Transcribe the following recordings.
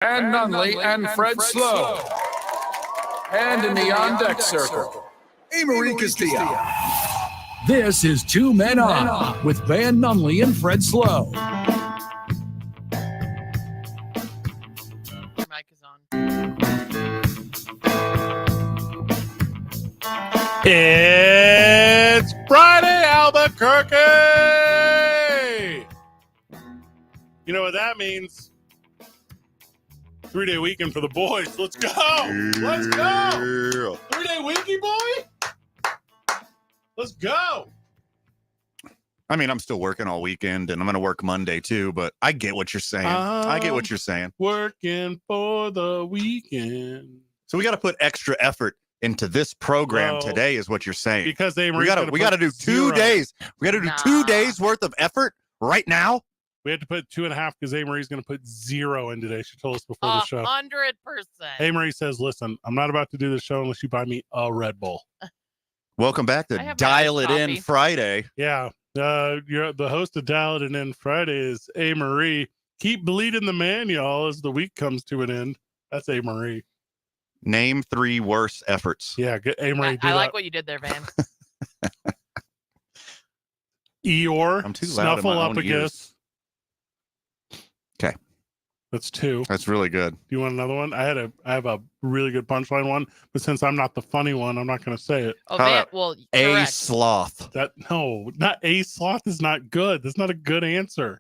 and Nunley and Fred Slow. And in the on-deck circle, Amory Castillo. This is Two Men On with Van Nunley and Fred Slow. Your mic is on. It's Friday, Albuquerque! You know what that means? 3-day weekend for the boys. Let's go! Let's go! 3-day weeky, boy? Let's go! I mean, I'm still working all weekend, and I'm going to work Monday, too, but I get what you're saying. I get what you're saying. Working for the weekend. So we got to put extra effort into this program today is what you're saying. Because we got to do 2 days. We got to do 2 days worth of effort right now. We had to put 2.5 because Amory's going to put 0 in today. She told us before the show. 100%. Amory says, listen, I'm not about to do the show unless you buy me a Red Bull. Welcome back to Dial It In Friday. Yeah. You're the host of Dial It In Friday is Amory. Keep bleeding the man, y'all, as the week comes to an end. That's Amory. Name 3 worse efforts. Yeah, good. Amory. I like what you did there, Van. Eeyore. I'm too loud in my own ears. Okay. That's 2. That's really good. Do you want another one? I have a really good punchline one, but since I'm not the funny one, I'm not going to say it. Oh, Van, well, a correct. sloth. No, not a sloth is not good. That's not a good answer.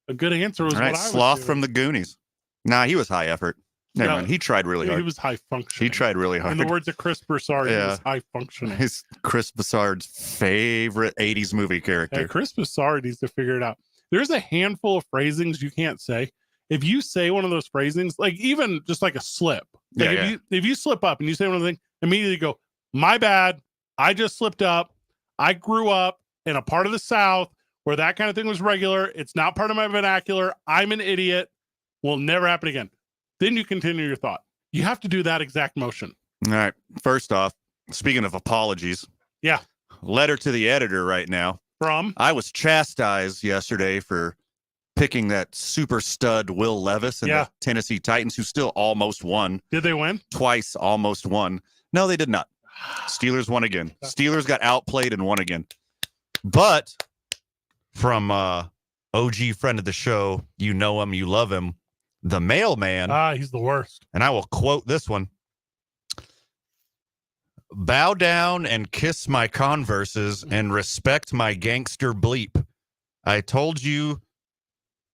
A good answer was all right, what I was sloth doing. from the Goonies. Nah, he was high effort. Never mind. He tried really hard. He was high functioning. He tried really hard. In the words of Chris Broussard, he was high functioning. His Chris Broussard's favorite 80s movie character. Yeah, Chris Broussard needs to figure it out. There's a handful of phrasings you can't say. If you say one of those phrasings, like even just like a slip, like if you slip up and you say one of the things, immediately go, my bad. I just slipped up. I grew up in a part of the South where that kind of thing was regular. It's not part of my vernacular. I'm an idiot. Will never happen again. Then you continue your thought. You have to do that exact motion. All right. First off, speaking of apologies. Yeah. Letter to the editor right now. From? I was chastised yesterday for picking that super stud Will Levis and the Tennessee Titans, who still almost won. Did they win? Twice almost won. No, they did not. Steelers won again. Steelers got outplayed and won again. But from OG friend of the show, you know him, you love him, the mailman. He's the worst. And I will quote this one. Bow down and kiss my Converses and respect my gangster bleep. I told you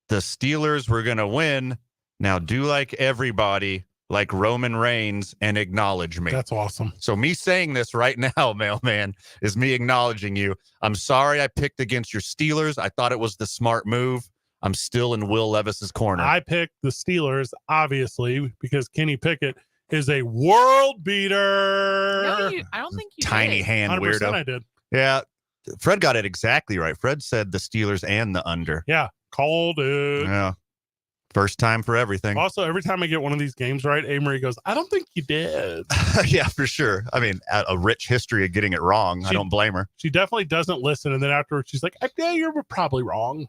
the Steelers were going to win. Now do like everybody, like Roman Reigns, and acknowledge me. That's awesome. So me saying this right now, mailman, is me acknowledging you. I'm sorry I picked against your Steelers. I thought it was the smart move. I'm still in Will Levis's corner. I picked the Steelers, obviously, because Kenny Pickett is a world beater. No, I don't think you Tiny did. hand 100% weirdo. I did. Yeah. Fred got it exactly right. Fred said the Steelers and the under. Yeah. Called it. Yeah. First time for everything. Also, every time I get one of these games right, Amory goes, I don't think you did. Yeah, for sure. I mean, a rich history of getting it wrong. I don't blame her. She definitely doesn't listen. And then afterwards, she's like, yeah, you're probably wrong.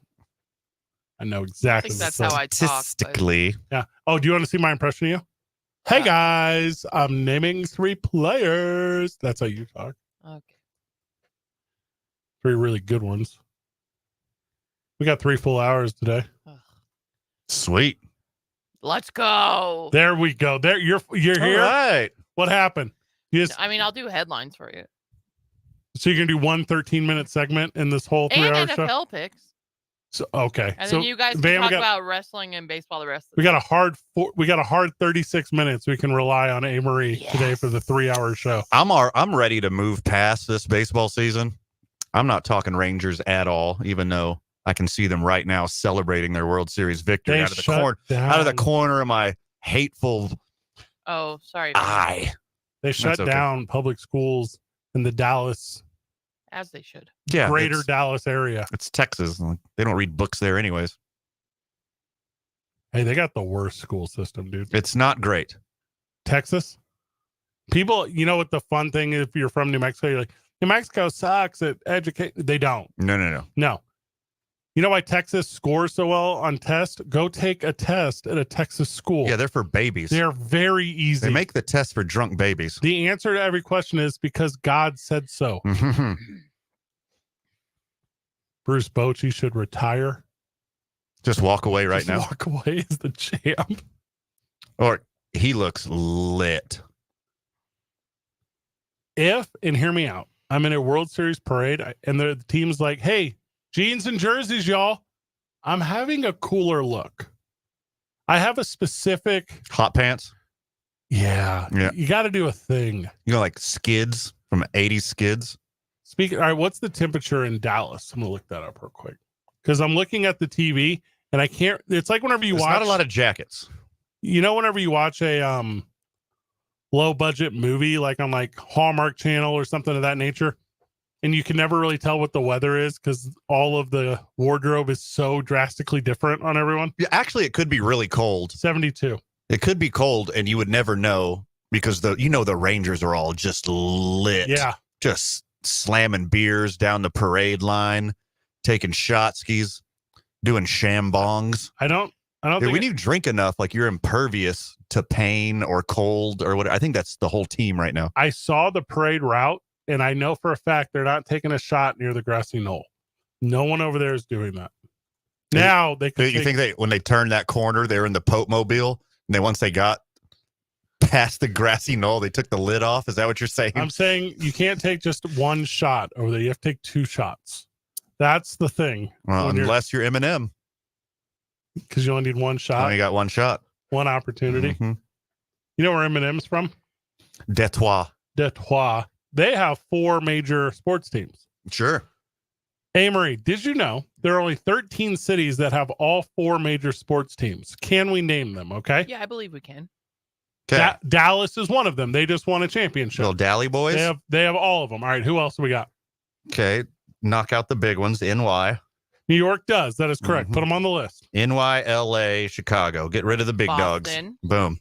I know exactly. I think that's how I talk. Statistically. Yeah. Oh, do you want to see my impression of you? Hey, guys, I'm naming 3 players. That's how you talk. Okay. 3 really good ones. We got 3 full hours today. Sweet. Let's go. There we go. There you're here. All right. What happened? I mean, I'll do headlines for you. So you're gonna do 1 13-minute segment in this whole 3-hour And show? NFL picks. So okay. And so then you guys can Van, talk about wrestling and baseball the rest of the we got a hard 36 minutes we can rely on Amory today for the 3-hour show. I'm ready to move past this baseball season. I'm not talking Rangers at all, even though I can see them right now celebrating their World Series victory out of the corner of my hateful eye. They shut down public schools in the Dallas, as they should. Yeah, greater Dallas area. It's Texas. They don't read books there anyways. Hey, they got the worst school system, dude. It's not great. Texas? People, you know what the fun thing is if you're from New Mexico, you're like, New Mexico sucks at education. They don't. No. No. You know why Texas scores so well on tests? Go take a test at a Texas school. Yeah, they're for babies. They're very easy. They make the test for drunk babies. The answer to every question is because God said so. Bruce Bochy should retire. Just walk away right Just now. Walk away as the champ. Or he looks lit. And hear me out, I'm in a World Series parade and the team's like, hey, jeans and jerseys, y'all. I'm having a cooler look. I have a specific Hot pants. Yeah. You got to do a thing. You know, like skids from 80s skids. Speaking, all right, what's the temperature in Dallas? I'm going to look that up real quick because I'm looking at the TV and I can't. It's like whenever you watch. Not a lot of jackets. You know, whenever you watch a low budget movie, like on like Hallmark Channel or something of that nature, and you can never really tell what the weather is because all of the wardrobe is so drastically different on everyone. Yeah, actually, it could be really cold. 72. It could be cold, and you would never know because the Rangers are all just lit. Yeah, just slamming beers down the parade line, taking shot skis, doing shambongs. I don't think when you drink enough, like you're impervious to pain or cold or whatever. I think that's the whole team right now. I saw the parade route, and I know for a fact they're not taking a shot near the grassy knoll. No one over there is doing that. Now they could. You think when they turned that corner, they were in the Pope Mobile, and then once they got past the grassy knoll, they took the lid off. Is that what you're saying? I'm saying you can't take just one shot over there. You have to take 2 shots. That's the thing. Well, unless you're Eminem, because you only need one shot. only got one shot, one opportunity. Mm-hmm. You know where Eminem's from? Detroit. They have 4 major sports teams. Sure. Amory, did you know there are only 13 cities that have all 4 major sports teams? Can we name them? Okay. Yeah, I believe we can. Okay. Dallas is one of them. They just won a championship. Little Dally boys. They have all of them. All right. Who else do we got? Okay. Knock out the big ones. NY. New York does. That is correct. Mhm. Put them on the list. NY, LA, Chicago. Get rid of the big Boston. dogs. Boom.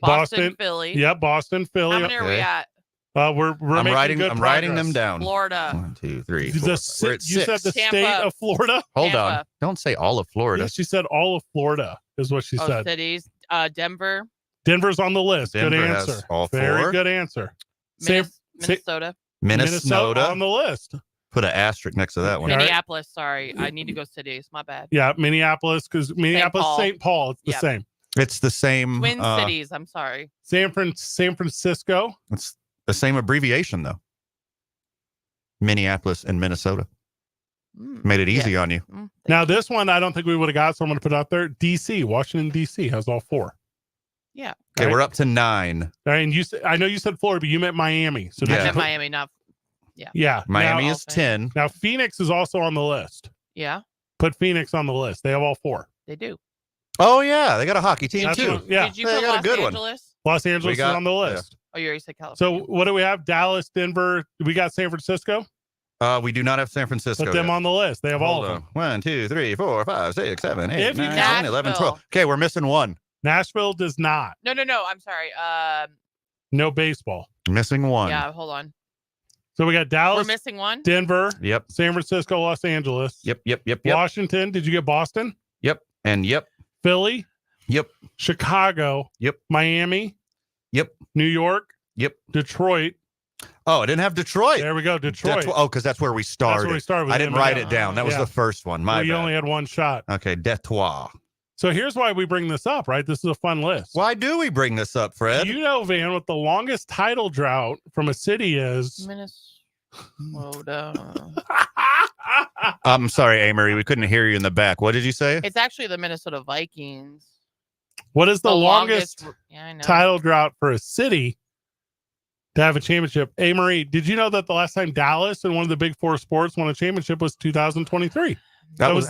Boston, Philly. Yep. Boston, Philly. How many are we at? We're I'm making good I'm writing progress. them down. Florida. 1, 2, 3, You 4, 5. We're at said 6. the Tampa. state of Florida. Hold on. Tampa. Don't say all of Florida. Yeah, she said all of Florida is what she said. Cities. Denver. Denver's on the list. Denver good has answer. all 4. Very good answer. Minnesota. Minnesota on the list. Put an asterisk next to that one. All right. Minneapolis. Sorry, I need to go cities. My bad. Yeah, Minneapolis, because Minneapolis, St. Paul, it's the Yep. same. It's the same. Twin cities. I'm sorry. San Francisco. It's the same abbreviation though. Minneapolis and Minnesota. Made it easy on you. Now this one I don't think we would have got, so I'm going to put it out there. DC, Washington D.C. has all 4. Yeah. Okay, Right. we're up to 9. All right, and I know you said Florida, but you meant Miami. So Yeah. I did you meant put- Miami, not. Yeah, Miami now, is 10. Now Phoenix is also on the list. Yeah, Put Phoenix on the list. They have all 4. they do. Oh yeah, they got a hockey team That's too. what- yeah, Did you They put got a Los good one. Angeles? Los Angeles got- is on the list. Oh, you already said So California. what do we have? Dallas, Denver. We got San Francisco. We do not have San Francisco. Put them yet. on the list. They have all Hold of on. them. 1, 2, 3, 4, 5, 6, 7, 8, If you 9, count 10, 11, 12. Nashville. Okay, we're missing one. Nashville does not. No. I'm sorry. No baseball. Missing one. Yeah, hold on. So we got We're Dallas, missing one. Denver, Yep. San Francisco, Los Angeles. Yep. Washington. Did you get Boston? Yep. And yep. Philly. Yep. Chicago. Yep. Miami. Yep. New York. Yep. Detroit. Oh, I didn't have Detroit. There we go. Detroit. Because that's where we started. That's where we started. with I didn't Eminem. write it down. That was Yeah. the first one. My You bad. only had one shot. Okay, Detroit. So here's why we bring this up, right? This is a fun list. Why do we bring this up, Fred? You know, Van, what the longest title drought from a city is. Minnesota. I'm sorry, Amory. We couldn't hear you in the back. What did you say? It's actually the Minnesota Vikings. What is the longest Yeah, I know. title drought for a city to have a championship? Hey, Marie, did you know that the last time Dallas in one of the big 4 sports won a championship was 2023? That was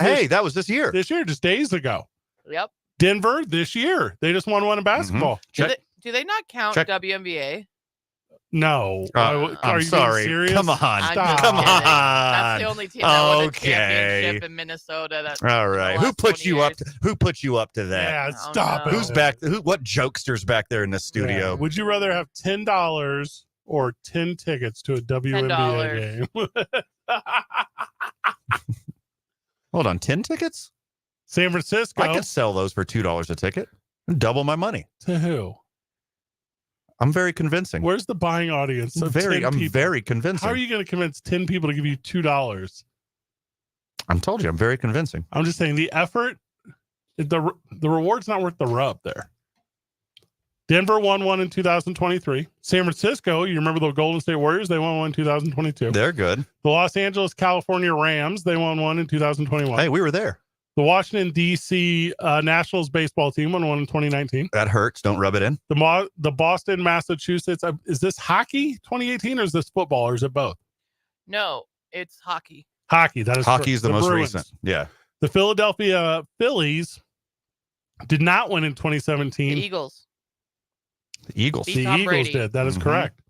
this year. This year, just days ago. Yep. Denver this year, they just won one in basketball. Check. Do they not count Check. WNBA? No, I'm are you sorry. being serious? Come on. I'm Stop. just Come kidding. on. That's the only team that won a Okay. championship in Minnesota. That All right. the Who last put 20 you up? years. Who put you up to that? Yeah, Oh, stop no. it. Who's back? What jokesters back there in the studio? Yeah. Would you rather have $10 or 10 tickets to a WNBA game? Hold on, 10 tickets? San Francisco. I could sell those for $2 a ticket and double my money. To who? I'm very convincing. Where's the buying audience? Of 10 I'm people? very convincing. How are you going to convince 10 people to give you $2? I'm told you, I'm very convincing. I'm just saying the effort, the reward's not worth the rub there. Denver won one in 2023. San Francisco, you remember the Golden State Warriors? They won one in 2022. They're good. The Los Angeles, California Rams, they won one in 2021. Hey, we were there. The Washington, D.C. Nationals baseball team won one in 2019. That hurts. Don't rub it in. The Boston, Massachusetts. Is this hockey 2018 or is this football or is it both? No, it's hockey. Hockey. That is Hockey is the most Bruins. recent. Yeah. The Philadelphia Phillies did not win in 2017. The Eagles. The Eagles. Beat The Tom Eagles Brady. did. That is Mhm. correct.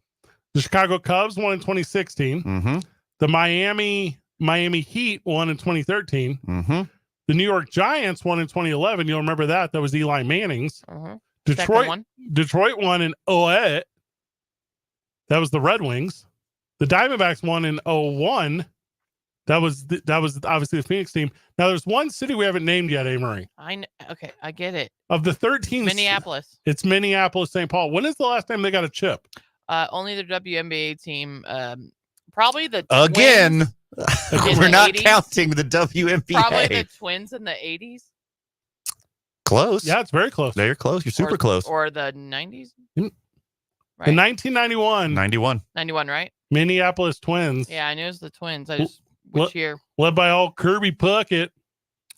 The Chicago Cubs won in 2016. Mm-hmm. The Miami Heat won in 2013. Mm-hmm. The New York Giants won in 2011. You'll remember that. That was Eli Manning's. Uh-huh. Second Detroit one. Detroit won in 08. That was the Red Wings. The Diamondbacks won in 01. That was obviously the Phoenix team. Now there's one city we haven't named yet, Marie. Okay, I get it. Of the 13, Minneapolis. it's Minneapolis, St. Paul. When is the last time they got a chip? Only the WNBA team. Probably the Again, In we're the not 80s? counting the WNBA. Probably the Twins in the 80s. Close. Yeah, it's very close. There, you're close. You're super close. Or the 90s. Mm. Right. In 1991, 91. 91, right? Minneapolis Twins, Yeah, I knew it was the Twins. I Well, just what- which year? led by old Kirby Puckett.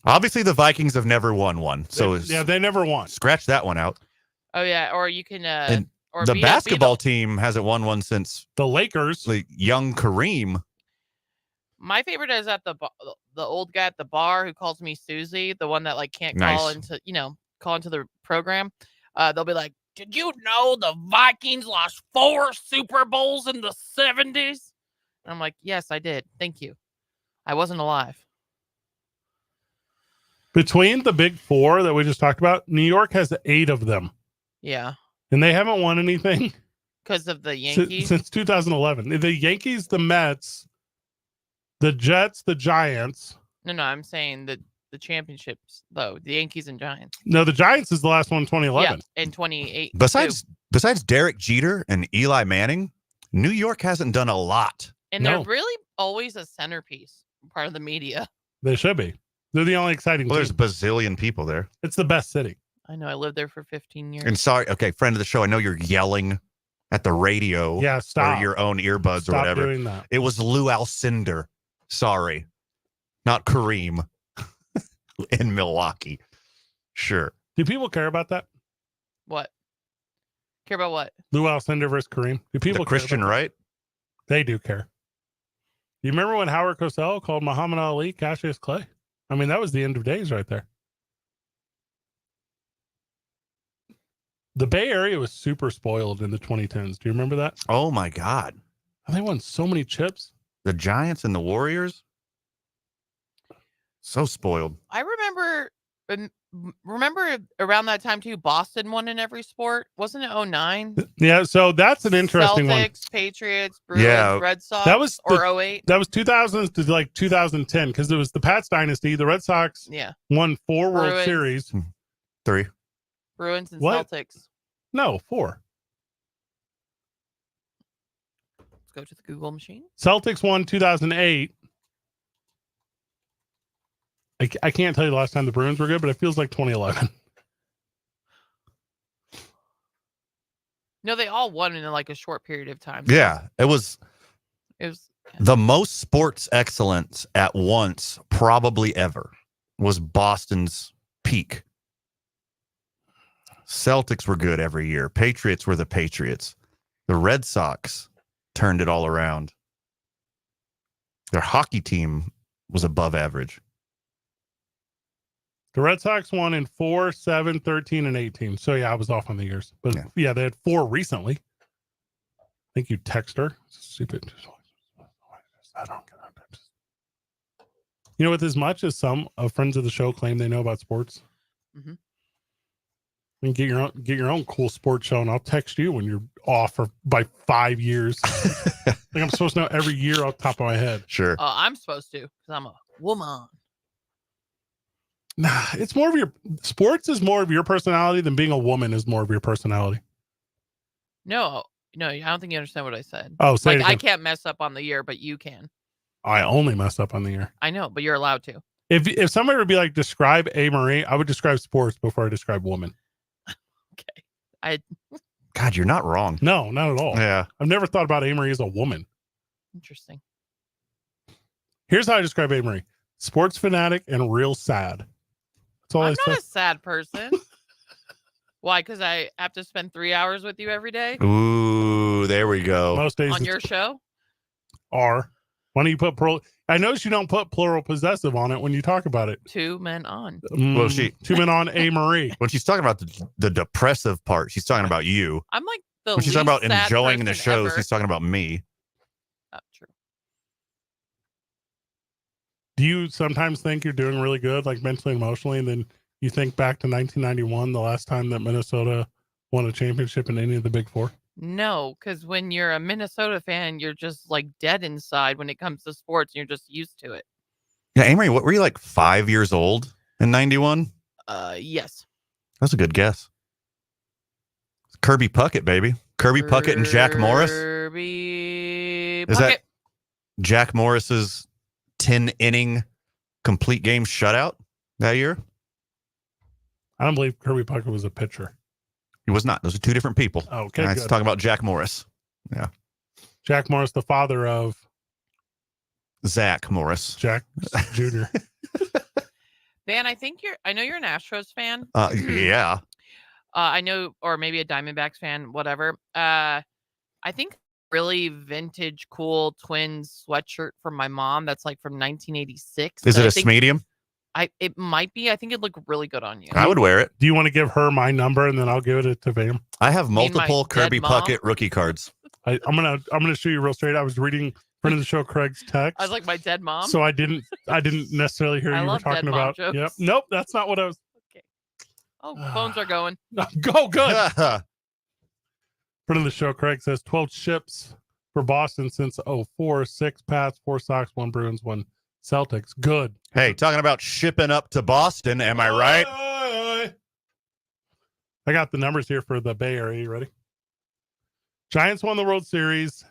Obviously, the Vikings have never won one. So they never won. scratch that one out. Oh yeah, or you can And or The beat basketball team hasn't won one since The Lakers. like young Kareem. My favorite is at the old guy at the bar who calls me Susie, the one that like can't call Nice. into the program. They'll be like, "Did you know the Vikings lost 4 Super Bowls in the 70s?" And I'm like, "Yes, I did. Thank you. I wasn't alive." Between the big four that we just talked about, New York has 8 of them, Yeah, and they haven't won anything because of the Yankees. since 2011. The Yankees, the Mets, the Jets, the Giants. No, I'm saying the championships though. The Yankees and Giants. No, the Giants is the last one in 2011. Yeah, in 28. Besides Derek Jeter and Eli Manning, New York hasn't done a lot. And No. they're really always a centerpiece, part of the media. They should be. They're the only exciting Well, there's team. a bazillion people there. It's the best city. I know. I lived there for 15 years. And sorry, okay, friend of the show, I know you're yelling at the radio Yeah, or stop. your own earbuds or Stop whatever. doing that. It was Lou Alcindor. Sorry. Not Kareem in Milwaukee. Sure. Do people care about that? What? Care about what? Lou Alcindor versus Kareem? Do people The care Christian about that? right? They do care. You remember when Howard Cosell called Muhammad Ali Cassius Clay? I mean, that was the end of days right there. The Bay Area was super spoiled in the 2010s. Do you remember that? Oh my God. They won so many chips. The Giants and the Warriors. So spoiled. I remember around that time too. Boston won in every sport, wasn't it? 09. Yeah, so that's an interesting one. Celtics, Patriots, Bruins, Yeah. Red Sox. That was or 08. That was 2000s to like 2010 because it was the Pats dynasty. The Red Sox Yeah, won 4 World Bruins. Series. 3. Bruins and What? Celtics. No, 4. Let's go to the Google machine. Celtics won 2008. I can't tell you the last time the Bruins were good, but it feels like 2011. No, they all won in like a short period of time. Yeah. It was It was the most sports excellence at once, probably ever, was Boston's peak. Celtics were good every year. Patriots were the Patriots. The Red Sox turned it all around. Their hockey team was above average. The Red Sox won in 4, 7, 13, and 18. So, yeah, I was off on the years. But, yeah, they had 4 recently. Thank you, Texter. Stupid. I don't get it. You know, with as much as some friends of the show claim they know about sports, Mhm. I mean, get your own cool sports show, and I'll text you when you're off by 5 years. Like I'm supposed to know every year off the top of my head. Sure. I'm supposed to because I'm a woman. Nah, it's more of your sports is more of your personality than being a woman is more of your personality. No, I don't think you understand what I said. Oh, say it like I again. can't mess up on the year, but you can. I only mess up on the year. I know, but you're allowed to. If somebody would be like, describe A. Marie, I would describe sports before I describe woman. Okay. God, you're not wrong. No, not at all. Yeah. I've never thought about A. Marie as a woman. Interesting. Here's how I describe A. Marie: sports fanatic and real sad. That's all I'm I not say. a sad person. Why? Because I have to spend 3 hours with you every day Ooh, there we go. Most days on it's your show. are. Why don't you put plural? I notice you don't put plural possessive on it when you talk about it. 2 men on. Well, she- 2 men on A. Marie. When she's talking about the depressive part, she's talking about you. I'm like the When she's least talking about sad enjoying the person shows, ever. she's talking about me. True. Do you sometimes think you're doing really good, like mentally and emotionally, and then you think back to 1991, the last time that Minnesota won a championship in any of the Big Four? No, because when you're a Minnesota fan, you're just like dead inside when it comes to sports. And you're just used to it. Yeah, Amory, what were you, like 5 years old in 91? Yes. That's a good guess. Kirby Puckett, baby. Kirby Puckett and Jack Morris. Kirby Is that Puckett. Jack Morris's 10-inning complete game shutout that year? I don't believe Kirby Puckett was a pitcher. He was not. Those are two different people. Okay, Let's good. talk about Jack Morris. Yeah. Jack Morris, the father of Zach Morris. Jack Jr. Van, I know you're an Astros fan. Yeah. I know, or maybe a Diamondbacks fan, whatever. I think really vintage, cool Twins sweatshirt from my mom. That's like from 1986. Is it I a think medium? It might be. I think it'd look really good on you. I would wear it. Do you want to give her my number and then I'll give it to Vam? I have mean my multiple dead Kirby mom? Puckett rookie cards. I'm gonna show you real straight. I was reading friend of the show Craig's text. I was like my dead mom. So I didn't necessarily hear I you were love dead talking mom about. jokes. Yep. Nope, that's not what I was. Oh, phones are going. Go good. Friend of the show Craig says 12 ships for Boston since 04, 6 Pats, 4 Sox, 1 Bruins, 1 Celtics. Good. Hey, talking about shipping up to Boston, am I right? I got the numbers here for the Bay Area. You ready? Giants won the World Series,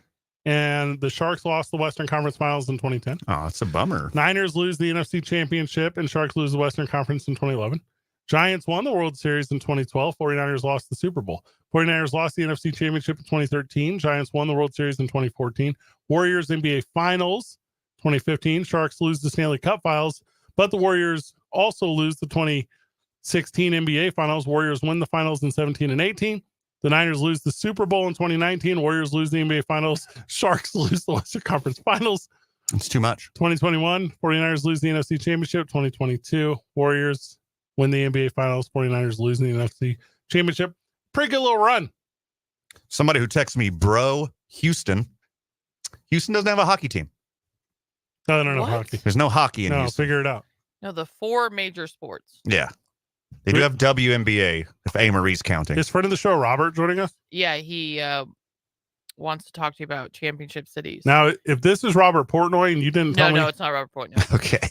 and the Sharks lost the Western Conference Finals in 2010. Oh, it's a bummer. Niners lose the NFC Championship, and Sharks lose the Western Conference in 2011. Giants won the World Series in 2012. 49ers lost the Super Bowl. 49ers lost the NFC Championship in 2013. Giants won the World Series in 2014. Warriors NBA Finals 2015. Sharks lose the Stanley Cup Finals, but the Warriors also lose the 2016 NBA Finals. Warriors win the Finals in 17 and 18. The Niners lose the Super Bowl in 2019. Warriors lose the NBA Finals. Sharks lose the Western Conference Finals. It's too much. 2021, 49ers lose the NFC Championship. 2022, Warriors win the NBA Finals. 49ers losing the NFC Championship. Pretty good little run. Somebody who texts me, bro, Houston. Houston doesn't have a hockey team. No, no, no, What? hockey. There's no hockey in No, Houston. figure it out. No, the 4 major sports. Yeah. They do have WNBA, if A. Marie's counting. Is friend of the show Robert joining us? Yeah, he wants to talk to you about championship cities. Now, if this is Robert Portnoy and you didn't tell me, No, it's not Robert Portnoy. Okay.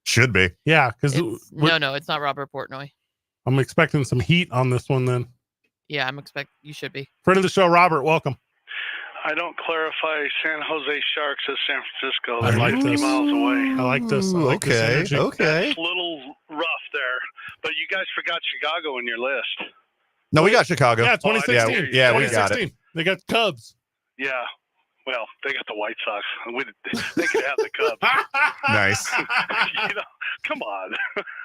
Should be. yeah, because No, it's not Robert Portnoy. I'm expecting some heat on this one. Then Yeah, you should be. friend of the show Robert, welcome. I don't clarify San Jose Sharks as San Francisco. I They're like 50 this. miles away. I like this. I like this Okay. energy. Okay. It's a little rough there, but you guys forgot Chicago in your list. No, we got Chicago. Yeah, 2016. Yeah, we got it. 2016. They got Cubs. Yeah, well, they got the White Sox. They could have the Cubs. Nice. You know, come on.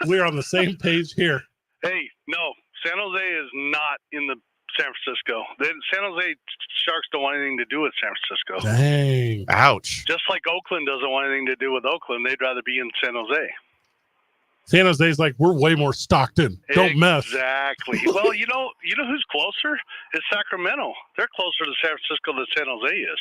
We're on the same page here. Hey, no, San Jose is not in the San Francisco. San Jose Sharks don't want anything to do with San Francisco. Dang. Ouch. Just like Oakland doesn't want anything to do with Oakland. They'd rather be in San Jose. San Jose's like, we're way more Stockton. Don't mess. Exactly. Well, you know who's closer? It's Sacramento. They're closer to San Francisco than San Jose is.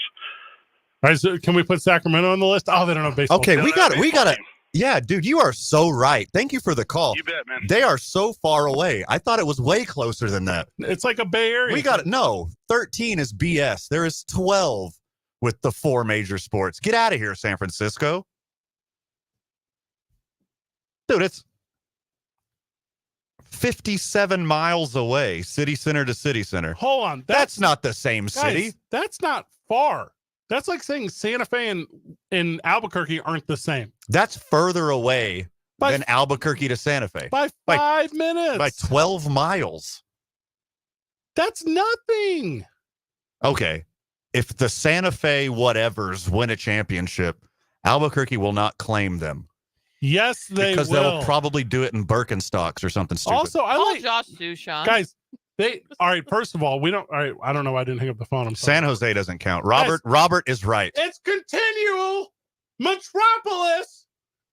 All right, so can we put Sacramento on the list? Oh, they don't have baseball. Okay, They we don't have a got baseball to. team. Yeah, dude, you are so right. Thank you for the call. You bet, man. They are so far away. I thought it was way closer than that. It's like a Bay Area. We got it. No, 13 is BS. There is 12 with the 4 major sports. Get out of here, San Francisco. Dude, 57 miles away, city center to city center. Hold on. That's not the same guys, city. That's not far. That's like saying Santa Fe and Albuquerque aren't the same. That's further away By- than Albuquerque to Santa Fe. By 5 minutes. By 12 miles. That's nothing. Okay. If the Santa Fe whatevers win a championship, Albuquerque will not claim them. Yes, they because will. they'll probably do it in Birkenstocks or something stupid. Also, I Call like Josh Sushan. guys. All right. First of all, we don't. All right. I don't know why I didn't hang up the phone. I'm sorry. San Jose doesn't count. Robert is right. It's continual metropolis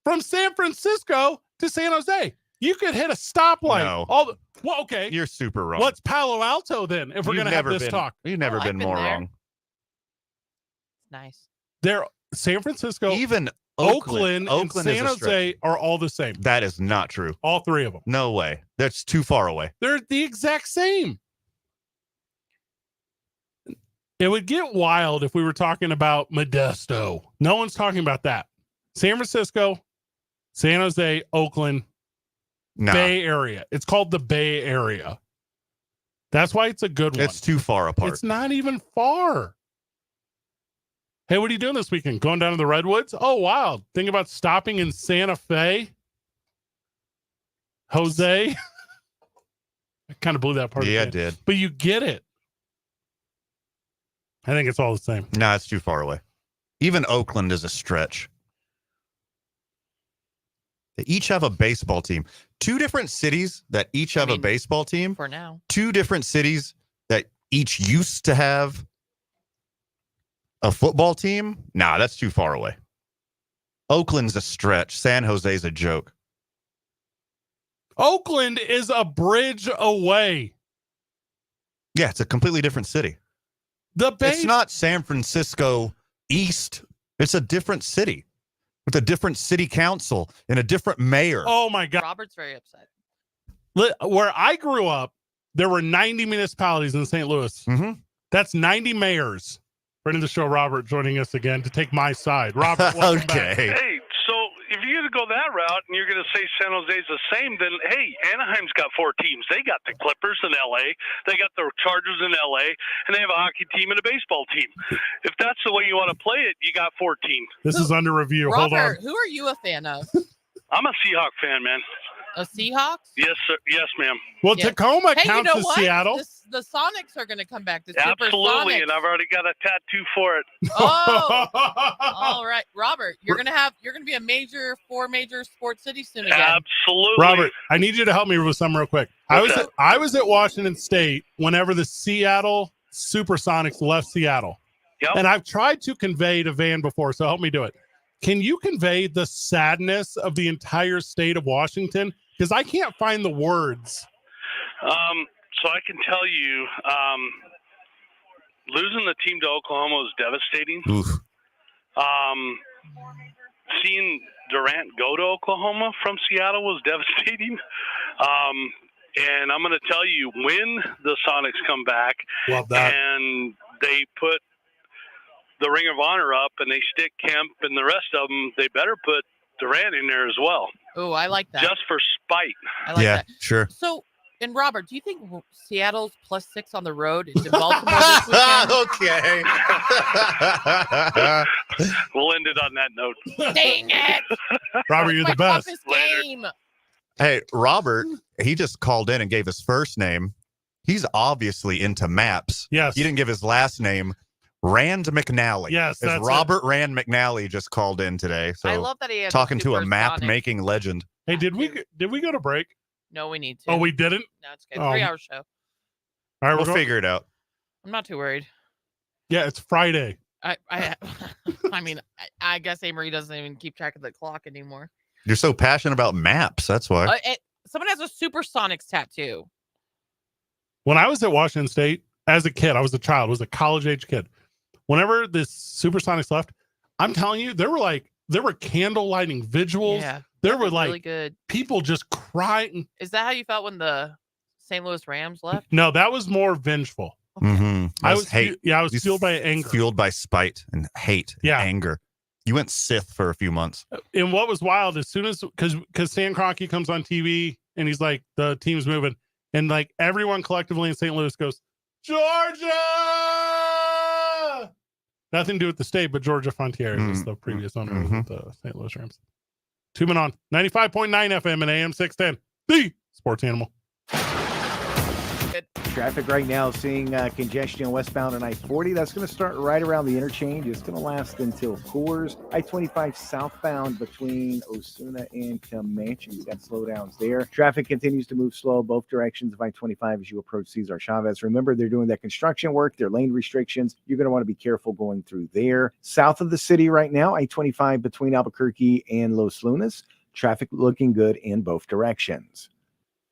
from San Francisco to San Jose. You could hit a stoplight. No. Okay. You're super wrong. What's Palo Alto then? If we're You've going to have never this been- talk, You've never I've been been more there. wrong. Nice. they're San Francisco, Even Oakland, and is San a stretch. Jose are all the same. That is not true. All three of them. No way. That's too far away. They're the exact same. It would get wild if we were talking about Modesto. No one's talking about that. San Francisco, San Jose, Oakland, No, Bay Area. It's called the Bay Area. That's why it's a good one. it's too far apart. It's not even far. Hey, what are you doing this weekend? Going down to the Redwoods? Oh, wow. Think about stopping in Santa Fe. Jose. I kind of blew that part. Yeah, of it did. But you get it. I think it's all the same. No, it's too far away. Even Oakland is a stretch. They each have a baseball team. Two different cities that each have a mean, baseball team. For now. Two different cities that each used to have a football team. Nah, that's too far away. Oakland's a stretch. San Jose's a joke. Oakland is a bridge away. Yeah, it's a completely different city. It's not San Francisco East. It's a different city with a different city council and a different mayor. Oh, my God. Robert's very upset. Where I grew up, there were 90 municipalities in St. Louis. Mhm. That's 90 mayors. Friend of the show, Robert, joining us again to take my side. Robert, welcome back. Okay. Hey, so if you're going to go that route and you're going to say San Jose's the same, then, hey, Anaheim's got 4 teams. They got the Clippers in L.A., they got the Chargers in L.A., and they have a hockey team and a baseball team. If that's the way you want to play it, you got 14. This is under review. Hold on. Robert, who are you a fan of? I'm a Seahawk fan, man. A Seahawks? Yes, sir. Yes, ma'am. Well, Yeah. Tacoma Hey, you counts know as what? Seattle. The Sonics are going to come back. The Absolutely, Supersonics. and I've already got a tattoo for it. Oh, all right, Robert. You're gonna be a 4 major sports cities soon again. Absolutely. Robert, I need you to help me with something real quick. What's I was at Washington State whenever the Seattle Supersonics left Seattle. Yep. And I've tried to convey to Van before, so help me do it. Can you convey the sadness of the entire state of Washington? Because I can't find the words. So I can tell you, losing the team to Oklahoma was devastating. Oof. Seeing Durant go to Oklahoma from Seattle was devastating. And I'm going to tell you, when the Sonics come back Love that. and they put the Ring of Honor up and they stick Kemp and the rest of them, they better put Durant in there as well, Oh, I like that. just for spite. I like Yeah, that. sure. So, and Robert, do you think Seattle's +6 on the road into Baltimore this weekend? Okay. We'll end it on that note. Dang it! Robert, you're My the best. toughest Later. game. Hey, Robert, he just called in and gave his first name. He's obviously into maps. Yes. He didn't give his last name. Rand McNally. Yes, It's that's Robert Rand McNally just called in today. So I love that he had talking to a Supersonic. map-making legend. Hey, did we go to break? No, we need to. Oh, we didn't? No, it's okay. Oh. 3-hour show. All right, We'll we're going. figure it out. I'm not too worried. Yeah, it's Friday. I mean, I guess Amory doesn't even keep track of the clock anymore. You're so passionate about maps. That's why. Someone has a Supersonics tattoo. When I was at Washington State as a kid, I was a child, was a college-age kid. Whenever the Supersonics left, I'm telling you, there were candle lighting visuals. Yeah, There were really like good. people just crying. Is that how you felt when the St. Louis Rams left? No, that was more vengeful. Mm-hmm. I was hate. I was You fueled by anger. Fueled by spite and hate and Yeah. anger. You went Sith for a few months. And what was wild, as soon as because Stan Kroenke comes on TV and he's like, the team's moving. And like everyone collectively in St. Louis goes, Georgia! Nothing to do with the state, but Georgia Frontiere is the previous owner of the St. Louis Rams. 2 Men On, 95.9 FM and AM 610, the sports animal. Traffic right now seeing congestion westbound on I-40. That's going to start right around the interchange. It's going to last until Coors. I-25 southbound between Osuna and Comanche. We've got slowdowns there. Traffic continues to move slow both directions of I-25 as you approach Cesar Chavez. Remember, they're doing that construction work. Their lane restrictions. You're going to want to be careful going through there. South of the city right now, I-25 between Albuquerque and Los Lunas. Traffic looking good in both directions.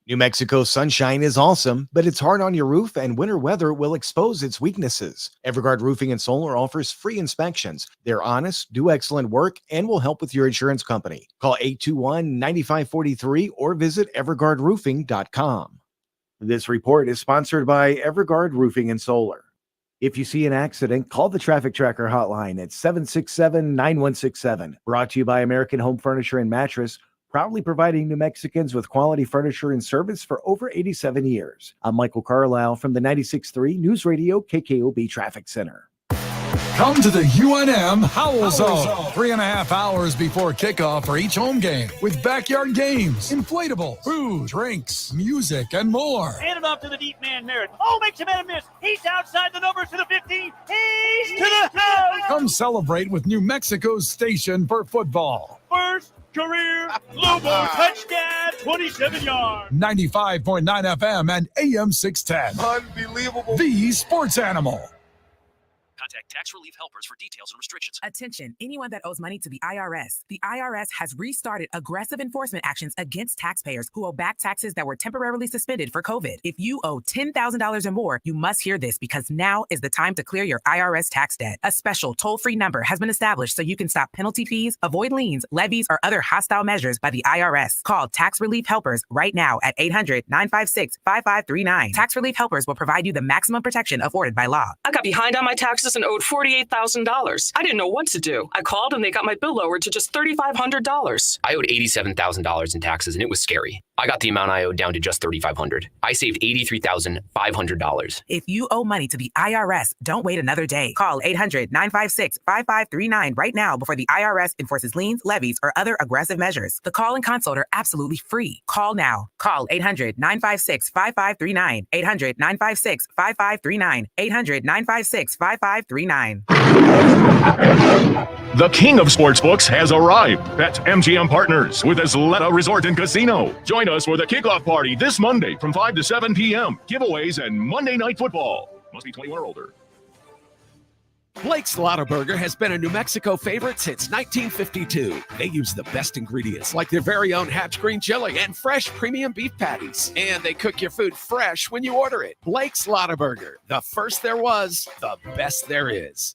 New Mexico sunshine is awesome, but it's hard on your roof and winter weather will expose its weaknesses. Everguard Roofing and Solar offers free inspections. They're honest, do excellent work, and will help with your insurance company. Call 821-9543 or visit everguardroofing.com. This report is sponsored by Everguard Roofing and Solar. If you see an accident, call the Traffic Tracker hotline at 767-9167. Brought to you by American Home Furniture and Mattress, proudly providing New Mexicans with quality furniture and service for over 87 years. I'm Michael Carlisle from the 96.3 News Radio KKOB Traffic Center. Come to the UNM Howl Zone. 3.5 hours before kickoff for each home game with backyard games, inflatables, food, drinks, music, and more. Hand it off to the deep man, Merritt. Oh, makes a man miss. He's outside the numbers to the 15. He's to the house. Come celebrate with New Mexico's station for football. First career Lobo touchdown, 27 yards. 95.9 FM and AM 610. Unbelievable. The Sports Animal. Contact Tax Relief Helpers for details and restrictions. Attention, anyone that owes money to the IRS. The IRS has restarted aggressive enforcement actions against taxpayers who owe back taxes that were temporarily suspended for COVID. If you owe $10,000 or more, you must hear this because now is the time to clear your IRS tax debt. A special toll-free number has been established so you can stop penalty fees, avoid liens, levies, or other hostile measures by the IRS. Call Tax Relief Helpers right now at 800-956-5539. Tax Relief Helpers will provide you the maximum protection afforded by law. I got behind on my taxes and owed $48,000. I didn't know what to do. I called and they got my bill lowered to just $3,500. I owed $87,000 in taxes and it was scary. I got the amount I owed down to just $3,500. I saved $83,500. If you owe money to the IRS, don't wait another day. Call 800-956-5539 right now before the IRS enforces liens, levies, or other aggressive measures. The call and consult are absolutely free. Call now. Call 800-956-5539. 800-956-5539. 800-956-5539. The king of sportsbooks has arrived. That's MGM Partners with Isleta Resort and Casino. Join us for the kickoff party this Monday from 5 to 7 p.m. Giveaways and Monday Night Football. Must be 21 or older. Blake's Lottaburger has been a New Mexico favorite since 1952. They use the best ingredients like their very own Hatch green chili and fresh premium beef patties. And they cook your food fresh when you order it. Blake's Lottaburger, the first there was, the best there is.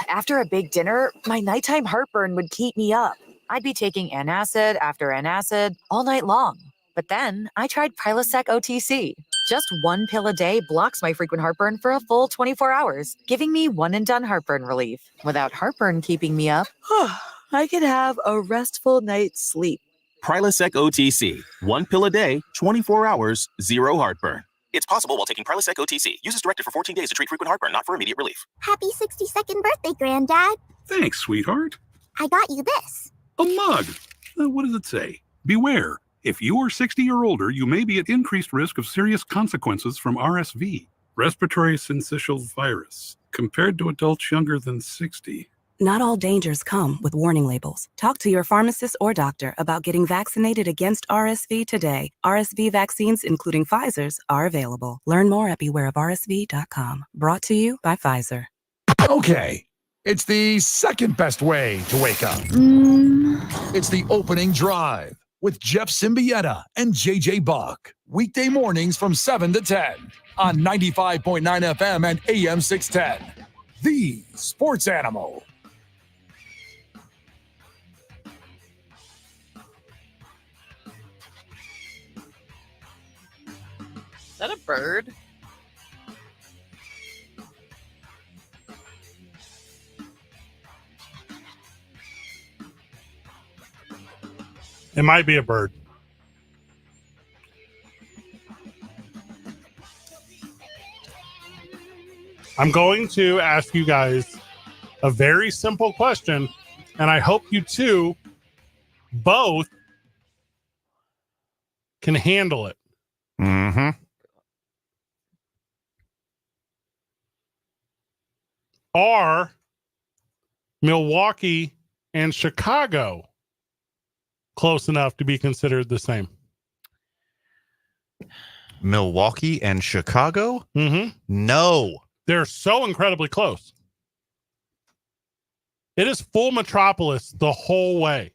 After a big dinner, my nighttime heartburn would keep me up. I'd be taking antacid after antacid all night long. But then I tried Prilosec OTC. Just one pill a day blocks my frequent heartburn for a full 24 hours, giving me one-and-done heartburn relief. Without heartburn keeping me up, I could have a restful night's sleep. Prilosec OTC. One pill a day, 24 hours, zero heartburn. It's possible while taking Prilosec OTC. Use as directed for 14 days to treat frequent heartburn, not for immediate relief. Happy 62nd birthday, Granddad. Thanks, sweetheart. I got you this. A mug. What does it say? Beware. If you are 60 or older, you may be at increased risk of serious consequences from RSV, respiratory syncytial virus, compared to adults younger than 60. Not all dangers come with warning labels. Talk to your pharmacist or doctor about getting vaccinated against RSV today. RSV vaccines, including Pfizer's, are available. Learn more at bewareofrsv.com. Brought to you by Pfizer. Okay, it's the second best way to wake up. It's the opening drive with Jeff Symbieta and JJ Buck. Weekday mornings from 7 to 10 on 95.9 FM and AM 610. The Sports Animal. Is that a bird? It might be a bird. I'm going to ask you guys a very simple question, and I hope you two both can handle it. Mm-hmm. Are Milwaukee and Chicago close enough to be considered the same? Milwaukee and Chicago? Mm-hmm. No. They're so incredibly close. It is full metropolis the whole way.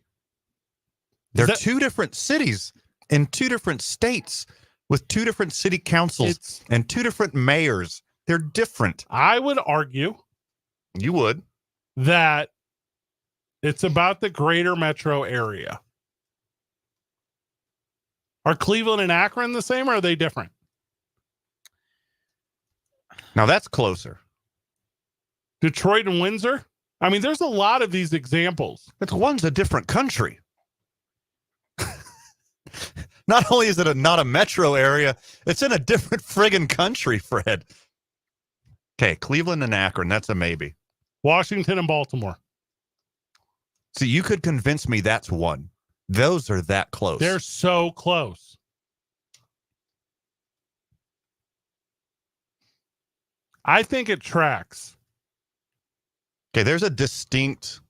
They're two different cities in two different states with two different city councils and two different mayors. They're different. I would argue. You would. That it's about the greater metro area. Are Cleveland and Akron the same, or are they different? Now that's closer. Detroit and Windsor? I mean, there's a lot of these examples. It's one's a different country. Not only is it not a metro area, it's in a different friggin' country, Fred. Okay, Cleveland and Akron, that's a maybe. Washington and Baltimore. See, you could convince me that's one. Those are that close. They're so close. I think it tracks. Okay, there's a distinct...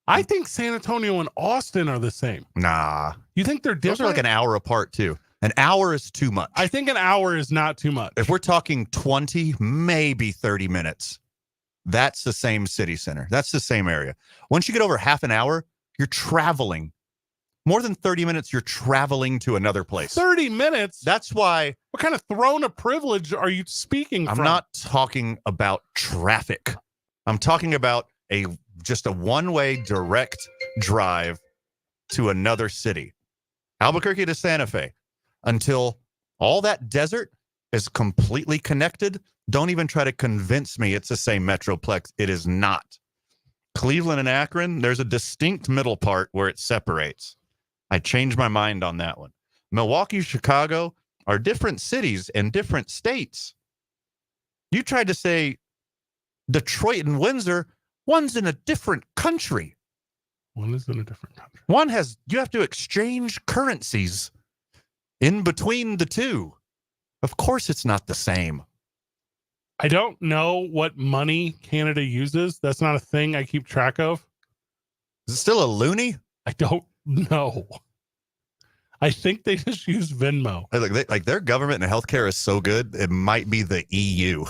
I think San Antonio and Austin are the same. Nah. You think they're different? Those are like an hour apart, too. An hour is too much. I think an hour is not too much. If we're talking 20, maybe 30 minutes, that's the same city center. That's the same area. Once you get over half an hour, you're traveling. More than 30 minutes, you're traveling to another place. 30 minutes? That's why... What kind of throne of privilege are you speaking from? I'm not talking about traffic. I'm talking about just a one-way direct drive to another city. Albuquerque to Santa Fe. Until all that desert is completely connected, don't even try to convince me it's the same metroplex. It is not. Cleveland and Akron, there's a distinct middle part where it separates. I changed my mind on that one. Milwaukee, Chicago are different cities and different states. You tried to say Detroit and Windsor, one's in a different country. One is in a different country. You have to exchange currencies in between the two. Of course it's not the same. I don't know what money Canada uses. That's not a thing I keep track of. Is it still a loonie? I don't know. I think they just use Venmo. Like their government and healthcare is so good, it might be the EU.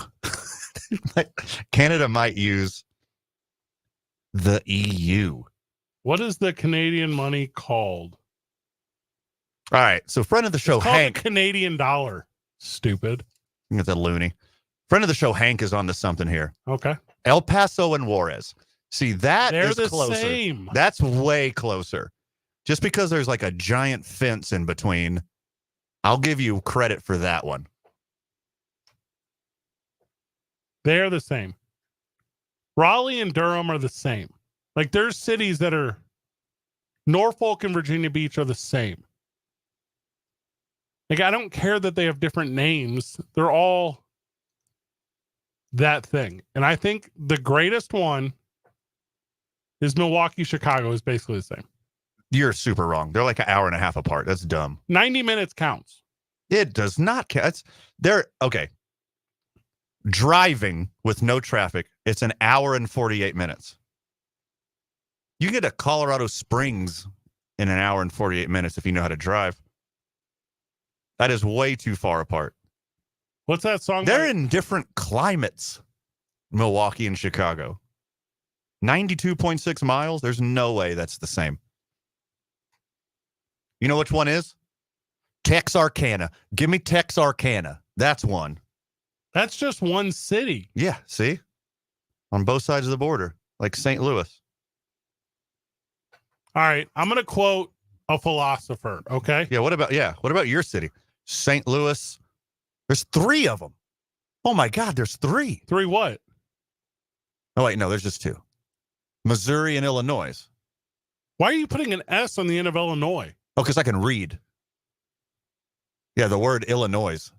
Canada might use the EU. What is the Canadian money called? All right, so friend of the show, it's called Hank. The Canadian dollar. Stupid. It's a loony. Friend of the show, Hank, is on to something here. Okay. El Paso and Juarez. See, they're the closer. Same. That's way closer. Just because there's like a giant fence in between, I'll give you credit for that one. They're the same. Raleigh and Durham are the same. Like there's cities that are Norfolk and Virginia Beach are the same. Like I don't care that they have different names. They're all that thing. And I think the greatest one is Milwaukee, Chicago is basically the same. You're super wrong. They're like an hour and a half apart. That's dumb. 90 minutes counts. It does not count. They're okay. Driving with no traffic, it's an hour and 48 minutes. You get to Colorado Springs in an hour and 48 minutes if you know how to drive. That is way too far apart. What's that song? They're in different climates, Milwaukee and Chicago. 92.6 miles. There's no way that's the same. You know which one is? Texarkana. Give me Texarkana. That's one. That's just one city. Yeah, see? On both sides of the border, like St. Louis. All right, I'm going to quote a philosopher, okay? What about your city? St. Louis. There's 3 of them. Oh my God, there's 3. 3 what? Oh wait, no, there's just 2. Missouri and Illinois. Why are you putting an S on the end of Illinois? Oh, because I can read. Yeah, the word Illinois.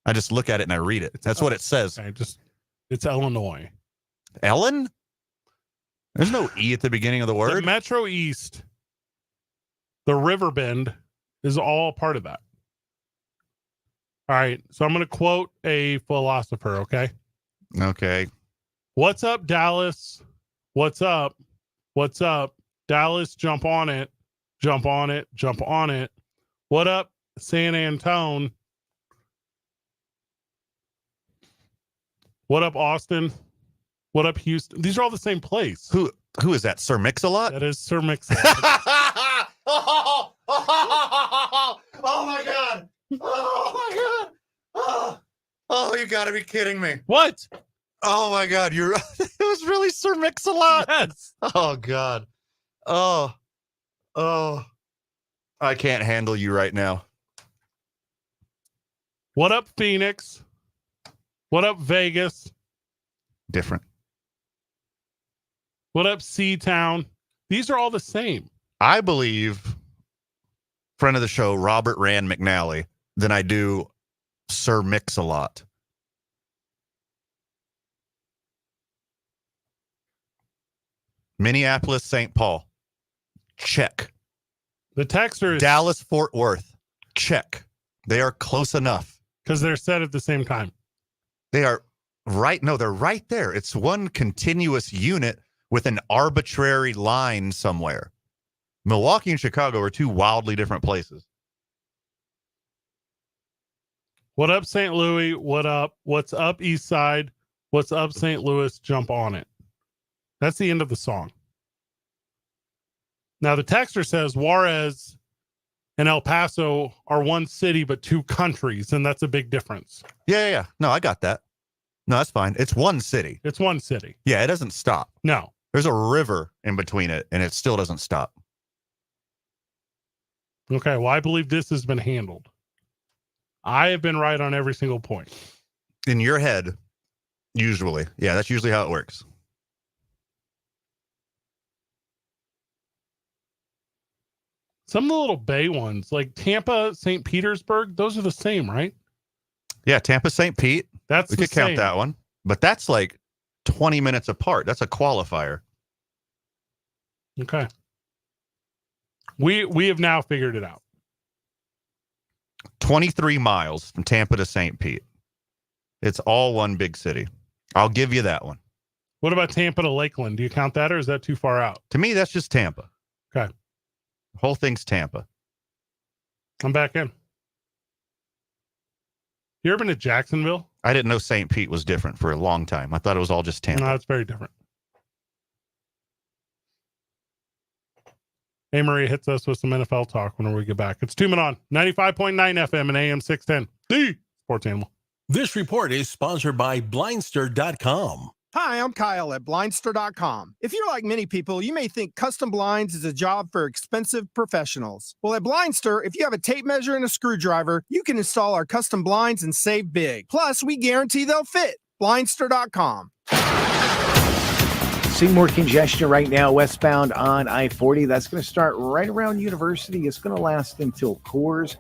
I just look at it and I read it. That's what it says. Okay, it's Illinois. Ellen? There's no E at the beginning of the word. The Metro East, the River Bend is all part of that. All right, so I'm going to quote a philosopher, okay? Okay. What's up, Dallas? What's up? What's up? Dallas, jump on it. Jump on it. Jump on it. What up, San Antone? What up, Austin? What up, Houston? These are all the same place. Who is that? Sir Mix-a-Lot? That is Sir Mix-a-Lot. Oh my God. Oh my God. Oh, you gotta be kidding me. What? Oh my God. It was really Sir Mix-a-Lot. Yes. Oh God. Oh. I can't handle you right now. What up, Phoenix? What up, Vegas? Different. What up, Seatown? These are all the same. I believe, friend of the show, Robert Rand McNally, than I do Sir Mix-a-Lot. Minneapolis, St. Paul. Check. The texter is Dallas, Fort Worth. Check. They are close enough. Because they're set at the same time. They are right. No, they're right there. It's one continuous unit with an arbitrary line somewhere. Milwaukee and Chicago are two wildly different places. What up, St. Louis? What up? What's up, East Side? What's up, St. Louis? Jump on it. That's the end of the song. Now, the texter says Juarez and El Paso are one city, but two countries, and that's a big difference. Yeah. No, I got that. No, that's fine. It's one city. It's one city. Yeah, it doesn't stop. No. There's a river in between it, and it still doesn't stop. Okay, well, I believe this has been handled. I have been right on every single point. In your head, usually. Yeah, that's usually how it works. Some of the little bay ones, like Tampa, St. Petersburg, those are the same, right? Yeah, Tampa, St. Pete. We could count that one. But that's like 20 minutes apart. That's a qualifier. Okay. We have now figured it out. 23 miles from Tampa to St. Pete. It's all one big city. I'll give you that one. What about Tampa to Lakeland? Do you count that, or is that too far out? To me, that's just Tampa. Okay. The whole thing's Tampa. I'm back in. You ever been to Jacksonville? I didn't know St. Pete was different for a long time. I thought it was all just Tampa. No, it's very different. Hey, Maria hits us with some NFL talk when we get back. It's 2 Men On, 95.9 FM and AM 610. The Sports Animal. This report is sponsored by Blindster.com. Hi, I'm Kyle at Blindster.com. If you're like many people, you may think custom blinds is a job for expensive professionals. Well, at Blindster, if you have a tape measure and a screwdriver, you can install our custom blinds and save big. Plus, we guarantee they'll fit. Blindster.com. Seeing more congestion right now westbound on I-40. That's going to start right around University. It's going to last until Coors.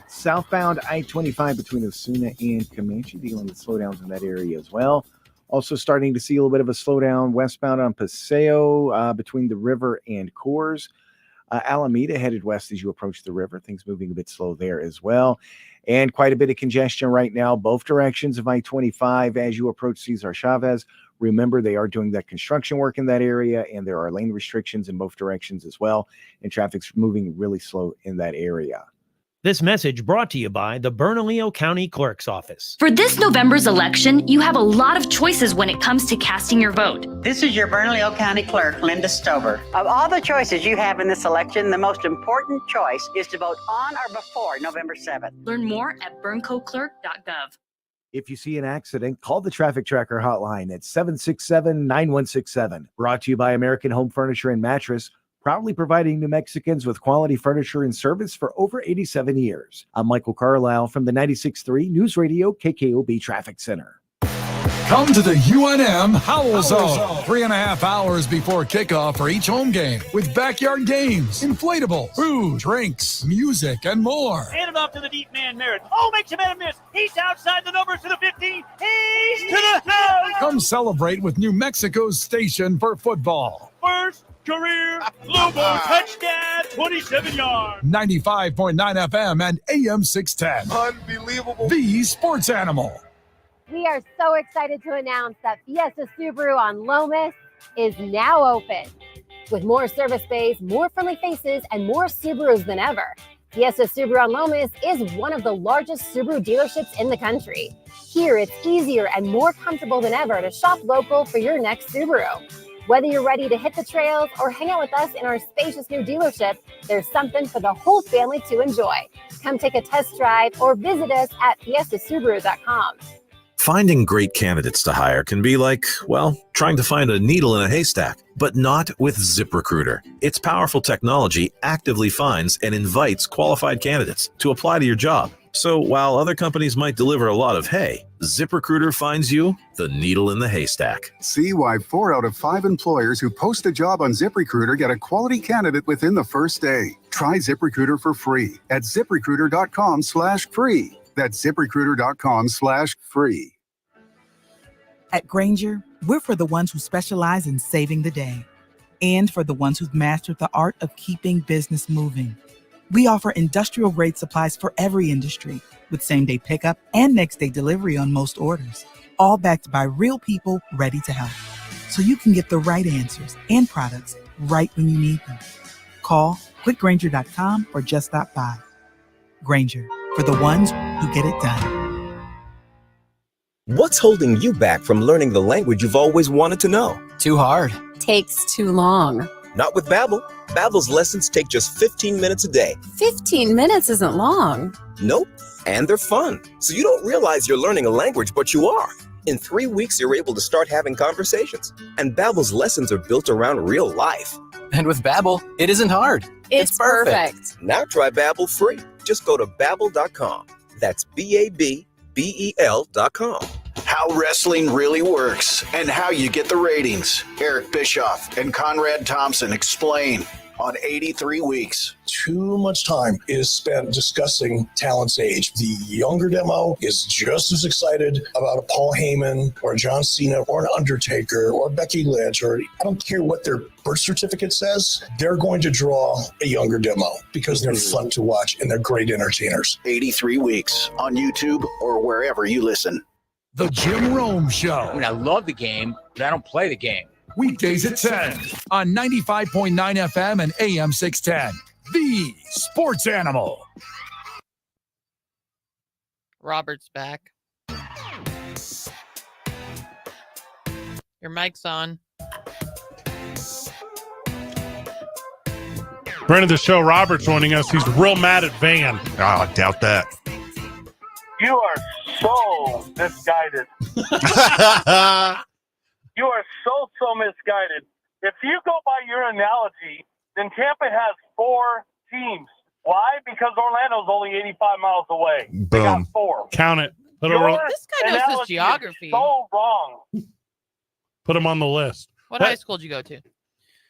Southbound I-25 between Osuna and Comanche, dealing with slowdowns in that area as well. Also starting to see a little bit of a slowdown westbound on Paseo between the river and Coors. Alameda headed west as you approach the river. Things moving a bit slow there as well. And quite a bit of congestion right now, both directions of I-25 as you approach Cesar Chavez. Remember, they are doing that construction work in that area, and there are lane restrictions in both directions as well. And traffic's moving really slow in that area. This message brought to you by the Bernalillo County Clerk's Office. For this November's election, you have a lot of choices when it comes to casting your vote. This is your Bernalillo County Clerk, Linda Stover. Of all the choices you have in this election, the most important choice is to vote on or before November 7th. Learn more at berncoclerk.gov. If you see an accident, call the Traffic Tracker hotline at 767-9167. Brought to you by American Home Furniture and Mattress, proudly providing New Mexicans with quality furniture and service for over 87 years. I'm Michael Carlisle from the 96.3 News Radio KKOB Traffic Center. Come to the UNM Howl Zone. 3.5 hours before kickoff for each home game with backyard games, inflatables, food, drinks, music, and more. Hand it off to the deep man, Merritt. Oh, makes a man a miss. He's outside the numbers to the 15. He's to the house. Come celebrate with New Mexico's station for football. First career Lobo touchdown, 27 yards. 95.9 FM and AM 610. Unbelievable. The Sports Animal. We are so excited to announce that Fiesta Subaru on Lomas is now open. With more service bays, more friendly faces, and more Subarus than ever, Fiesta Subaru on Lomas is one of the largest Subaru dealerships in the country. Here, it's easier and more comfortable than ever to shop local for your next Subaru. Whether you're ready to hit the trails or hang out with us in our spacious new dealership, there's something for the whole family to enjoy. Come take a test drive or visit us at fiestasubaru.com. Finding great candidates to hire can be like, well, trying to find a needle in a haystack, but not with ZipRecruiter. Its powerful technology actively finds and invites qualified candidates to apply to your job. So while other companies might deliver a lot of hay, ZipRecruiter finds you the needle in the haystack. See why 4 out of 5 employers who post a job on ZipRecruiter get a quality candidate within the first day. Try ZipRecruiter for free at ZipRecruiter.com/free. That's ZipRecruiter.com/free. At Grainger, we're for the ones who specialize in saving the day and for the ones who've mastered the art of keeping business moving. We offer industrial-grade supplies for every industry with same-day pickup and next-day delivery on most orders, all backed by real people ready to help. So you can get the right answers and products right when you need them. Call quickgrainger.com or just stop by. Grainger, for the ones who get it done. What's holding you back from learning the language you've always wanted to know? Too hard. Takes too long. Not with Babbel. Babbel's lessons take just 15 minutes a day. 15 minutes isn't long. Nope. And they're fun. So you don't realize you're learning a language, but you are. In 3 weeks, you're able to start having conversations. And Babbel's lessons are built around real life. And with Babbel, it isn't hard. It's perfect. Now try Babbel free. Just go to Babbel.com. That's BABBEL.com. How wrestling really works and how you get the ratings. Eric Bischoff and Conrad Thompson explain on 83 Weeks. Too much time is spent discussing talent's age. The younger demo is just as excited about a Paul Heyman or a John Cena or an Undertaker or Becky Lynch, or I don't care what their birth certificate says, they're going to draw a younger demo because they're fun to watch and they're great entertainers. 83 Weeks on YouTube or wherever you listen. The Jim Rome Show. I mean, I love the game, but I don't play the game. Weekdays at 10 on 95.9 FM and AM 610. The Sports Animal. Robert's back. Your mic's on. Friend of the show, Robert, joining us. He's real mad at Van. Oh, I doubt that. You are so misguided. You are so misguided. If you go by your analogy, then Tampa has 4 teams. Why? Because Orlando's only 85 miles away. They got 4. Count it. This guy knows his geography. So wrong. Put him on the list. What high school did you go to?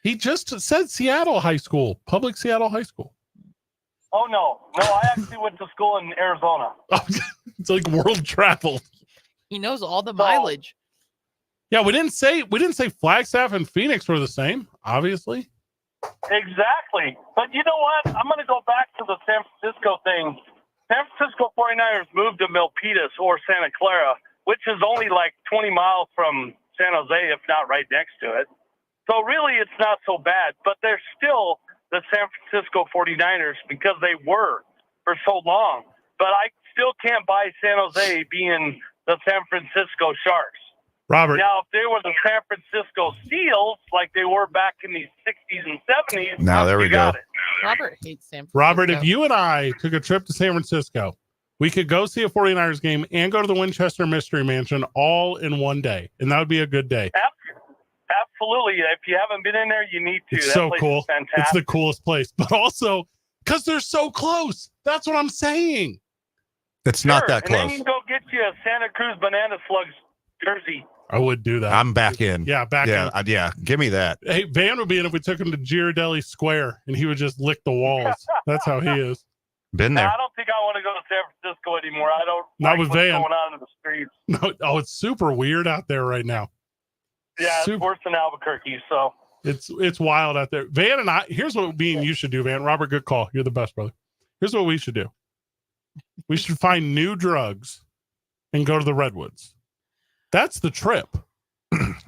He just said Seattle High School, public Seattle High School. Oh, no, I actually went to school in Arizona. It's like world travel. He knows all the mileage. Yeah, we didn't say Flagstaff and Phoenix were the same, obviously. Exactly. But you know what? I'm going to go back to the San Francisco thing. San Francisco 49ers moved to Milpitas or Santa Clara, which is only like 20 miles from San Jose, if not right next to it. So really, it's not so bad. But they're still the San Francisco 49ers because they were for so long. But I still can't buy San Jose being the San Francisco Sharks. Robert. Now, if they were the San Francisco Seals, like they were back in the 60s and 70s, now there we go. Robert hates San Francisco. Robert, if you and I took a trip to San Francisco, we could go see a 49ers game and go to the Winchester Mystery Mansion all in one day. And that would be a good day. Absolutely. If you haven't been in there, you need to. It's that so place cool. is fantastic. It's the coolest place. But also, because they're so close. That's what I'm saying. It's not that close. And then you can go get you a Santa Cruz Banana Slugs jersey. I would do that. I'm back in. Yeah, back in. Yeah, give me that. Hey, Van would be in if we took him to Girardelli Square and he would just lick the walls. That's how he is. Been there. I don't think I want to go to San Francisco anymore. I don't Not like with what's Van. going on in the streets. No, oh, it's super weird out there right now. Yeah, it's worse than Albuquerque. So it's wild out there. Van and I, here's what me and you should do, Van. Robert, good call. You're the best, brother. Here's what we should do. We should find new drugs and go to the Redwoods. That's the trip.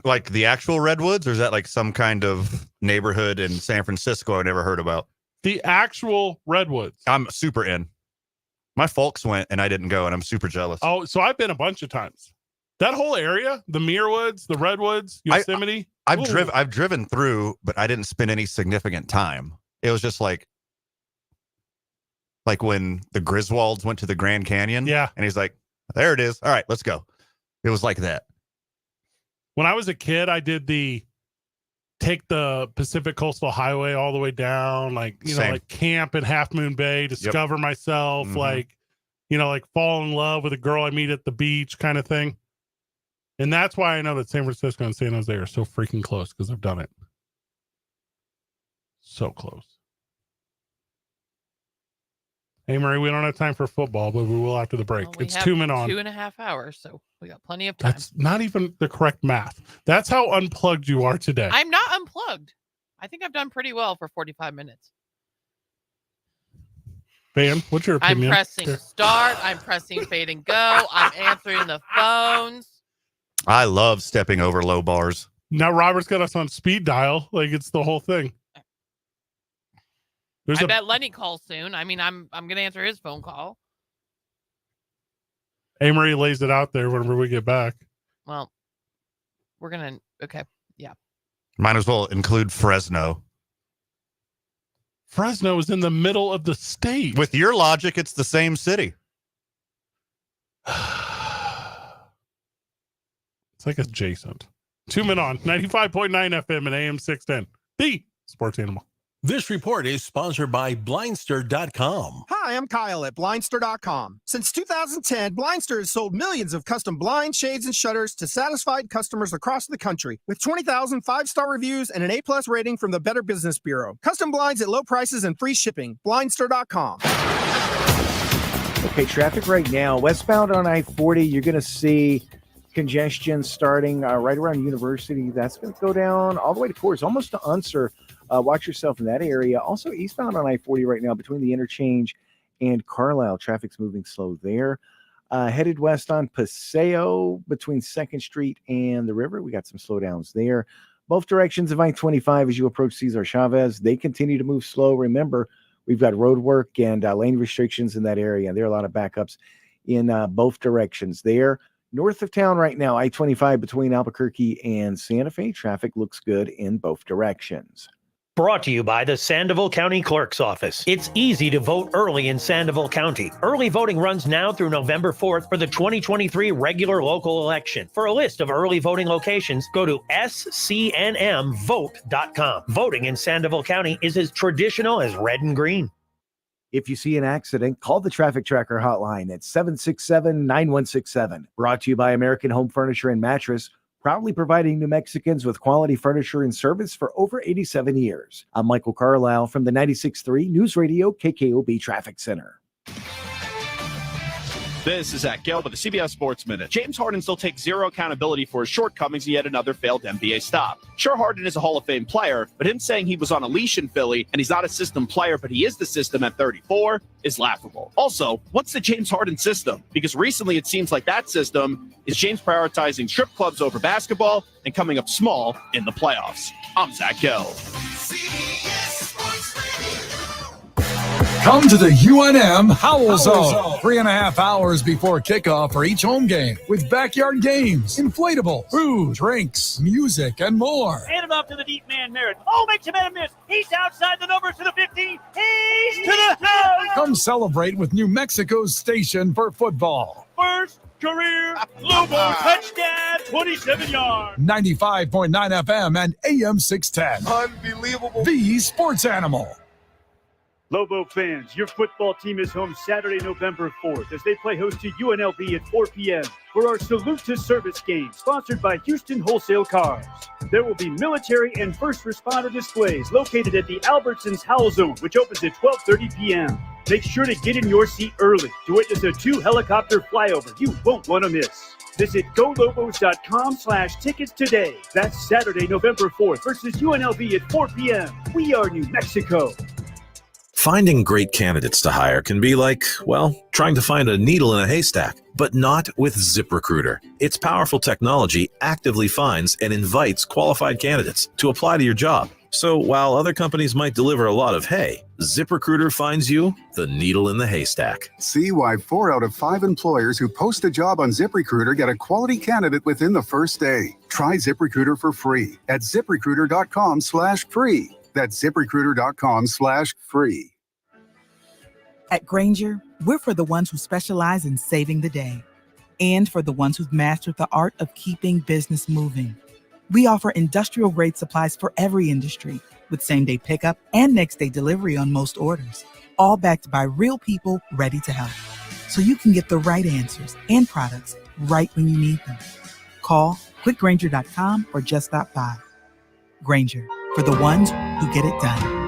Like the actual Redwoods, or is that like some kind of neighborhood in San Francisco I never heard about? The actual Redwoods. I'm super in. My folks went and I didn't go, and I'm super jealous. Oh, so I've been a bunch of times. That whole area, the Muirwoods, the Redwoods, Yosemite. I've driven through, but I didn't spend any significant time. It was just like when the Griswolds went to the Grand Canyon. Yeah. And he's like, there it is. All right, let's go. It was like that. When I was a kid, I did take the Pacific Coastal Highway all the way down, like camp in Half Moon Bay, discover myself, like fall in love with a girl I meet at the beach kind of thing. And that's why I know that San Francisco and San Jose are so freaking close, because I've done it. So close. Hey, Murray, we don't have time for football, but we will after the break. Well, it's 2 men on. 2.5 hours, so we got plenty of time. That's not even the correct math. That's how unplugged you are today. I'm not unplugged. I think I've done pretty well for 45 minutes. Van, what's your opinion? I'm pressing start. I'm pressing fade and go. I'm answering the phones. I love stepping over low bars. Now Robert's got us on speed dial. Like it's the whole thing. I bet Lenny calls soon. I mean, I'm going to answer his phone call. Amory lays it out there whenever we get back. Well, we're going to, okay. Yeah. Might as well include Fresno. Fresno is in the middle of the state. With your logic, it's the same city. It's like adjacent. 2 men on 95.9 FM and AM 610. The Sports Animal. This report is sponsored by Blindster.com. Hi, I'm Kyle at Blindster.com. Since 2010, Blindster has sold millions of custom blinds, shades, and shutters to satisfied customers across the country with 20,000 5-star reviews and an A+ rating from the Better Business Bureau. Custom blinds at low prices and free shipping. Blindster.com. Okay, traffic right now. Westbound on I-40, you're going to see congestion starting right around University. That's going to go down all the way to Coors, almost to Unser. Watch yourself in that area. Also, eastbound on I-40 right now between the interchange and Carlisle. Traffic's moving slow there. Headed west on Paseo between 2nd Street and the river. We got some slowdowns there. Both directions of I-25 as you approach Cesar Chavez. They continue to move slow. Remember, we've got road work and lane restrictions in that area. There are a lot of backups in both directions there. North of town right now, I-25 between Albuquerque and Santa Fe. Traffic looks good in both directions. Brought to you by the Sandoval County Clerk's Office. It's easy to vote early in Sandoval County. Early voting runs now through November 4th for the 2023 regular local election. For a list of early voting locations, go to scnmvote.com. Voting in Sandoval County is as traditional as red and green. If you see an accident, call the Traffic Tracker hotline at 767-9167. Brought to you by American Home Furniture and Mattress, proudly providing New Mexicans with quality furniture and service for over 87 years. I'm Michael Carlisle from the 96.3 News Radio KKOB Traffic Center. This is Zach Gale with the CBS Sports Minute. James Harden still takes zero accountability for his shortcomings in yet another failed NBA stop. Sure, Harden is a Hall of Fame player, but him saying he was on a leash in Philly and he's not a system player, but he is the system at 34 is laughable. Also, what's the James Harden system? Because recently it seems like that system is James prioritizing strip clubs over basketball and coming up small in the playoffs. I'm Zach Gale. Come to the UNM Howl Zone. 3.5 hours before kickoff for each home game with backyard games, inflatables, food, drinks, music, and more. Hand him off to the deep man, Merritt. Oh, makes a man a miss. He's outside the numbers to the 15. He's to the house. Come celebrate with New Mexico's station for football. First career Lobo touchdown, 27 yards. 95.9 FM and AM 610. Unbelievable. The Sports Animal. Lobo fans, your football team is home Saturday, November 4th as they play host to UNLV at 4 p.m. for our Salute to Service game, sponsored by Houston Wholesale Cars. There will be military and first responder displays located at the Albertsons Howl Zone, which opens at 12:30 p.m. Make sure to get in your seat early to witness a 2-helicopter flyover you won't want to miss. Visit golobos.com/tickets today. That's Saturday, November 4th versus UNLV at 4 p.m. We are New Mexico. Finding great candidates to hire can be like, well, trying to find a needle in a haystack, but not with ZipRecruiter. Its powerful technology actively finds and invites qualified candidates to apply to your job. So while other companies might deliver a lot of hay, ZipRecruiter finds you the needle in the haystack. See why 4 out of 5 employers who post a job on ZipRecruiter get a quality candidate within the first day. Try ZipRecruiter for free at ZipRecruiter.com/free. That's ZipRecruiter.com/free. At Granger, we're for the ones who specialize in saving the day and for the ones who've mastered the art of keeping business moving. We offer industrial-grade supplies for every industry with same-day pickup and next-day delivery on most orders, all backed by real people ready to help. So you can get the right answers and products right when you need them. Call quickgranger.com or just stop by. Granger, for the ones who get it done.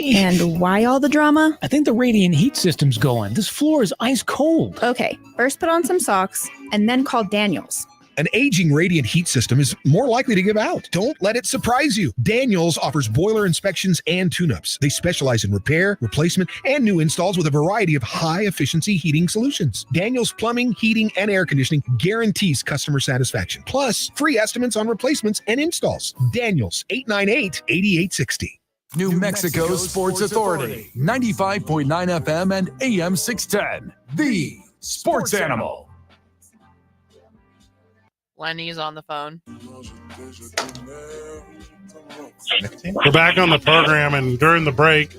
And why all the drama? I think the radiant heat system's going. This floor is ice cold. Okay, first put on some socks and then call Daniels. An aging radiant heat system is more likely to give out. Don't let it surprise you. Daniels offers boiler inspections and tune-ups. They specialize in repair, replacement, and new installs with a variety of high-efficiency heating solutions. Daniels Plumbing, Heating, and Air Conditioning guarantees customer satisfaction. Plus, free estimates on replacements and installs. Daniels, 898-8860. New Mexico Sports Authority, 95.9 FM and AM 610. The Sports Animal. Lenny's on the phone. We're back on the program, and during the break,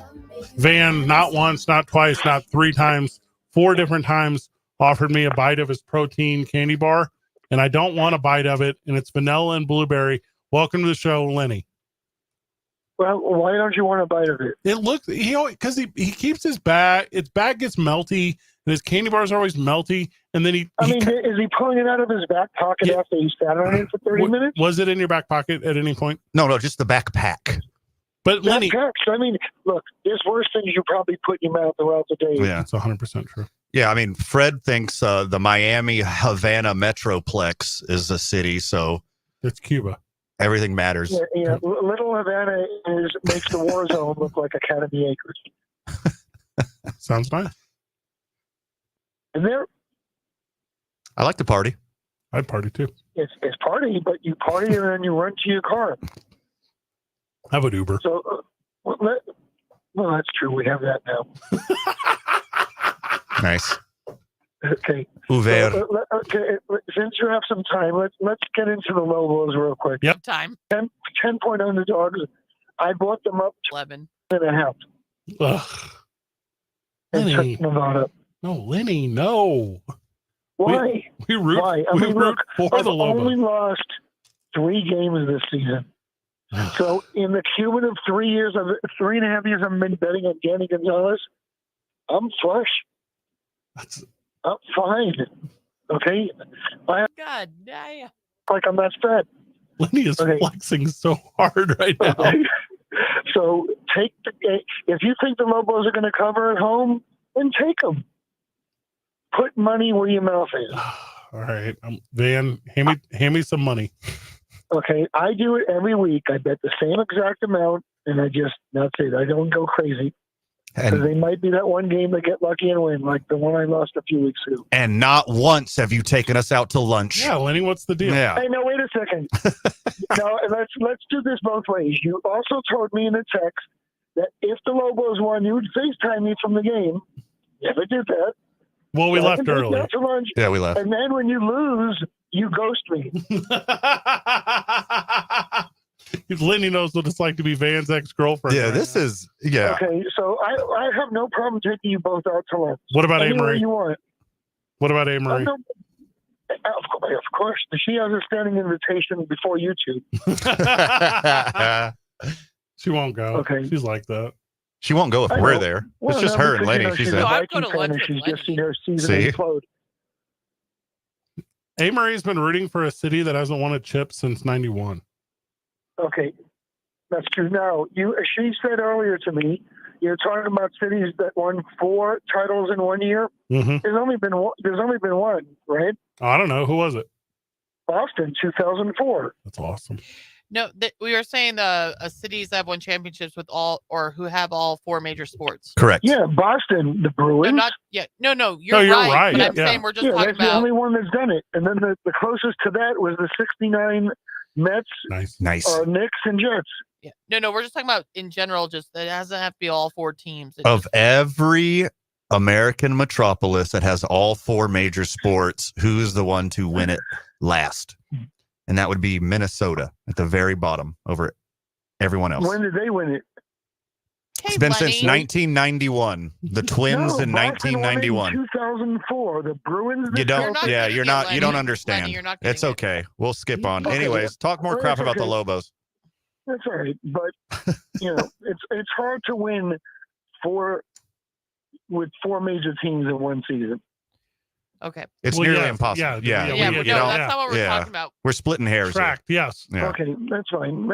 Van, not once, not twice, not 3 times, 4 different times, offered me a bite of his protein candy bar, and I don't want a bite of it, and it's vanilla and blueberry. Welcome to the show, Lenny. Well, why don't you want a bite of it? It looks, because he keeps his bag gets melty, and his candy bars are always melty, and then is he pulling it out of his back pocket after he sat on it for 30 minutes? Was it in your back pocket at any point? No, just the backpack. But Lenny, I mean, look, there's worse things you probably put in your mouth throughout the day. Yeah, it's 100% true. Yeah, I mean, Fred thinks the Miami Havana Metroplex is a city, so it's Cuba. Everything matters. Yeah, Little Havana makes the war zone look like Academy Acres. Sounds nice. And there, I like to party. I'd party too. It's party, but you party and then you run to your car. I have an Uber. So, well, that's true. We have that now. Nice. Okay. Uber. So, okay. Since you have some time, let's get into the Lobos real quick. Yep. Time. 10-point underdogs. I bought them up 11.5. Ugh. Lenny. Nevada. No, Lenny, no. Why? We root, Why? I we mean, root look, for I've the Lobos. only lost 3 games this season. So in the cumulative 3 years of 3.5 years I've been betting on Danny Gonzalez, I'm flush. I'm fine. Okay? God damn. Like I'm not fat. Lenny is flexing so hard right now. So take if you think the Lobos are going to cover at home, then take them. Put money where your mouth is. All right, Van, hand me some money. Okay, I do it every week. I bet the same exact amount, and that's it. I don't go crazy. Because they might be that one game they get lucky and win, like the one I lost a few weeks ago. And not once have you taken us out to lunch. Yeah, Lenny, what's the deal? Yeah. Hey, no, wait a second. No, let's do this both ways. You also told me in a text that if the Lobos won, you would FaceTime me from the game. Never did that. Well, we left early. To lunch, yeah, we left. And then when you lose, you ghost me. Lenny knows what it's like to be Van's ex-girlfriend. Yeah, this is, yeah. Okay, so I have no problem taking you both out to lunch. What about Anywhere Amory? you want. What about Amory? Of course. She has a standing invitation before you two. She won't go. Okay. She's like that. She won't go if we're there. It's just her and Lenny. She's a Viking fan, and she's just seen her season implode. A. Murray's been rooting for a city that hasn't won a chip since '91. Okay, that's true. Now, she said earlier to me, you're talking about cities that won 4 titles in 1 year. Mm-hmm. There's only been one, right? I don't know. Who was it? Boston, 2004. That's awesome. No, we were saying cities that have won championships with all or who have all 4 major sports. Correct. Yeah, Boston, the Bruins. No, you're right. But I'm saying we're just talking that's about the only one that's done it. And then the closest to that was the 69 Mets, nice, Knicks, and Jets. Yeah. No, we're just talking about in general. Just it doesn't have to be all 4 teams. Of every American metropolis that has all 4 major sports, who's the one to win it last? And that would be Minnesota at the very bottom over everyone else. When did they win it? It's been since 1991. The Twins in 1991. 2004. The Bruins. You don't. You're not. You don't understand. It's okay. We'll skip on. Okay. Anyways, talk more crap about the Lobos. That's all right, but it's hard to win with 4 major teams in one season. Okay. It's nearly impossible. That's not what we're talking about. We're splitting hairs. Correct. Yes. Yeah. Okay, that's fine.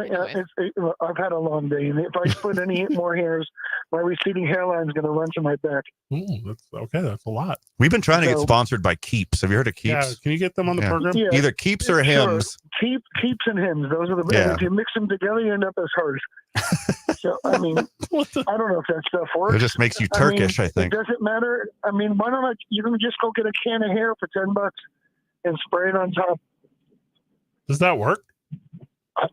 I've had a long day, and if I split any more hairs, my receding hairline is going to run to my back. That's okay. That's a lot. We've been trying to get sponsored by Keeps. Have you heard of Keeps? Yeah. Can you get them on the program? Yeah. Either Keeps or Hims. Keeps and Hims. Those are the. Yeah. If you mix them together, you end up as hers. So I mean, I don't know if that stuff works. It just makes you Turkish, I think. It doesn't matter. I mean, why don't you can just go get a can of hair for $10 and spray it on top? Does that work? I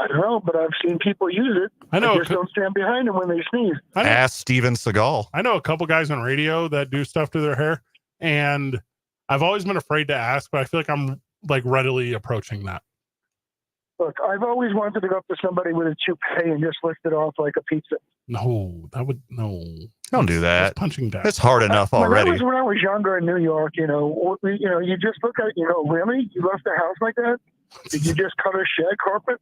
don't know, but I've seen people use it. I know. Just don't stand behind them when they sneeze. Ask Steven Seagal. I know a couple guys on radio that do stuff to their hair, and I've always been afraid to ask, but I feel like I'm readily approaching that. Look, I've always wanted to go up to somebody with a toupee and just lift it off like a pizza. No, that would no. Don't do that. That's punching down. It's hard enough already. When I was younger in New York, you just look at, really? You left the house like that? Did you just cut a shed carpet?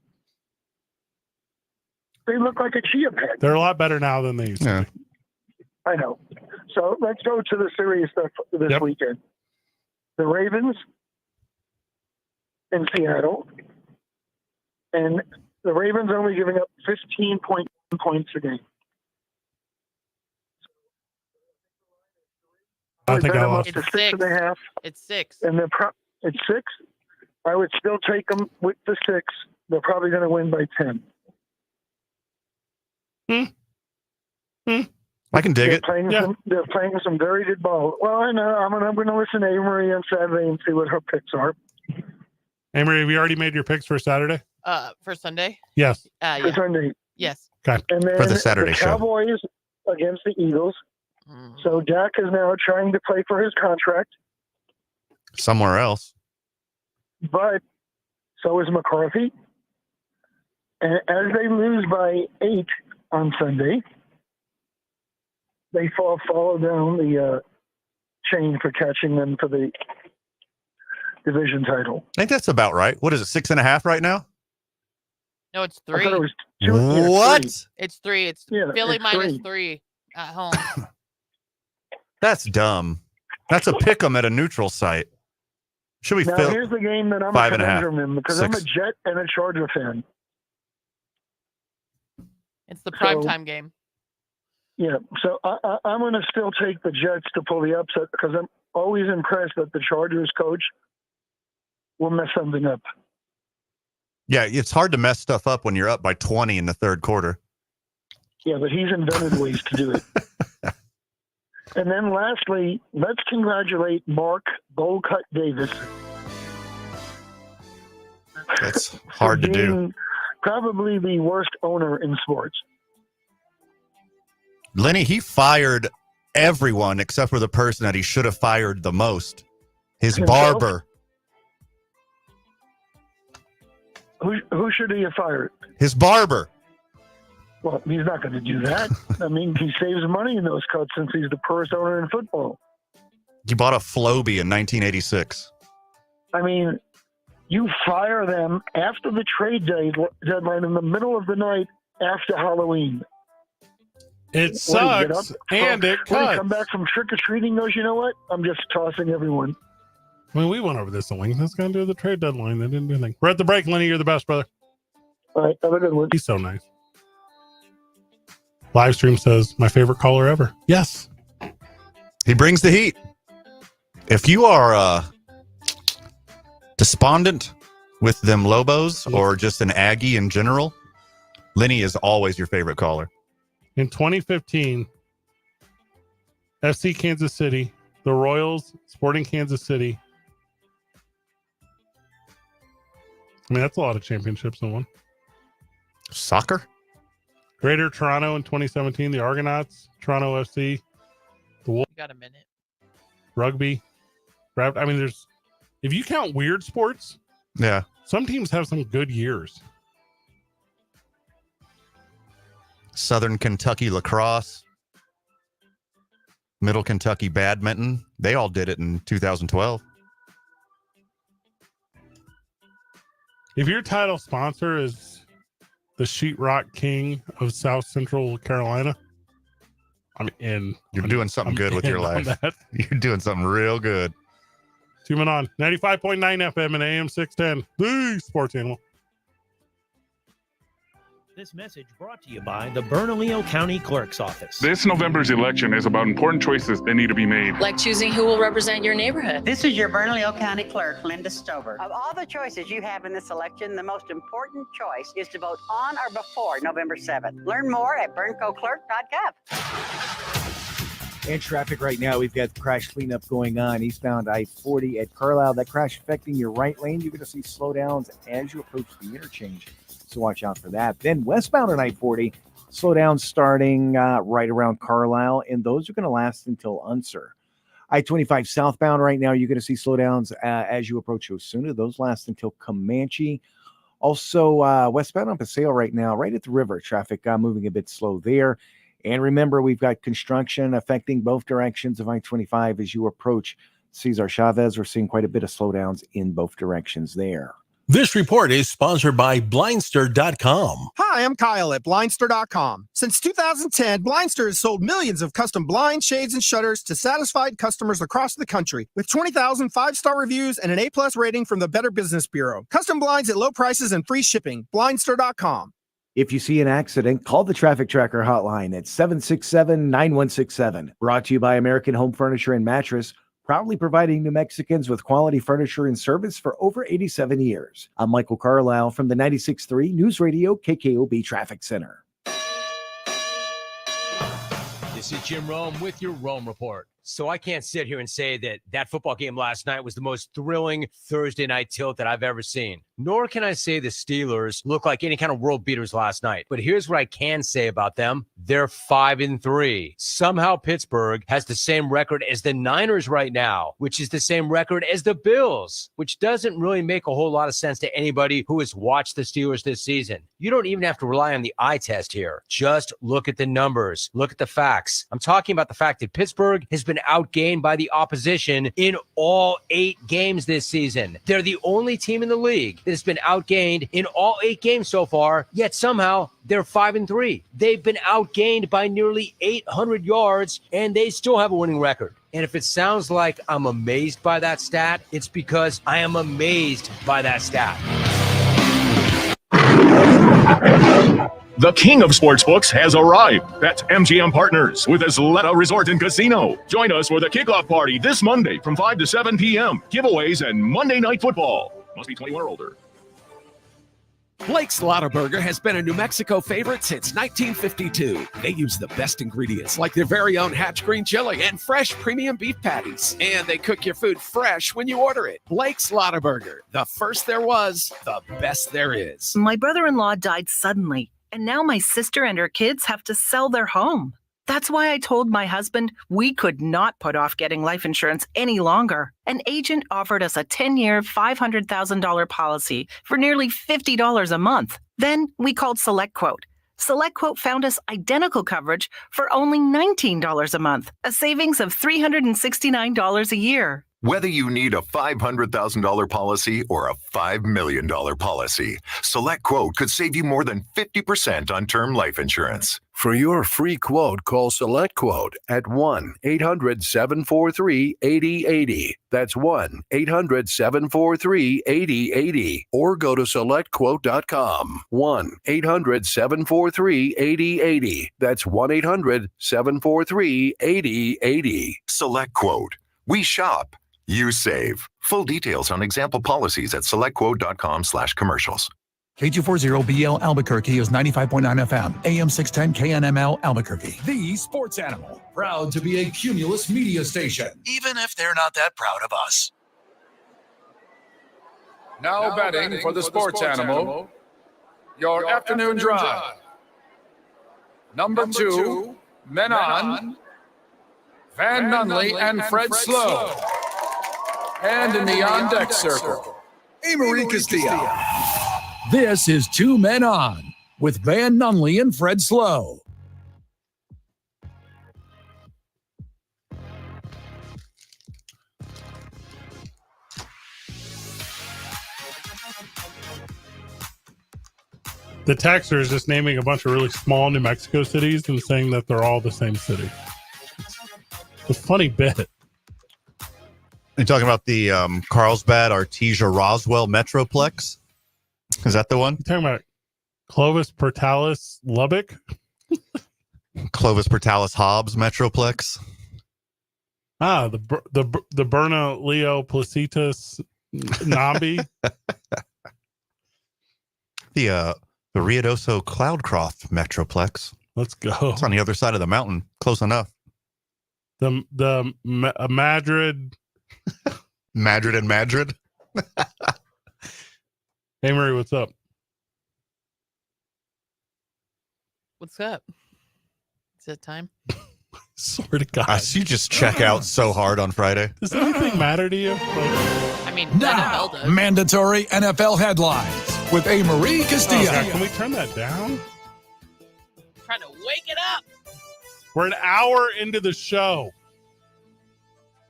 They look like a chia pet. They're a lot better now than they used to be. I know. So let's go to the serious stuff this weekend. The Ravens in Seattle. And the Ravens are only giving up 15.1 points a game. I think I lost. It's 6.5. It's 6. And it's 6. I would still take them with the 6. They're probably going to win by 10. I can dig it. They're playing some very good ball. Well, I know. I'm going to listen to Amory on Saturday and see what her picks are. Amory, have you already made your picks for Saturday? For Sunday? Yes. For Sunday. Yes. Okay. And then for the Saturday show. Cowboys against the Eagles. So Dak is now trying to play for his contract. Somewhere else. But so is McCarthy. And as they lose by 8 on Sunday, they follow down the chain for catching them for the division title. I think that's about right. What is it, 6.5 right now? No, it's I 3. thought it was 2. What? It's 3. It's Yeah, Philly it's minus 3. 3 at home. That's dumb. That's a pick 'em at a neutral site. Should we Now, fill here's the game that I'm 5.5, a conundrum in because 6. I'm a Jet and a Charger fan. It's the primetime game. Yeah, so I'm going to still take the Jets to pull the upset because I'm always impressed that the Chargers coach will mess something up. Yeah, it's hard to mess stuff up when you're up by 20 in the third quarter. Yeah, but he's invented ways to do it. And then lastly, let's congratulate Mark Bowl-Cut Davis. That's hard to do. Probably the worst owner in sports. Lenny, he fired everyone except for the person that he should have fired the most. His barber. Who should he have fired? His barber. Well, he's not going to do that. I mean, he saves money in those cuts since he's the poorest owner in football. He bought a Floby in 1986. I mean, you fire them after the trade deadline in the middle of the night after Halloween. It sucks, and it When you cuts. come back from trick-or-treating, goes, you know what? I'm just tossing everyone. I mean, we went over this in Wings. That's going to do the trade deadline. They didn't do anything. We're at the break, Lenny. You're the best, brother. All right, have a good one. He's so nice. Livestream says, my favorite caller ever. Yes. He brings the heat. If you are despondent with them Lobos or just an Aggie in general, Lenny is always your favorite caller. In 2015, FC Kansas City, the Royals, Sporting Kansas City. I mean, that's a lot of championships in one. Soccer? Greater Toronto in 2017, the Argonauts, Toronto FC, the Wolves. Got a minute. Rugby. I mean, if you count weird sports, yeah, some teams have some good years. Southern Kentucky lacrosse, Middle Kentucky badminton. They all did it in 2012. If your title sponsor is the Sheetrock King of South Central Carolina, I'm in. You're doing something good with your life. You're doing something real good. 2 men on 95.9 FM and AM 610. The Sports Animal. This message brought to you by the Bernalillo County Clerk's Office. This November's election is about important choices that need to be made. Like choosing who will represent your neighborhood. This is your Bernalillo County Clerk, Linda Stover. Of all the choices you have in this election, the most important choice is to vote on or before November 7th. Learn more at berncoclerk.gov. And traffic right now, we've got crash cleanup going on eastbound I-40 at Carlisle. That crash affecting your right lane. You're going to see slowdowns as you approach the interchange. So watch out for that. Then westbound on I-40, slowdowns starting right around Carlisle, and those are going to last until Unser. I-25 southbound right now, you're going to see slowdowns as you approach Osuna. Those last until Comanche. Also, westbound on Paseo right now, right at the river, traffic moving a bit slow there. And remember, we've got construction affecting both directions of I-25 as you approach Cesar Chavez. We're seeing quite a bit of slowdowns in both directions there. This report is sponsored by Blindster.com. Hi, I'm Kyle at Blindster.com. Since 2010, Blindster has sold millions of custom blinds, shades, and shutters to satisfied customers across the country with 20,000 five-star reviews and an A-plus rating from the Better Business Bureau. Custom blinds at low prices and free shipping. Blindster.com. If you see an accident, call the Traffic Tracker hotline at 767-9167. Brought to you by American Home Furniture and Mattress, proudly providing New Mexicans with quality furniture and service for over 87 years. I'm Michael Carlisle from the 96.3 News Radio KKOB Traffic Center. This is Jim Rome with your Rome Report. So I can't sit here and say that football game last night was the most thrilling Thursday night tilt that I've ever seen. Nor can I say the Steelers look like any kind of world beaters last night. But here's what I can say about them. They're 5-3. Somehow Pittsburgh has the same record as the Niners right now, which is the same record as the Bills, which doesn't really make a whole lot of sense to anybody who has watched the Steelers this season. You don't even have to rely on the eye test here. Just look at the numbers. Look at the facts. I'm talking about the fact that Pittsburgh has been outgained by the opposition in all 8 games this season. They're the only team in the league that has been outgained in all 8 games so far, yet somehow they're 5-3. They've been outgained by nearly 800 yards, and they still have a winning record. And if it sounds like I'm amazed by that stat, it's because I am amazed by that stat. The king of sportsbooks has arrived. That's MGM Partners with Isleta Resort and Casino. Join us for the kickoff party this Monday from 5 to 7 p.m. Giveaways and Monday Night Football. Must be 21 or older. Blake's Lottaburger has been a New Mexico favorite since 1952. They use the best ingredients like their very own Hatch green chili and fresh premium beef patties. And they cook your food fresh when you order it. Blake's Lottaburger, the first there was, the best there is. My brother-in-law died suddenly, and now my sister and her kids have to sell their home. That's why I told my husband we could not put off getting life insurance any longer. An agent offered us a 10-year, $500,000 policy for nearly $50 a month. Then we called SelectQuote. SelectQuote found us identical coverage for only $19 a month, a savings of $369 a year. Whether you need a $500,000 policy or a $5 million policy, SelectQuote could save you more than 50% on term life insurance. For your free quote, call SelectQuote at 1-800-743-8080. That's 1-800-743-8080. Or go to SelectQuote.com. 1-800-743-8080. That's 1-800-743-8080. SelectQuote. We shop. You save. Full details on example policies at selectquote.com/commercials. K240BL Albuquerque is 95.9 FM, AM 610 KNML Albuquerque. The sports animal. Proud to be a Cumulus media station, even if they're not that proud of us. Now betting for the sports animal. Your afternoon drive. Number 2, Men On, Van Nunley and Fred Slow. And in the on-deck circle, Amory Castillo. This is 2 Men On with Van Nunley and Fred Slow. The texter is just naming a bunch of really small New Mexico cities and saying that they're all the same city. It's a funny bit. You're talking about the Carlsbad, Artesia, Roswell Metroplex? Is that the one? You're talking about Clovis, Portales, Lubbock? Clovis, Portales, Hobbs Metroplex? Ah, the Berna, Leo, Placitas, Nambi. The Ruidoso Cloudcroft Metroplex. Let's go. It's on the other side of the mountain. Close enough. The Madrid. Madrid and Madrid. Hey, Murray, what's up? What's up? Is it time? Swear to God. You just check out so hard on Friday. Does anything matter to you? I mean, Now, NFL does. mandatory NFL headlines with Amory Castillo. Oh, can we turn that down? I'm trying to wake it up. We're an hour into the show.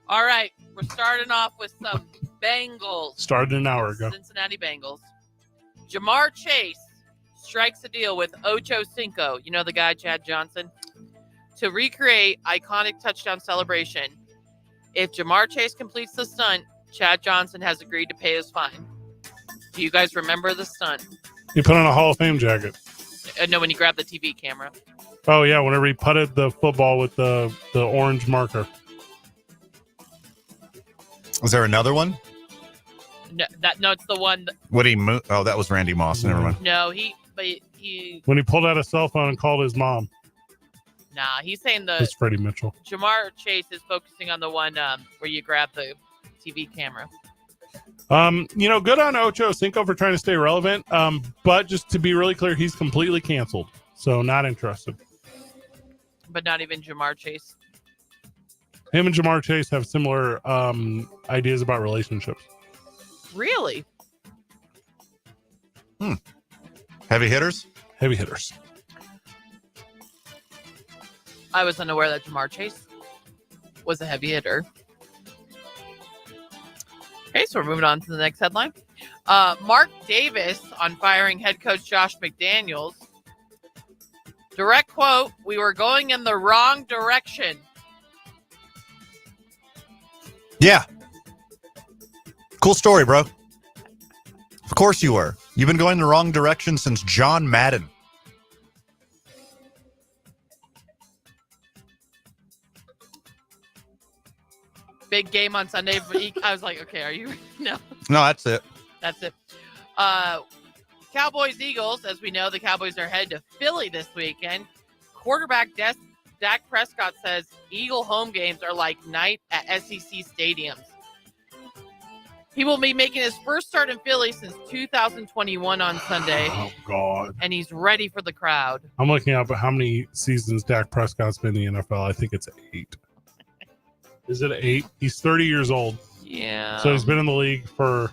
All right, we're starting off with some Bengals. Started an hour ago. Cincinnati Bengals. Jamar Chase strikes a deal with Ocho Cinco, you know the guy, Chad Johnson, to recreate iconic touchdown celebration. If Jamar Chase completes the stunt, Chad Johnson has agreed to pay his fine. Do you guys remember the stunt? He put on a Hall of Fame jacket. No, when he grabbed the TV camera. Oh, yeah, whenever he putted the football with the orange marker. Was there another one? No, it's the one. Would he move? Oh, that was Randy Moss. Never mind. No, he. When he pulled out a cell phone and called his mom. Nah, he's saying It's Freddie Mitchell. Jamar Chase is focusing on the one where you grab the TV camera. Good on Ocho Cinco for trying to stay relevant. But just to be really clear, he's completely canceled. So not interested. But not even Jamar Chase. Him and Jamar Chase have similar ideas about relationships. Really? Heavy hitters? Heavy hitters. I was unaware that Jamar Chase was a heavy hitter. Okay, so we're moving on to the next headline. Mark Davis on firing head coach Josh McDaniels. Direct quote, "We were going in the wrong direction." Yeah. Cool story, bro. Of course you were. You've been going the wrong direction since John Madden. Big game on Sunday. I was like, okay, are you? No. No, that's it. That's it. Cowboys, Eagles. As we know, the Cowboys are headed to Philly this weekend. Quarterback Dak Prescott says Eagle home games are like night at SEC stadiums. He will be making his first start in Philly since 2021 on Sunday. Oh, God. And he's ready for the crowd. I'm looking up at how many seasons Dak Prescott's been in the NFL. I think it's 8. Is it 8? He's 30 years old. Yeah. So he's been in the league for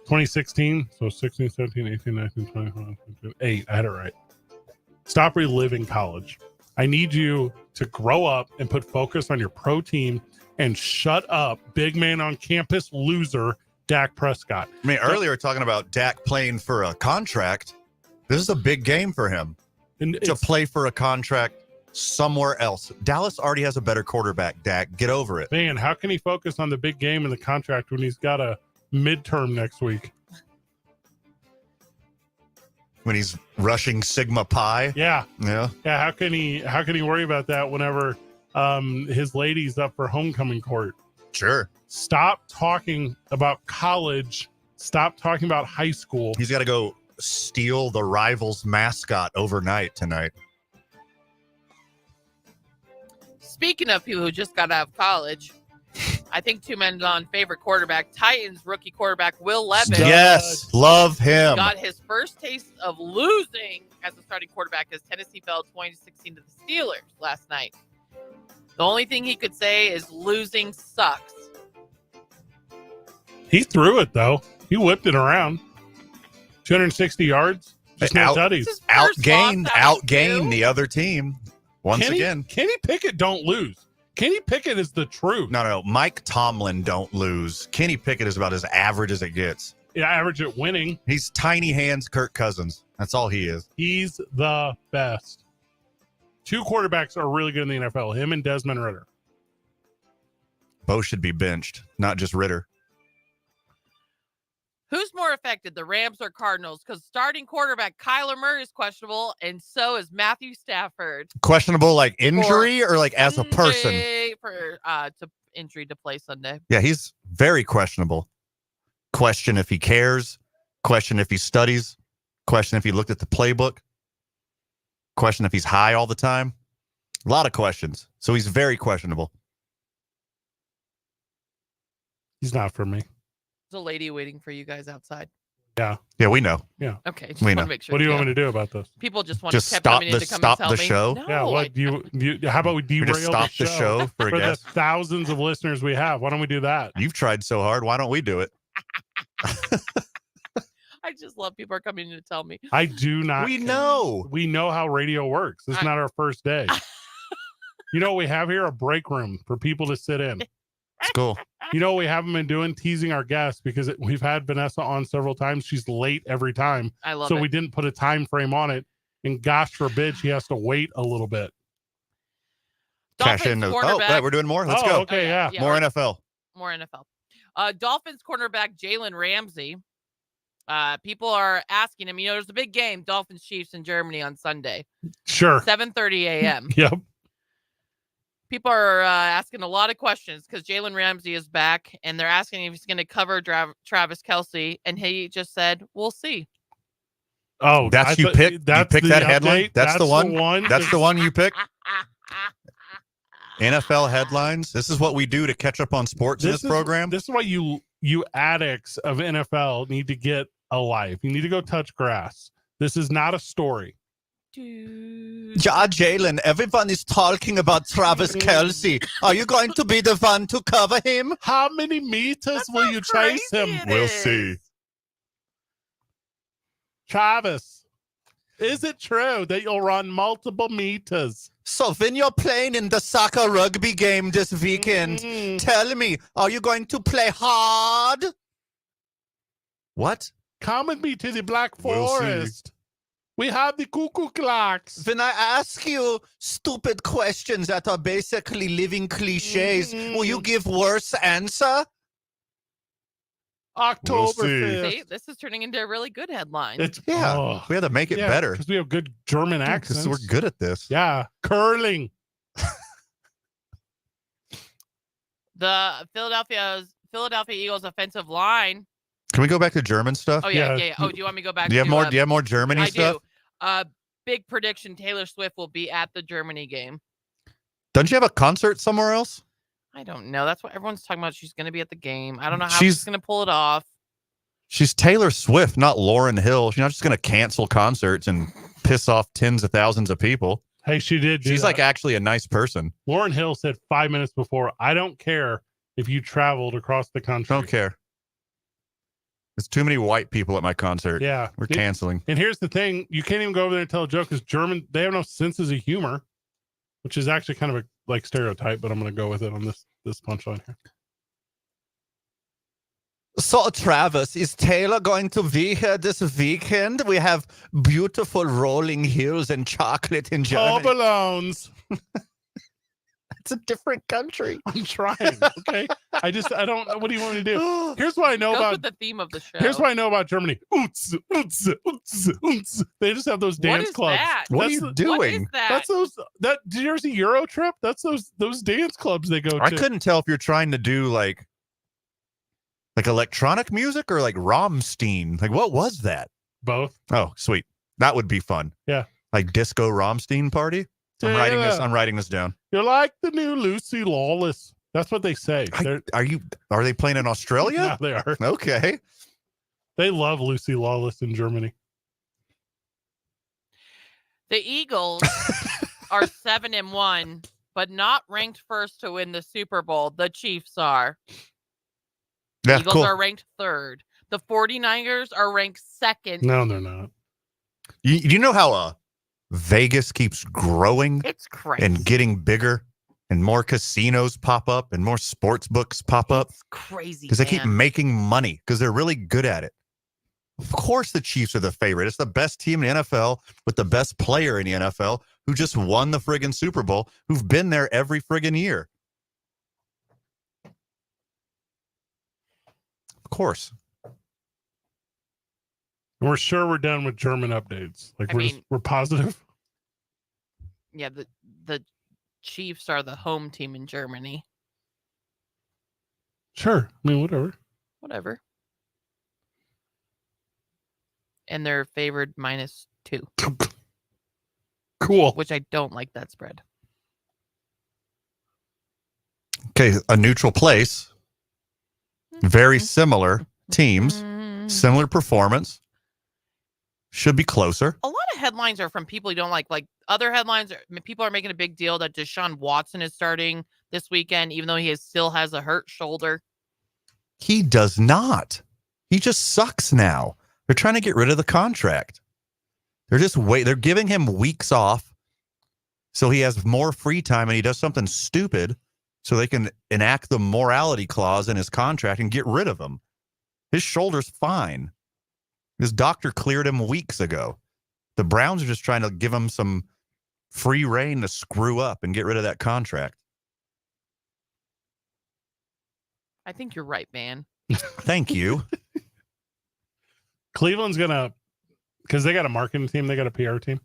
2016. So 16, 17, 18, 19, 20, 21, 22, 8. I had it right. Stop reliving college. I need you to grow up and put focus on your pro team and shut up, big man on campus loser, Dak Prescott. I mean, earlier talking about Dak playing for a contract. This is a big game for him to play for a contract somewhere else. Dallas already has a better quarterback, Dak. Get over it. Man, how can he focus on the big game and the contract when he's got a midterm next week? When he's rushing Sigma Pi. Yeah. Yeah. How can he worry about that whenever his lady's up for homecoming court? Sure. Stop talking about college. Stop talking about high school. He's got to go steal the rival's mascot overnight tonight. Speaking of people who just got out of college, I think two men on favorite quarterback, Titans rookie quarterback Will Levis. Yes, love him. Got his first taste of losing as a starting quarterback as Tennessee fell 20-16 to the Steelers last night. The only thing he could say is losing sucks. He threw it, though. He whipped it around. 260 yards. Just no tutties. Outgained the other team once again. Kenny Pickett don't lose. Kenny Pickett is the truth. No. Mike Tomlin don't lose. Kenny Pickett is about as average as it gets. Yeah, average at winning. He's tiny hands Kirk Cousins. That's all he is. He's the best. Two quarterbacks are really good in the NFL, him and Desmond Ridder. Both should be benched, not just Ridder. Who's more affected, the Rams or Cardinals? Because starting quarterback Kyler Murray is questionable, and so is Matthew Stafford. Questionable like injury or like as a person? Injury to play Sunday. Yeah, he's very questionable. Question if he cares. Question if he studies. Question if he looked at the playbook. Question if he's high all the time. A lot of questions. So he's very questionable. He's not for me. There's a lady waiting for you guys outside. Yeah. Yeah, we know. Yeah. Okay. Just We want know. to make sure. What do you want me to do about this? People just want Just to stop coming in to come stop and the tell me. show. No, Yeah. What you? How about we derail just stop the the show for a the guest? thousands of listeners we have? Why don't we do that? You've tried so hard. Why don't we do it? I just love people are coming in to tell me. I do not. We know. We know how radio works. This is not our first day. You know what we have here? A break room for people to sit in. It's cool. You know what we haven't been doing? Teasing our guests because we've had Vanessa on several times. She's late every time. I love so it. we didn't put a time frame on it. And gosh forbid she has to wait a little bit. Cash in. Right, we're doing more. Let's go. Okay, yeah. More NFL. More NFL. Dolphins cornerback Jalen Ramsey. People are asking him, there's a big game, Dolphins Chiefs in Germany on Sunday. Sure. 7:30 a.m. Yep. People are asking a lot of questions because Jalen Ramsey is back, and they're asking if he's going to cover Travis Kelce, and he just said, "We'll see." Oh, that's you picked. You picked that headline. That's the one. That's the one you picked. NFL headlines. This is what we do to catch up on sports in this program. This is why you addicts of NFL need to get a life. You need to go touch grass. This is not a story. Yeah, Jalen, everyone is talking about Travis Kelce. Are you going to be the one to cover him? How many meters will you chase him? We'll see. Travis, is it true that you'll run multiple meters? So when you're playing in the soccer rugby game this weekend, tell me, are you going to play hard? What? Come with me to the Black We'll Forest. We have the cuckoo clocks. When I ask you stupid questions that are basically living cliches, will you give worse answer? October see. 5th. See, this is turning into a really good headline. We had to make it better. Because we have good German accents. Because we're good at this. Yeah. Curling. The Philadelphia Eagles offensive line. Can we go back to German stuff? Oh, yeah. Oh, do you want me to go back? Do you have to, more? Do you have more Germany I stuff? do. Big prediction: Taylor Swift will be at the Germany game. Don't you have a concert somewhere else? I don't know. That's what everyone's talking about. She's going to be at the game. I don't know how she's going to pull it off. She's Taylor Swift, not Lauryn Hill. She's not just going to cancel concerts and piss off tens of thousands of people. Hey, she did. She's like actually a nice person. Lauryn Hill said 5 minutes before, I don't care if you traveled across the country. Don't care. There's too many white people at my concert. Yeah. We're canceling. And here's the thing. You can't even go over there and tell a joke because German, they have no senses of humor, which is actually kind of a like stereotype, but I'm going to go with it on this. this punchline here. So, Travis, is Taylor going to be here this weekend? We have beautiful rolling hills and chocolate in Paul Germany. Ballones. It's a different country. I'm trying. Okay. I don't know. What do you want me to do? Here's what I know Goes about with the theme of the show. Here's what I know about Germany. Oots, oots, oots, oots. They just have those dance is clubs. that? What are you doing? What is that? That's those. Did you ever see Euro Trip? That's those dance clubs they go to. I couldn't tell if you're trying to do like electronic music or like Rammstein. Like, what was that? Both. Oh, sweet. That would be fun. Yeah. Like disco Rammstein party. I'm writing this down. You're like the new Lucy Lawless. That's what they say. Are they playing in Australia? Yeah, they are. Okay. They love Lucy Lawless in Germany. The Eagles are 7-1, but not ranked first to win the Super Bowl. The Chiefs are. Yeah, Eagles cool. are ranked third. The 49ers are ranked second. No, they're not. You know how Vegas keeps growing? It's crazy. And getting bigger, and more casinos pop up and more sports books pop up. It's crazy. Because they keep making money because they're really good at it. Of course, the Chiefs are the favorite. It's the best team in the NFL with the best player in the NFL who just won the friggin' Super Bowl, who've been there every friggin' year. Of course. And we're sure we're done with German updates. Like we're positive. Yeah, the Chiefs are the home team in Germany. Sure. I mean, whatever. And they're favored -2. Cool. Which I don't like that spread. Okay, a neutral place. Very similar teams, similar performance. Should be closer. A lot of headlines are from people you don't like. Like other headlines, people are making a big deal that Deshaun Watson is starting this weekend, even though he still has a hurt shoulder. He does not. He just sucks now. They're trying to get rid of the contract. They're giving him weeks off so he has more free time and he does something stupid so they can enact the morality clause in his contract and get rid of him. His shoulder's fine. His doctor cleared him weeks ago. The Browns are just trying to give him some free reign to screw up and get rid of that contract. I think you're right, man. Thank you. Cleveland's because they got a marketing team, they got a PR team.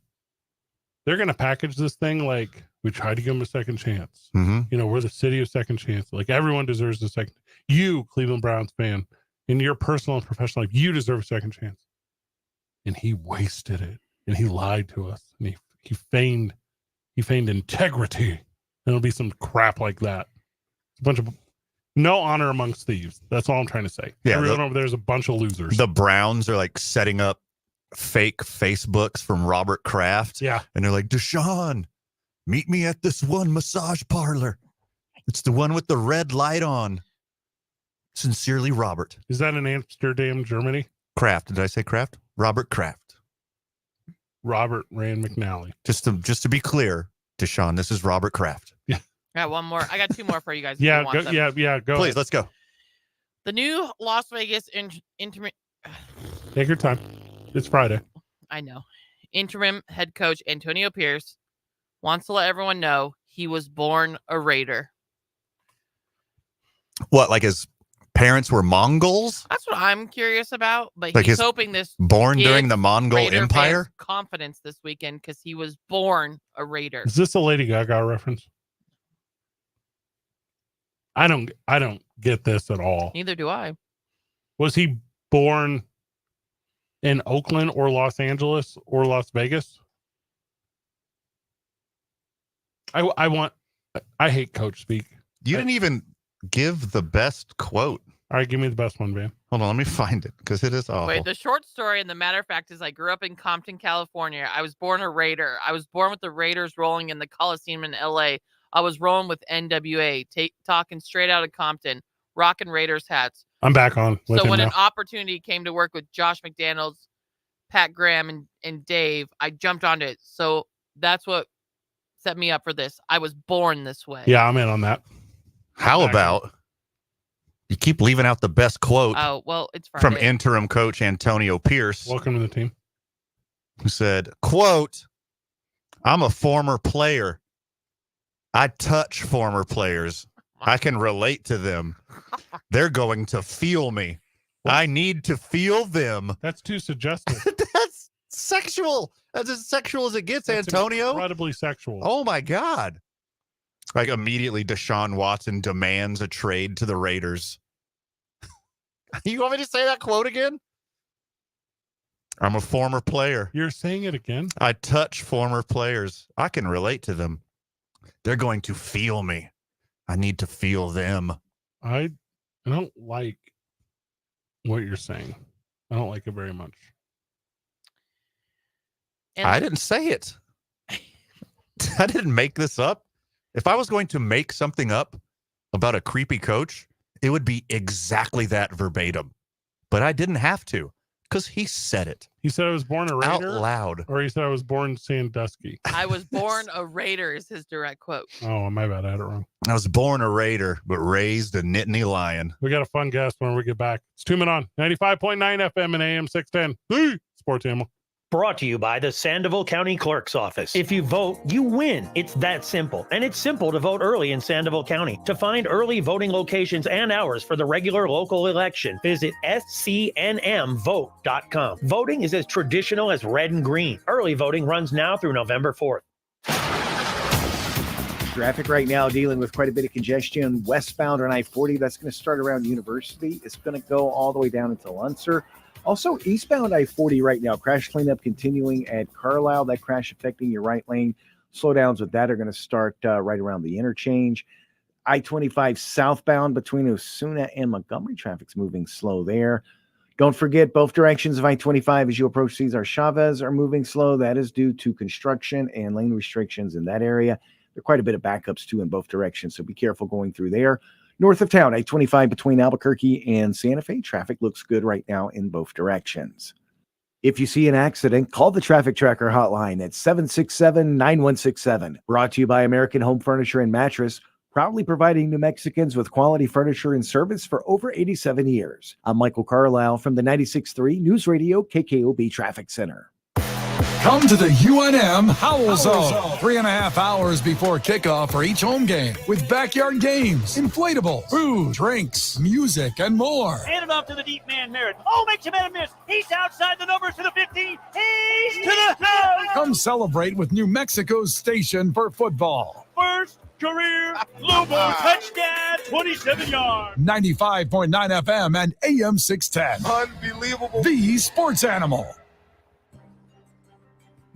They're going to package this thing like we tried to give them a second chance. Mm-hmm. You know, we're the city of second chance. Like everyone deserves a second. You, Cleveland Browns fan, in your personal and professional life, you deserve a second chance. And he wasted it. And he lied to us. And he feigned integrity. And it'll be some crap like that. A bunch of no honor amongst thieves. That's all I'm trying to say. Yeah, everyone over there's a bunch of losers. The Browns are like setting up fake Facebooks from Robert Kraft. Yeah. And they're like, Deshaun, meet me at this one massage parlor. It's the one with the red light on. Sincerely, Robert. Is that in Amsterdam, Germany? Kraft. Did I say Kraft? Robert Kraft. Robert Rand McNally. Just to be clear, Deshaun, this is Robert Kraft. Yeah. I got one more. I got two more for you guys. Yeah, if you want them. go. Please, ahead. let's go. The new Las Vegas Take your time. It's Friday. I know. Interim head coach Antonio Pierce wants to let everyone know he was born a Raider. What, like his parents were Mongols? That's what I'm curious about. But Like he's his hoping this born gives during the Mongol Raider Empire? fans confidence this weekend because he was born a Raider. Is this a Lady Gaga reference? I don't get this at all. Neither do I. Was he born in Oakland or Los Angeles or Las Vegas? I hate coach speak. You didn't even give the best quote. All right, give me the best one, man. Hold on, let me find it because it is awful. Wait, the short story and the matter of fact is I grew up in Compton, California. I was born a Raider. I was born with the Raiders rolling in the Coliseum in LA. I was rolling with NWA, talking straight out of Compton, rocking Raiders hats. I'm back on. So when an opportunity came to work with Josh McDaniels, Pat Graham, and Dave, I jumped onto it. So that's what set me up for this. I was born this way. Yeah, I'm in on that. How about you keep leaving out the best quote Oh, well, it's Friday. from interim coach Antonio Pierce. Welcome to the team. Who said, quote, I'm a former player. I touch former players. I can relate to them. They're going to feel me. I need to feel them. That's too suggestive. That's sexual. That's as sexual as it gets, That's Antonio. Incredibly sexual. Oh, my God. Like, immediately Deshaun Watson demands a trade to the Raiders. You want me to say that quote again? I'm a former player. You're saying it again? I touch former players. I can relate to them. They're going to feel me. I need to feel them. I don't like what you're saying. I don't like it very much. And I didn't say it. I didn't make this up. If I was going to make something up about a creepy coach, it would be exactly that verbatim. But I didn't have to because he said it. He said I was born a Raider? Out loud. Or he said I was born Sandusky? I was born a Raider is his direct quote. Oh, my bad. I had it wrong. I was born a Raider, but raised a Nittany Lion. We got a fun guest when we get back. It's 2 Men On, 95.9 FM and AM 610. The Sports Animal. Brought to you by the Sandoval County Clerk's Office. If you vote, you win. It's that simple. And it's simple to vote early in Sandoval County. To find early voting locations and hours for the regular local election, visit scnmvote.com. Voting is as traditional as red and green. Early voting runs now through November 4th. Traffic right now dealing with quite a bit of congestion westbound on I-40. That's going to start around University. It's going to go all the way down into Lunsor. Also, eastbound I-40 right now, crash cleanup continuing at Carlisle. That crash affecting your right lane. Slowdowns with that are going to start right around the interchange. I-25 southbound between Osuna and Montgomery. Traffic's moving slow there. Don't forget, both directions of I-25 as you approach Cesar Chavez are moving slow. That is due to construction and lane restrictions in that area. There are quite a bit of backups, too, in both directions, so be careful going through there. North of town, I-25 between Albuquerque and Santa Fe. Traffic looks good right now in both directions. If you see an accident, call the Traffic Tracker hotline at 767-9167. Brought to you by American Home Furniture and Mattress, proudly providing New Mexicans with quality furniture and service for over 87 years. I'm Michael Carlisle from the 96.3 News Radio KKOB Traffic Center. Come to the UNM Howl Zone. 3.5 hours before kickoff for each home game with backyard games, inflatables, food, drinks, music, and more. Hand it off to the deep man, Merritt. Oh, makes a man miss. He's outside the numbers to the 15. He's to the house. Come celebrate with New Mexico's station for football. First career Lobo touchdown, 27 yards. 95.9 FM and AM 610. Unbelievable. The Sports Animal.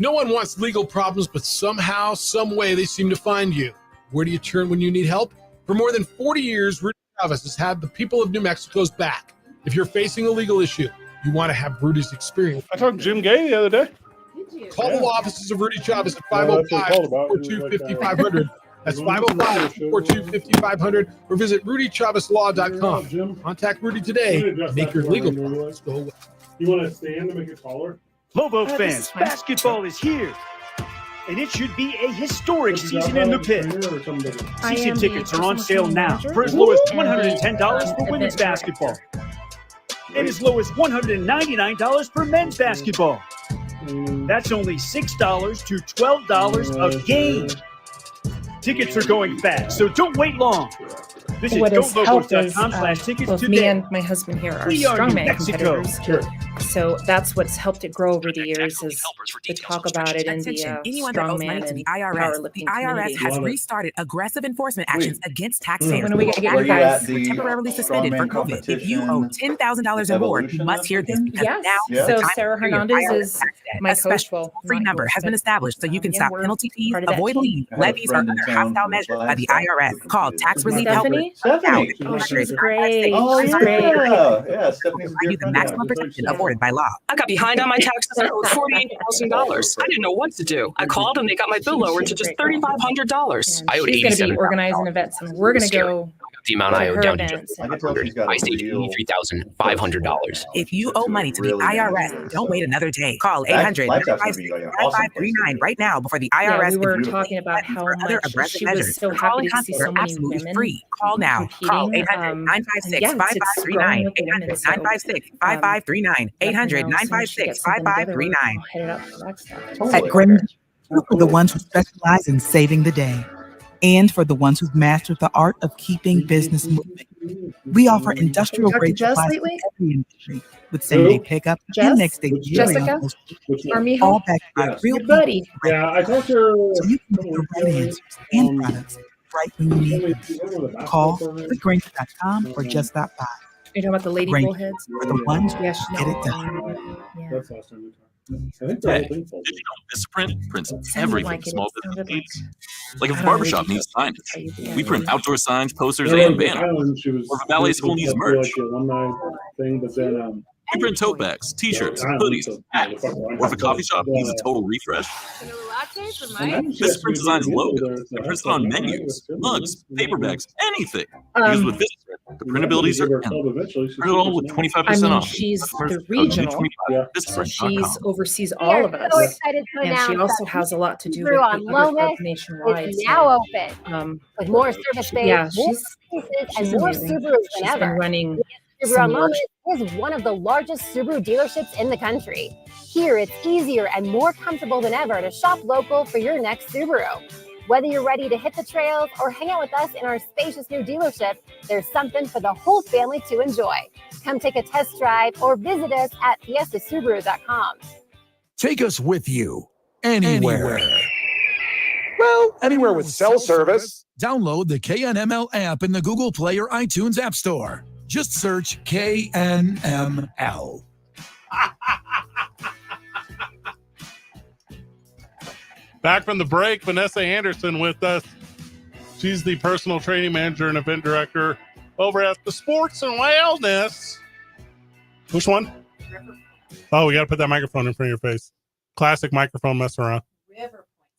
No one wants legal problems, but somehow, some way, they seem to find you. Where do you turn when you need help? For more than 40 years, Rudy Chavez has had the people of New Mexico's back. If you're facing a legal issue, you want to have Rudy's experience. I talked to Jim Gay the other day. Call the offices of Rudy Chavez at 505-442-5500. That's 505-442-5500, or visit rudychavezlaw.com. Contact Rudy today. Make your legal problems go away. You want to stand and make it taller? Lobo fans, basketball is here. And it should be a historic season in the pit. Season tickets are on sale now for as low as $110 for women's basketball. And as low as $199 for men's basketball. That's only $6 to $12 a game. Tickets are going fast, so don't wait long. Visit What has helped is GoLobos.com/tickets both today. me and my husband here are We are New strongman Mexico. competitors. So that's what's helped it grow over the years is to talk about it in the Anyone that owes money strongman to and the IRS, powerlifting the IRS has community. restarted aggressive enforcement actions against taxpayers. When are we gonna get Were you guys? were temporarily suspended for COVID. If you owe $10,000 or more, you must hear this because Yes. now So the time Sarah to pay your Hernandez IRS is tax debt. my A coach. special Well, free not number coach, has been but established so you can yeah, stop we're penalty fees, part of that avoid team. liens, levies, or other hostile measures by the IRS. Call Tax Relief Stephanie? Help now. Oh, she's great. Oh, She's great. Yeah, Stephanie's you the maximum protection afforded by law. I got behind on my taxes and owed $48,000. I didn't know what to do. I called and they got my bill lowered to just $3,500. I owed She's going to be $87,000. organizing events, and we're going to go The amount I to owed her down to events. just $100. I saved $83,500. If you owe money to the IRS, don't wait another day. Call 800-956-5539 right now before the Yeah, IRS. we were talking about how other much aggressive she was measures. so Call happy and to see contact so are many absolutely women free. Call now. Call competing. 800-956-5539. 800-956-5539. 800-956-5539. Headed out for that stuff. At Grim, for the ones who specialize in saving the day, and for the ones who've mastered the art of keeping business moving. We offer industrial grade supplies to every industry with same-day pickup and next-day delivery on most vehicles, all backed by real buddy. Yeah, I talked to her. so you can get the right answers and products right when you need them. Call thegranger.com or just stop by. You're talking about the lady Granger, bullheads? for the ones who Yeah, get it done. That's last time we talked. I think Hey, did you know Vistaprint prints everything for small business needs? Like if a barbershop needs signage, we print outdoor signs, posters, and banners. Or if a ballet school needs merch, we print tote bags, t-shirts, hoodies, hats. Or if a coffee shop needs a total refresh, Vistaprint designs logos and prints it on menus, mugs, paper bags, anything. Used with Vistaprint, the printabilities are endless. Print it all with 25% off. She's Customers the code regional, so Vistaprint.com. she oversees We all are of us. so excited to And she announce also that has a lot to do with Subaru the on other Lomas folks nationwide. is now open with more service space, more she's spaces, she's and more amazing. Subarus than She's been ever. running Subaru some on work. Lomas is one of the largest Subaru dealerships in the country. Here, it's easier and more comfortable than ever to shop local for your next Subaru. Whether you're ready to hit the trails or hang out with us in our spacious new dealership, there's something for the whole family to enjoy. Come take a test drive or visit us at fiestasubaru.com. Take us with you anywhere. Well, anywhere with cell service. Download the KNML app in the Google Play or iTunes App Store. Just search KNML. Back from the break, Vanessa Anderson with us. She's the personal training manager and event director over at the Sports and Wellness. Which one? Oh, we got to put that microphone in front of your face. Classic microphone mess around.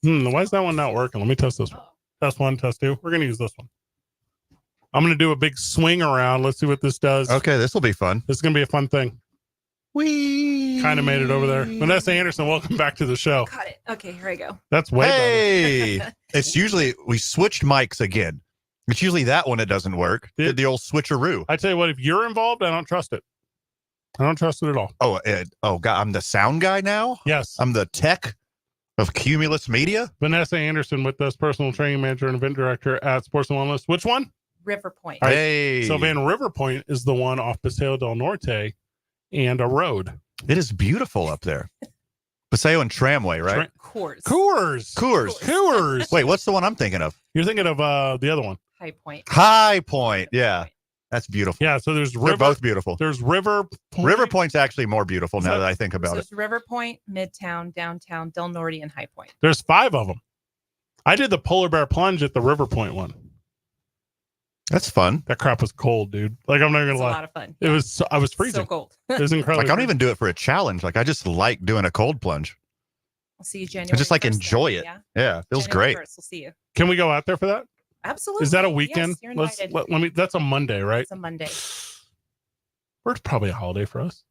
Why is that one not working? Let me test this one. Test one, test two. We're going to use this one. I'm going to do a big swing around. Let's see what this does. Okay, this will be fun. This is going to be a fun thing. We kind of made it over there. Vanessa Anderson, welcome back to the show. Got it. Okay, here I go. That's way better. It's usually, we switched mics again. It's usually that one that doesn't work. Did the old switcheroo. I tell you what, if you're involved, I don't trust it. I don't trust it at all. Oh, God, I'm the sound guy now? Yes. I'm the tech of Cumulus Media? Vanessa Anderson with us, personal training manager and event director at Sports and Wellness. Which one? River Point. All right. Hey. So Van River Point is the one off Paseo del Norte and a road. It is beautiful up there. Paseo and Tramway, right? Coors. Wait, what's the one I'm thinking of? You're thinking of the other one. High Point. High Point. Yeah. That's beautiful. Yeah, so there's They're both beautiful. There's River Point. River Point's actually more beautiful now that I think about So it. it's River Point, Midtown, Downtown, Del Norte, and High Point. There's 5 of them. I did the polar bear plunge at the River Point one. That's fun. That crap was cold, dude. Like, I'm not gonna It's a lie. lot of fun. It was. I was freezing. So cold. It was incredible. Like, I don't even do it for a challenge. Like, I just like doing a cold plunge. I'll see you January. I just like 1st, enjoy then. it. Yeah, feels January great. 1st, we'll see you. Can we go out there for that? Absolutely. Is that a weekend? Yes, you're Let invited. me. That's a Monday, right? It's a Monday. It's probably a holiday for us.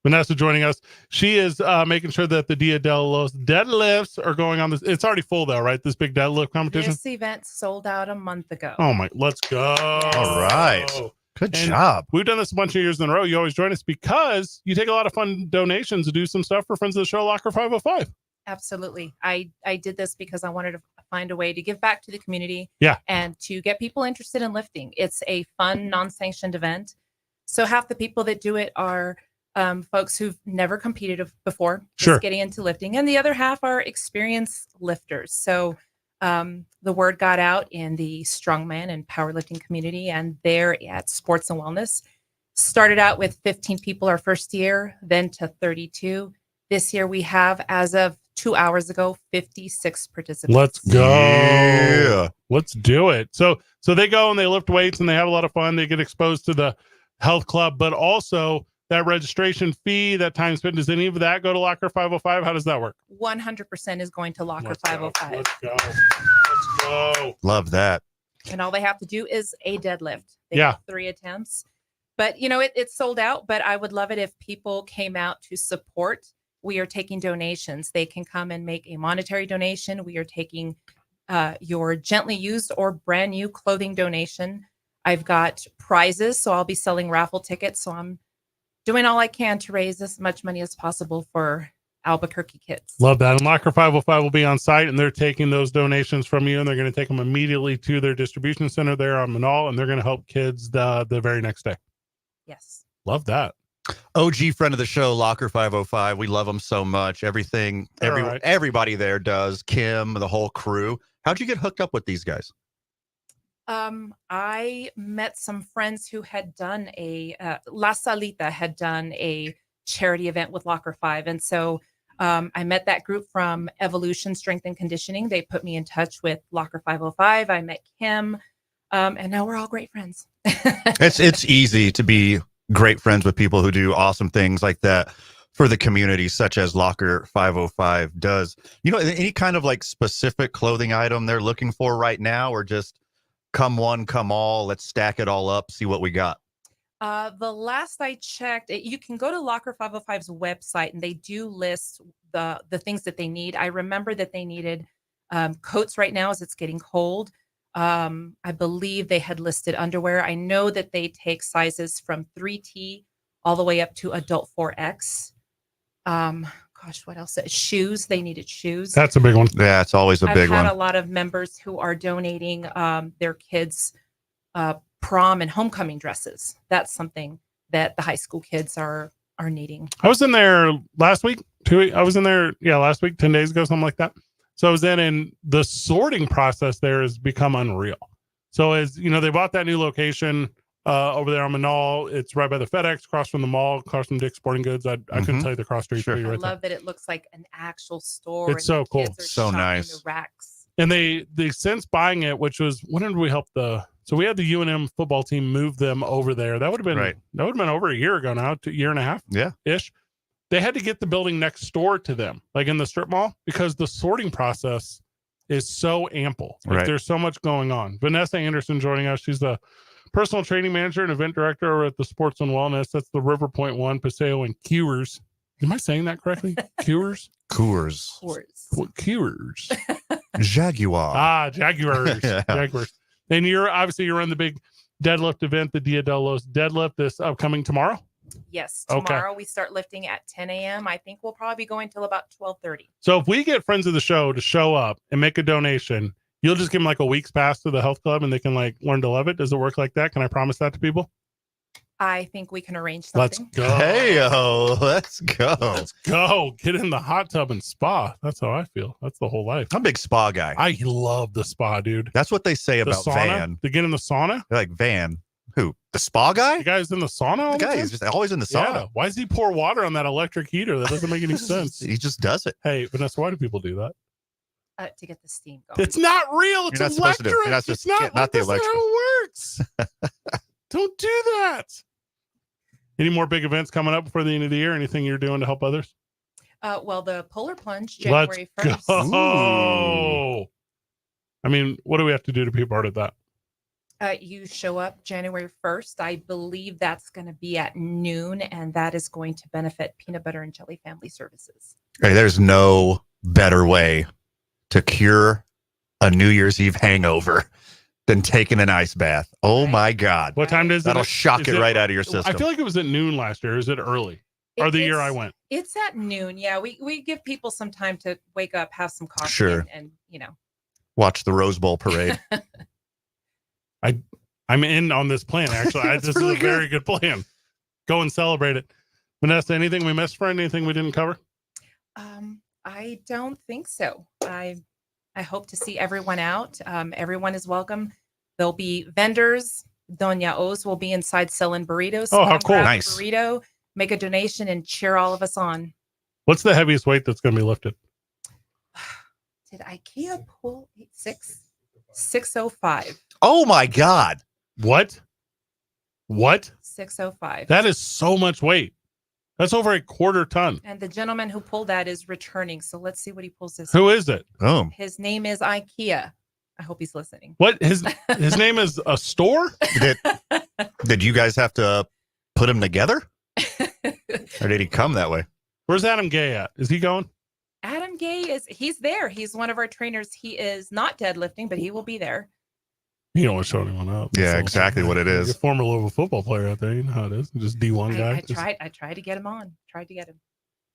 Vanessa joining us. She is making sure that the Dia de los deadlifts are going on this. It's already full though, right? This big deadlift competition. This event sold out a month ago. Oh my, let's go. All right. Good job. We've done this a bunch of years in a row. You always join us because you take a lot of fun donations to do some stuff for Friends of the Show Locker 505. Absolutely. I did this because I wanted to find a way to give back to the community. Yeah. And to get people interested in lifting. It's a fun, non-sanctioned event. So half the people that do it are folks who've never competed before, just getting into lifting. And the other half are experienced lifters. So the word got out in the strongman and powerlifting community, and there at Sports and Wellness. Started out with 15 people our first year, then to 32. This year we have, as of 2 hours ago, 56 participants. Let's go. Yeah. Let's do it. So they go and they lift weights and they have a lot of fun. They get exposed to the health club, but also that registration fee, that time spent, does any of that go to Locker 505? How does that work? 100% is going to Locker 505. Let's go. Let's go. Love that. And all they have to do is a deadlift. They Yeah. have 3 attempts. But, you know, it's sold out, but I would love it if people came out to support. We are taking donations. They can come and make a monetary donation. We are taking your gently used or brand new clothing donation. I've got prizes, so I'll be selling raffle tickets. So I'm doing all I can to raise as much money as possible for Albuquerque kids. Love that. And Locker 505 will be on site, and they're taking those donations from you, and they're going to take them immediately to their distribution center there on Manal, and they're going to help kids the very next day. Yes. Love that. OG friend of the show, Locker 505. We love them so much. Everybody there does. Kim, the whole crew. How'd you get hooked up with these guys? I met some friends who had done La Salita had done a charity event with Locker 5. And so I met that group from Evolution Strength and Conditioning. They put me in touch with Locker 505. I met Kim, and now we're all great friends. It's easy to be great friends with people who do awesome things like that for the community, such as Locker 505 does. Any kind of like specific clothing item they're looking for right now, or just come one, come all, let's stack it all up, see what we got? The last I checked, you can go to Locker 505's website, and they do list the things that they need. I remember that they needed coats right now as it's getting cold. I believe they had listed underwear. I know that they take sizes from 3T all the way up to adult 4X. Gosh, what else? Shoes. They needed shoes. That's a big one. Yeah, it's always a big one. I've had a lot of members who are donating their kids' prom and homecoming dresses. That's something that the high school kids are needing. I was in there last week. Last week, 10 days ago, something like that. So I was in, and the sorting process there has become unreal. So as you know, they bought that new location over there on Manal. It's right by the FedEx, across from the mall, across from Dick's Sporting Goods. I couldn't tell you the cross street. I love that it looks like an actual store. It's so cool. So nice. The racks. And they since buying it, which was, when did we help so we had the UNM football team move them over there. That would have been right. That would have been over a year ago now, year and a half. Yeah. Ish. They had to get the building next door to them, like in the strip mall, because the sorting process is so ample. Like right. There's so much going on. Vanessa Anderson joining us. She's the personal training manager and event director over at the Sports and Wellness. That's the River Point One, Paseo, and Coors. Am I saying that correctly? Coors? Coors. Coors. Jaguar. Jaguars. Yeah. Jaguars. And you're run the big deadlift event, the Dia de los Deadlift, this upcoming tomorrow? Yes. Tomorrow we start lifting at 10 a.m. I think we'll probably be going till about 12:30. So if we get friends of the show to show up and make a donation, you'll just give them like a week's pass to the health club and they can like learn to love it. Does it work like that? Can I promise that to people? I think we can arrange something. Let's go. Hey-o, let's go. Let's go. Get in the hot tub and spa. That's how I feel. That's the whole life. I'm a big spa guy. I love the spa, dude. That's what they say The about sauna? Van. To get in the sauna? They're like, Van. Who? The spa guy? The guy's in the sauna all The the guy time? is just always in the sauna. Yeah. Why does he pour water on that electric heater? That doesn't make any sense. He just does it. Hey, Vanessa, why do people do that? To get the steam going. It's not real. It's You're not supposed to electric. do it. You're not It's supposed to- not, not the that's not electric. how it works. Don't do that. Any more big events coming up before the end of the year? Anything you're doing to help others? Well, the Polar Plunge, January Let's 1st. go. I mean, what do we have to do to be part of that? You show up January 1st. I believe that's going to be at noon, and that is going to benefit Peanut Butter and Jelly Family Services. Hey, there's no better way to cure a New Year's Eve hangover than taking an ice bath. Oh my God. What time does That'll it? shock is it right out of your system. I feel like it was at noon last year. Is it early? Or the year I went? It's at noon. Yeah, we give people some time to wake up, have some coffee, Sure. and Watch the Rose Bowl parade. I'm in on this plan, actually. This really is a very good plan. Go and celebrate it. Vanessa, anything we missed, friend? Anything we didn't cover? I don't think so. I hope to see everyone out. Everyone is welcome. There'll be vendors. Doña O's will be inside selling burritos. Oh, how Come cool. grab a Nice. burrito, make a donation, and cheer all of us on. What's the heaviest weight that's going to be lifted? Did IKEA pull 605? Oh my God. What? 605. That is so much weight. That's over a quarter ton. And the gentleman who pulled that is returning. So let's see what he pulls this. Who is it? Oh. His name is IKEA. I hope he's listening. What? His name is a store? Did you guys have to put him together? Or did he come that way? Where's Adam Gay at? Is he going? Adam Gay he's there. He's one of our trainers. He is not deadlifting, but he will be there. You don't want to show anyone up. Yeah, exactly what it You're a is. former Louisville football player out there. You know how it is. Just D1 guy. I tried to get him on. Tried to get him.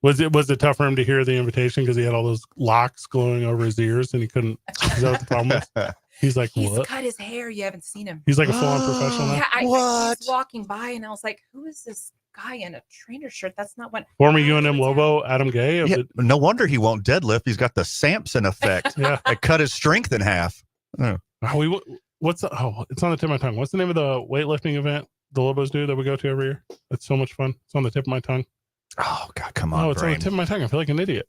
Was it tough for him to hear the invitation because he had all those locks glowing over his ears and he couldn't? Is that what the problem was? He's like, He's what? cut his hair. You haven't seen him. He's like a full-on professional now? Yeah, I What? was walking by and I was like, who is this guy in a trainer shirt? That's not what. Former UNM Lobo, Adam Gay. Yeah, no wonder he won't deadlift. He's got the Samson effect. Yeah. It cut his strength in half. Oh. It's on the tip of my tongue. What's the name of the weightlifting event the Lobos do that we go to every year? That's so much fun. It's on the tip of my tongue. Oh, God, come on. Oh, it's on the tip of my tongue. I feel like an idiot.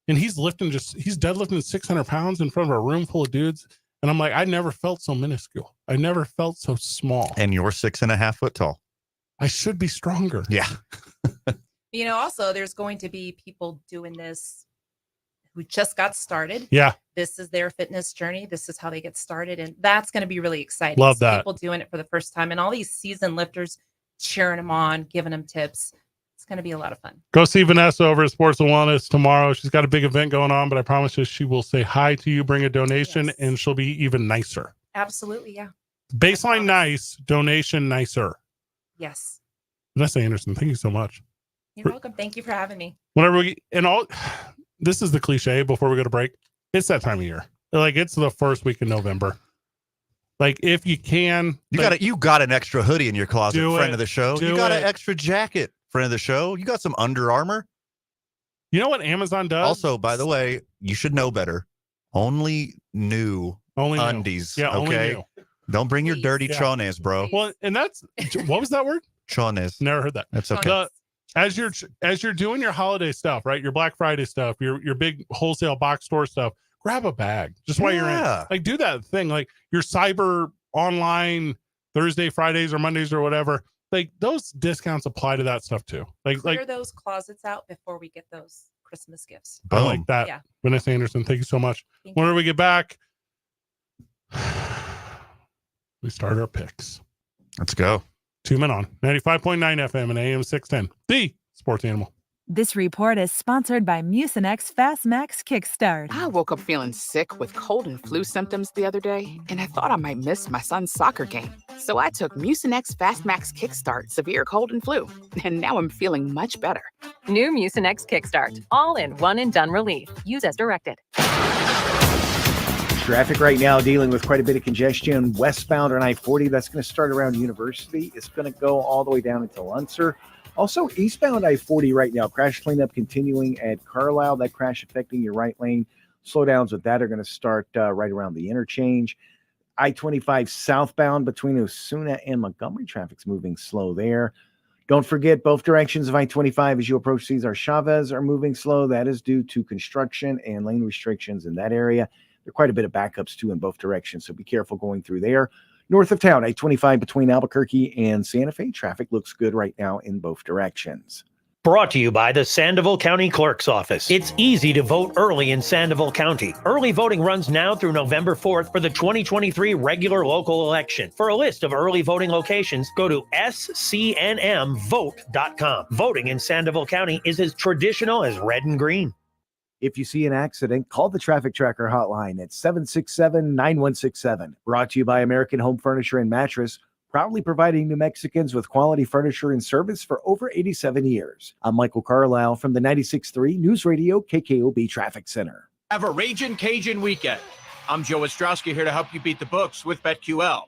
And he's deadlifting 600 pounds in front of a room full of dudes. And I'm like, I never felt so minuscule. I never felt so small. And you're 6.5 foot tall. I should be stronger. Yeah. Also, there's going to be people doing this who just got started. Yeah. This is their fitness journey. This is how they get started. And that's going to be really exciting. Love that. People doing it for the first time and all these seasoned lifters cheering them on, giving them tips. It's going to be a lot of fun. Go see Vanessa over at Sports and Wellness tomorrow. She's got a big event going on, but I promise you she will say hi to you, bring a donation, and she'll be even nicer. Absolutely. Yeah. Baseline nice, donation nicer. Yes. Vanessa Anderson, thank you so much. You're welcome. Thank you for having me. This is the cliche before we go to break. It's that time of year. Like it's the first week in November. Like if you can, you got an extra hoodie in your closet, friend of the show. You got an extra jacket, friend of the show. You got some Under Armour. You know what Amazon does? Also, by the way, you should know better. Only new undies. Yeah, okay. only new. Don't bring your dirty chones, bro. Well, and that's what was that word? Chones. Never heard that. That's okay. As you're doing your holiday stuff, right? Your Black Friday stuff, your big wholesale box store stuff. Grab a bag just while you're in. Like do that thing, like your cyber online Thursday, Fridays, or Mondays or whatever. Like those discounts apply to that stuff too. Clear those closets out before we get those Christmas gifts. I like that. Yeah. Vanessa Anderson, thank you so much. Whenever we get back, we start our picks. Let's go. 2 Men On 95.9 FM and AM 610. The Sports Animal. This report is sponsored by Mucinex Fastmax Kickstart. I woke up feeling sick with cold and flu symptoms the other day, and I thought I might miss my son's soccer game. So I took Mucinex Fastmax Kickstart Severe Cold and Flu, and now I'm feeling much better. New Mucinex Kickstart. All in one and done relief. Use as directed. Traffic right now dealing with quite a bit of congestion westbound on I-40. That's going to start around University. It's going to go all the way down into Unser. Also, eastbound I-40 right now, crash cleanup continuing at Carlisle. That crash affecting your right lane. Slowdowns with that are going to start right around the interchange. I-25 southbound between Osuna and Montgomery, traffic's moving slow there. Don't forget, both directions of I-25 as you approach Cesar Chavez are moving slow. That is due to construction and lane restrictions in that area. There are quite a bit of backups, too, in both directions, so be careful going through there. North of town, I-25 between Albuquerque and Santa Fe, traffic looks good right now in both directions. Brought to you by the Sandoval County Clerk's Office. It's easy to vote early in Sandoval County. Early voting runs now through November 4th for the 2023 regular local election. For a list of early voting locations, go to scnmvote.com. Voting in Sandoval County is as traditional as red and green. If you see an accident, call the Traffic Tracker hotline at 767-9167. Brought to you by American Home Furniture and Mattress, proudly providing New Mexicans with quality furniture and service for over 87 years. I'm Michael Carlisle from the 96.3 News Radio KKOB Traffic Center. Have a Ragin' Cajun weekend. I'm Joe Ostrowski here to help you beat the books with BetQL.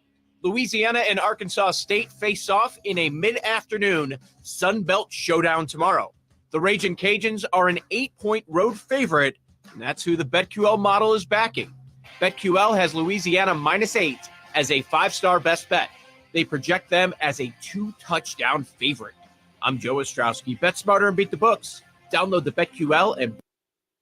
Louisiana and Arkansas State face off in a mid-afternoon Sun Belt showdown tomorrow. The Ragin' Cajuns are an 8-point road favorite, and that's who the BetQL model is backing. BetQL has Louisiana -8 as a 5-star best bet. They project them as a 2-touchdown favorite. I'm Joe Ostrowski. Bet smarter and beat the books. Download the BetQL and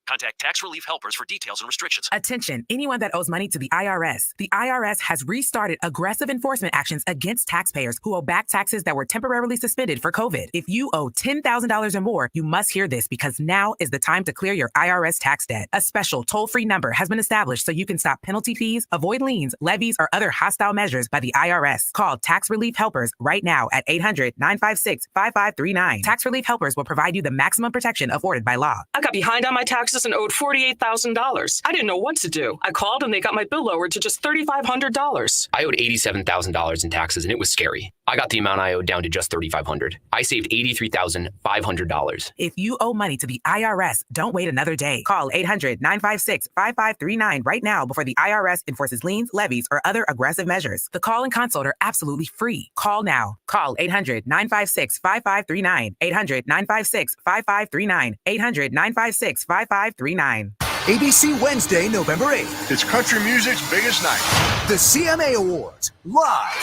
contact Tax Relief Helpers for details and restrictions. Attention, anyone that owes money to the IRS. The IRS has restarted aggressive enforcement actions against taxpayers who owe back taxes that were temporarily suspended for COVID. If you owe $10,000 or more, you must hear this because now is the time to clear your IRS tax debt. A special toll-free number has been established so you can stop penalty fees, avoid liens, levies, or other hostile measures by the IRS. Call Tax Relief Helpers right now at 800-956-5539. Tax Relief Helpers will provide you the maximum protection afforded by law. I got behind on my taxes taxes and owed $48,000. I didn't know what to do. I called and they got my bill lowered to just $3,500. I owed $87,000 in taxes, and it was scary. I got the amount I owed down to just $3,500. I saved $83,500. If you owe money to the IRS, don't wait another day. Call 800-956-5539 right now before the IRS enforces liens, levies, or other aggressive measures. The call and consult are absolutely free. Call now. Call 800-956-5539. 800-956-5539. 800-956-5539. ABC Wednesday, November 8th. It's country music's biggest night. The CMA Awards, live.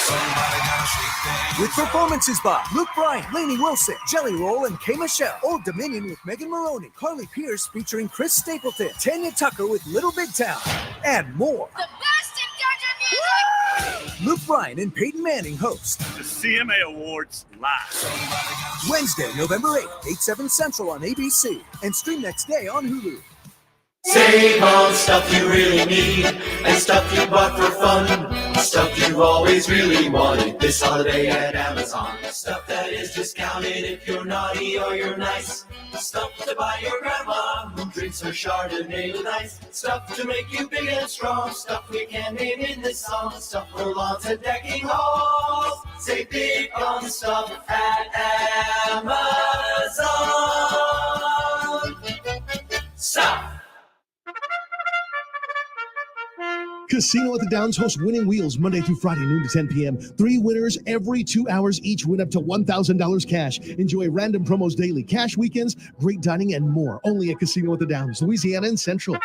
With performances by Luke Bryan, Lainey Wilson, Jelly Roll, and K. Michelle. Old Dominion with Megan Maroney. Carly Pierce featuring Chris Stapleton. Tanya Tucker with Little Big Town. And more. The best in country music! Luke Bryan and Peyton Manning host. The CMA Awards live. Wednesday, November 8th, 8/7 Central on ABC. And stream next day on Hulu. Save on stuff you really need and stuff you bought for fun. Stuff you've always really wanted this holiday at Amazon. Stuff that is discounted if you're naughty or you're nice. Stuff to buy your grandma who drinks her Chardonnay with ice. Stuff to make you big and strong. Stuff we can't name in this song. Stuff for lawns and decking halls. Save big on stuff at Amazon. Stuff. Casino at the Downs hosts Winning Wheels Monday through Friday, noon to 10 p.m. 3 winners every 2 hours each win up to $1,000 cash. Enjoy random promos daily, cash weekends, great dining, and more. Only at Casino at the Downs, Louisiana and Central.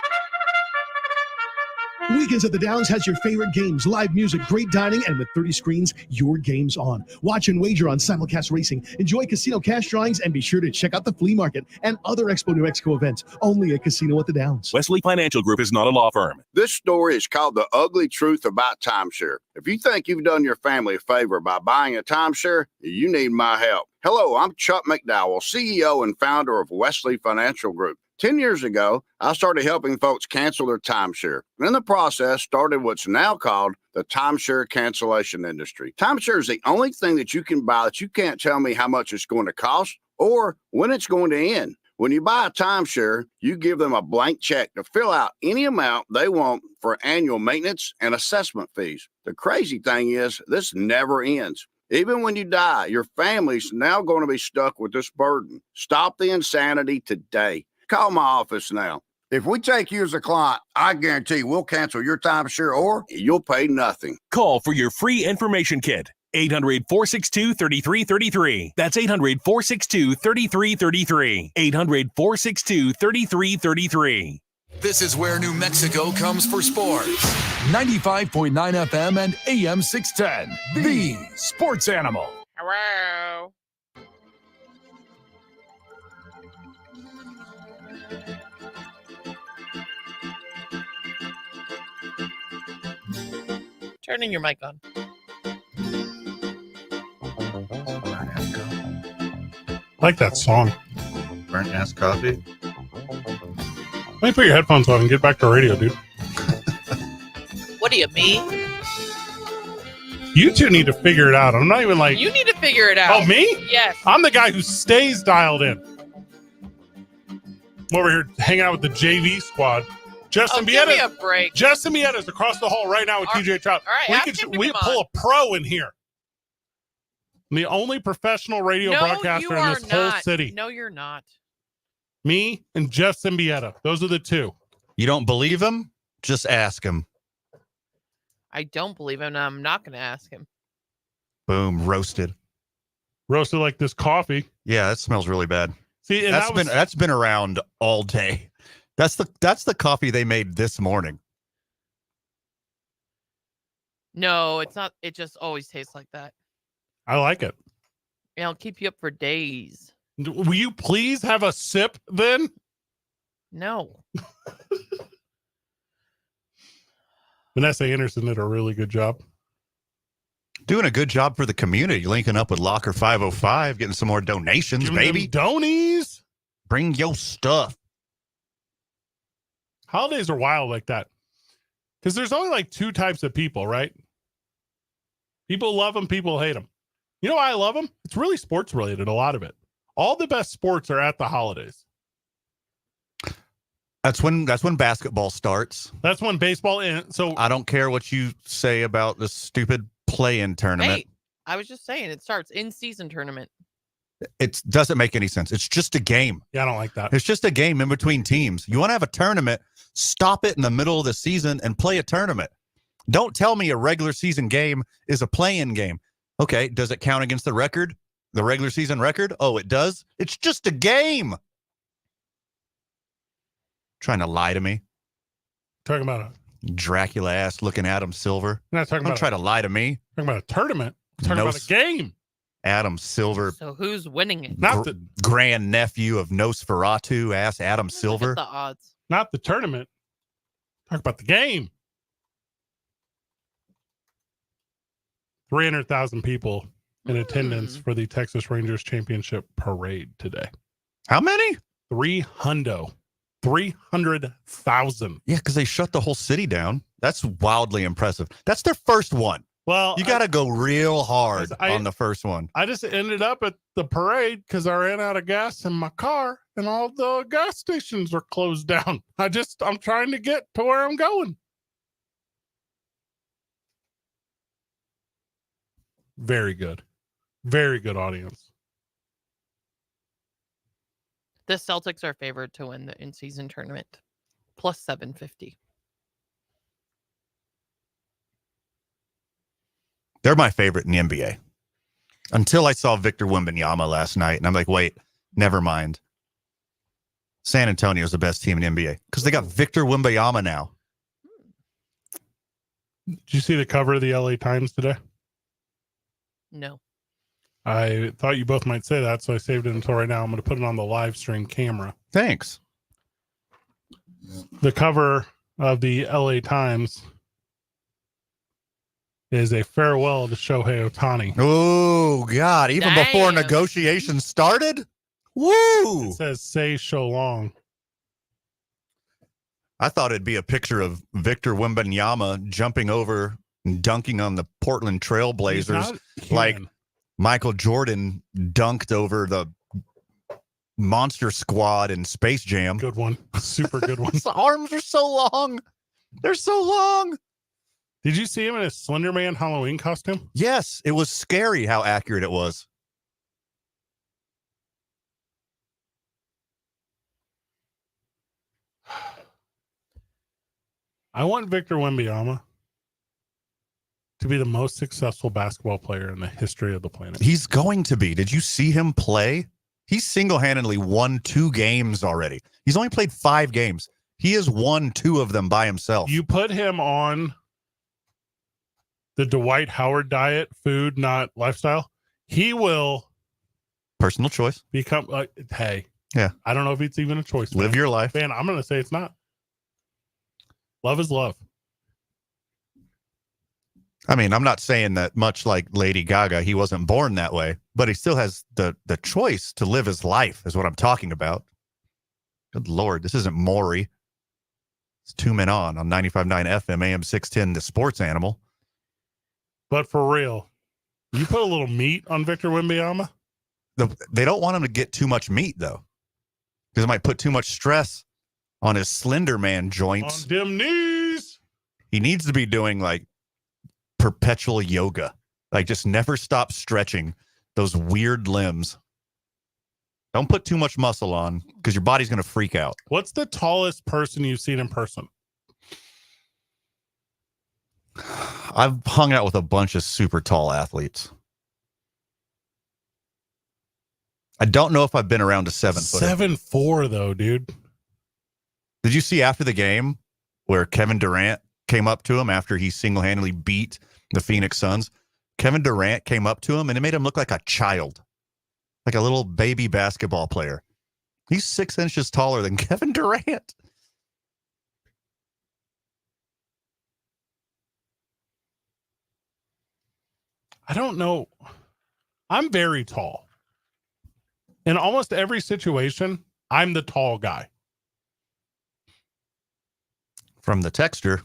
Weekends at the Downs has your favorite games, live music, great dining, and with 30 screens, your game's on. Watch and wager on simulcast racing. Enjoy casino cash drawings, and be sure to check out the flea market and other Expo New Mexico events. Only at Casino at the Downs. Wesley Financial Group is not a law firm. This story is called The Ugly Truth About Timeshare. If you think you've done your family a favor by buying a timeshare, you need my help. Hello, I'm Chuck McDowell, CEO and founder of Wesley Financial Group. 10 years ago, I started helping folks cancel their timeshare. And in the process, started what's now called the timeshare cancellation industry. Timeshare is the only thing that you can buy that you can't tell me how much it's going to cost or when it's going to end. When you buy a timeshare, you give them a blank check to fill out any amount they want for annual maintenance and assessment fees. The crazy thing is, this never ends. Even when you die, your family's now going to be stuck with this burden. Stop the insanity today. Call my office now. If we take you as a client, I guarantee we'll cancel your timeshare or you'll pay nothing. Call for your free information kit. 800-462-3333. That's 800-462-3333. 800-462-3333. This is where New Mexico comes for sports. 95.9 FM and AM 610. The Sports Animal. Hello. Turning your mic on. I like that song. Burnt ass coffee. Let me put your headphones on and get back to radio, dude. What do you mean? You two need to figure it out. I'm not even like... You need to figure it out. Oh, me? Yes. I'm the guy who stays dialed in. I'm over here hanging out with the JV squad. Justin Bieta. Give me a break. Justin Bieta is across the hall right now with TJ Trout. All right, we pull a pro in here. I'm the only professional radio broadcaster in this whole city. No, you're not. Me and Jeff Symbieta. Those are the two. You don't believe him? Just ask him. I don't believe him, and I'm not going to ask him. Boom, roasted. Roasted like this coffee. Yeah, that smells really bad. See, and that's been around all day. That's the coffee they made this morning. No, it's not. It just always tastes like that. I like it. It'll keep you up for days. Will you please have a sip then? No. Vanessa Anderson did a really good job. Doing a good job for the community. Linking up with Locker 505, getting some more donations, Giving baby. Donies. Bring your stuff. Holidays are wild like that. Because there's only like two types of people, right? People love them, people hate them. You know why I love them? It's really sports related, a lot of it. All the best sports are at the holidays. That's when basketball starts. That's when baseball ends. So I don't care what you say about the stupid play-in tournament. Hey, I was just saying it starts in-season tournament. It doesn't make any sense. It's just a game. Yeah, I don't like that. It's just a game in between teams. You want to have a tournament, stop it in the middle of the season and play a tournament. Don't tell me a regular season game is a play-in game. Okay, does it count against the record? The regular season record? Oh, it does? It's just a game. Trying to lie to me. Talking about a Dracula ass looking Adam Silver. You're not talking Don't about try to lie to me. Talking about a tournament. Talking about a game. Adam Silver. So who's winning it? Not the grand nephew of Nosferatu ass Adam Silver. Look at the odds. Not the tournament. Talk about the game. 300,000 people in attendance for the Texas Rangers Championship Parade today. How many? 300,000. Yeah, because they shut the whole city down. That's wildly impressive. That's their first one. Well, you got to go real hard on the first one. I just ended up at the parade because I ran out of gas in my car and all the gas stations are closed down. I'm trying to get to where I'm going. Very good. Very good audience. The Celtics are favored to win the in-season tournament. Plus 750. They're my favorite in the NBA. Until I saw Victor Wembanyama last night, and I'm like, wait, never mind. San Antonio's the best team in the NBA because they got Victor Wembanyama now. Did you see the cover of the LA Times today? No. I thought you both might say that, so I saved it until right now. I'm going to put it on the live stream camera. Thanks. The cover of the LA Times is a farewell to Shohei Ohtani. Oh, God. Even before negotiations started? Woo! It says, say so long. I thought it'd be a picture of Victor Wembanyama jumping over and dunking on the Portland Trail Blazers like Michael Jordan dunked over the Monster Squad in Space Jam. Good one. Super good one. His arms are so long. They're so long. Did you see him in a Slender Man Halloween costume? Yes, it was scary how accurate it was. I want Victor Wembanyama to be the most successful basketball player in the history of the planet. He's going to be. Did you see him play? He's single-handedly won 2 games already. He's only played 5 games. He has won 2 of them by himself. You put him on the Dwight Howard diet, food, not lifestyle. He will. Personal choice. Become hey. Yeah. I don't know if it's even a choice. Live your life. Man, I'm going to say it's not. Love is love. I mean, I'm not saying that much like Lady Gaga, he wasn't born that way, but he still has the choice to live his life is what I'm talking about. Good Lord, this isn't Maury. It's 2 Men On 95.9 FM, AM 610, the sports animal. But for real, you put a little meat on Victor Wembanyama? They don't want him to get too much meat, though, because it might put too much stress on his Slender Man joints. On them knees. He needs to be doing like perpetual yoga, like just never stop stretching those weird limbs. Don't put too much muscle on because your body's going to freak out. What's the tallest person you've seen in person? I've hung out with a bunch of super tall athletes. I don't know if I've been around a 7-footer. 7'4" though, dude. Did you see after the game where Kevin Durant came up to him after he single-handedly beat the Phoenix Suns? Kevin Durant came up to him and it made him look like a child, like a little baby basketball player. He's 6 inches taller than Kevin Durant. I don't know. I'm very tall. In almost every situation, I'm the tall guy. From the texture,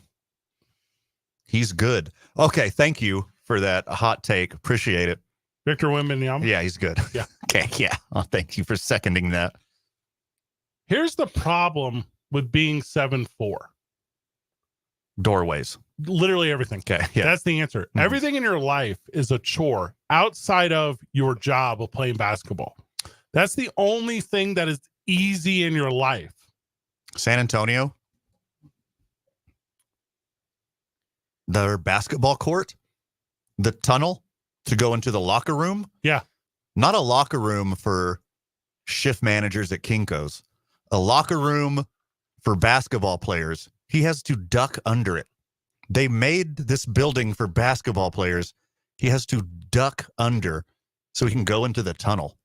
he's good. Okay, thank you for that hot take. Appreciate it. Victor Wembanyama? Yeah, he's good. Yeah. Okay, yeah. Oh, thank you for seconding that. Here's the problem with being 7'4"? Doorways. Literally everything. Okay. Yeah. That's the answer. Mm-hmm. Everything in your life is a chore outside of your job of playing basketball. That's the only thing that is easy in your life. San Antonio. Their basketball court. The tunnel to go into the locker room. Yeah. Not a locker room for shift managers at Kinko's. A locker room for basketball players. He has to duck under it. They made this building for basketball players. He has to duck under so he can go into the tunnel.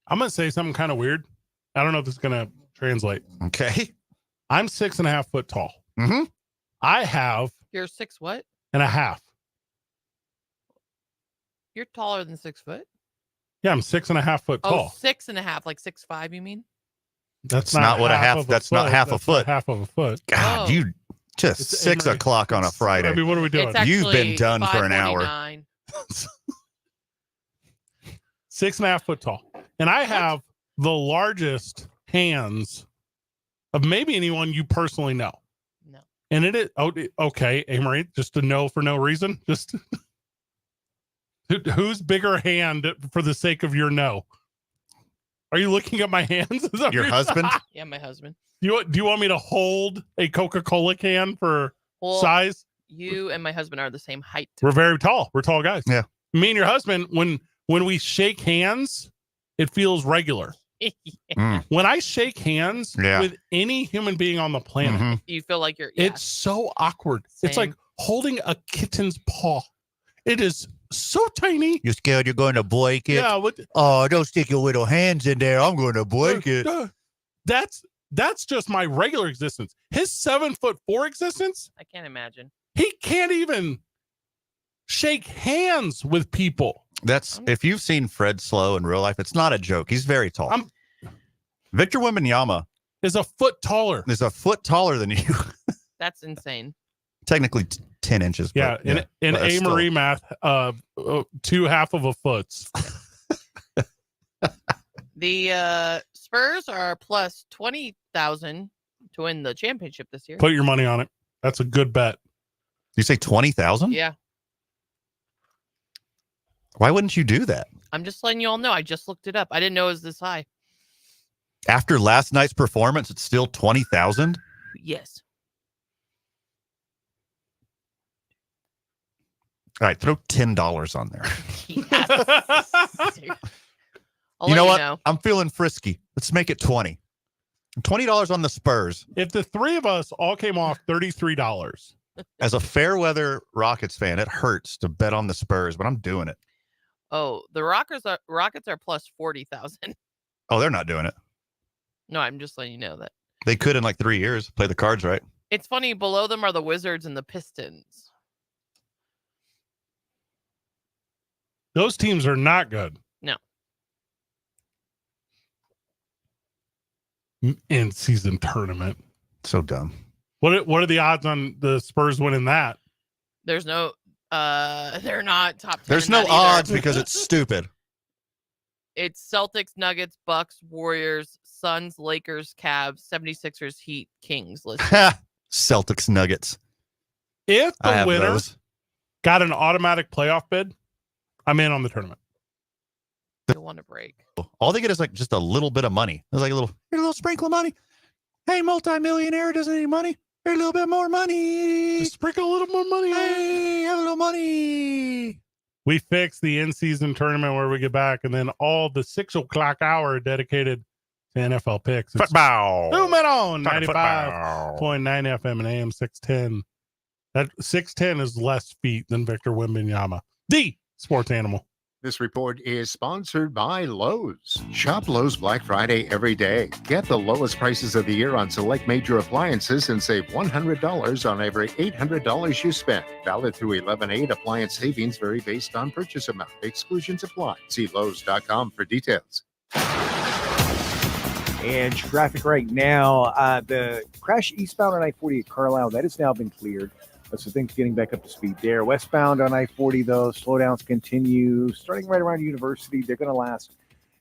I'm going to say something kind of weird. I don't know if this is going to translate. Okay. I'm 6.5 foot tall. Mm-hmm. I have You're 6 what? and a half. You're taller than 6 foot. Yeah, I'm 6.5 foot tall. 6.5, like 6'5", you mean? That's not what a half. of That's foot. not half a That's foot. not half of a foot. God, you just It's 6 o'clock on a Friday. I mean, what are we doing? It's You've been actually done for an hour. 5:49. 6.5 foot tall, and I have the largest hands of maybe anyone you personally know. No. And it is okay, Amory, just to know for no reason. Just who's bigger hand for the sake of your no? Are you looking at my hands? Is that Your what husband? Yeah, my husband. Do you want me to hold a Coca-Cola can for size? You and my husband are the same height. We're very tall. We're tall guys. Yeah. Me and your husband, when we shake hands, it feels regular. When I shake hands with any human being on the planet, You feel like you're. it's so awkward. It's like holding a kitten's paw. It is so tiny. You're scared you're going to break it? Yeah. Oh, don't stick your little hands in there. I'm going to break it. That's just my regular existence. His 7'4" existence, I can't imagine. he can't even shake hands with people. That's if you've seen Fred Slow in real life, it's not a joke. He's very tall. Victor Wembanyama is a foot taller. Is a foot taller than you. That's insane. Technically 10 inches. Yeah, but, in but A. still. Marie math, 2/2 of a foot. The Spurs are plus 20,000 to win the championship this year. Put your money on it. That's a good bet. You say 20,000? Yeah. Why wouldn't you do that? I'm just letting you all know. I just looked it up. I didn't know it was this high. After last night's performance, it's still 20,000? Yes. All right, throw $10 on there. You know what? I'm feeling frisky. Let's make it 20. $20 on the Spurs. If the three of us all came off $33. As a fair weather Rockets fan, it hurts to bet on the Spurs, but I'm doing it. Oh, the Rockets are plus 40,000. Oh, they're not doing it. No, I'm just letting you know that. They could in like 3 years. Play the cards right. It's funny. Below them are the Wizards and the Pistons. Those teams are not good. No. In season tournament. So dumb. What are the odds on the Spurs winning that? There's no they're not top 10. There's no odds because it's stupid. It's Celtics, Nuggets, Bucks, Warriors, Suns, Lakers, Cavs, 76ers, Heat, Kings listed. Celtics, Nuggets. If I the have winner those. got an automatic playoff bid, I'm in on the tournament. You'll want to break. All they get is like just a little bit of money. It's like a little sprinkle of money. Hey, multimillionaire doesn't need money. Here's a little bit more money. Just sprinkle a little more money. Hey, have a little money. We fix the in-season tournament where we get back, and then all the 6 o'clock hour dedicated to NFL picks. Football. Boom it on Talking 95.9 FM and AM 610. That 610 is less feet than Victor Wembanyama, the sports animal. This report is sponsored by Lowe's. Shop Lowe's Black Friday every day. Get the lowest prices of the year on select major appliances and save $100 on every $800 you spend. Valid through 11/8. Appliance savings vary based on purchase amount. Exclusions apply. See Lowe's.com for details. And traffic right now, the crash eastbound on I-40 at Carlisle, that has now been cleared. So things getting back up to speed there. Westbound on I-40, though, slowdowns continue. Starting right around University, they're going to last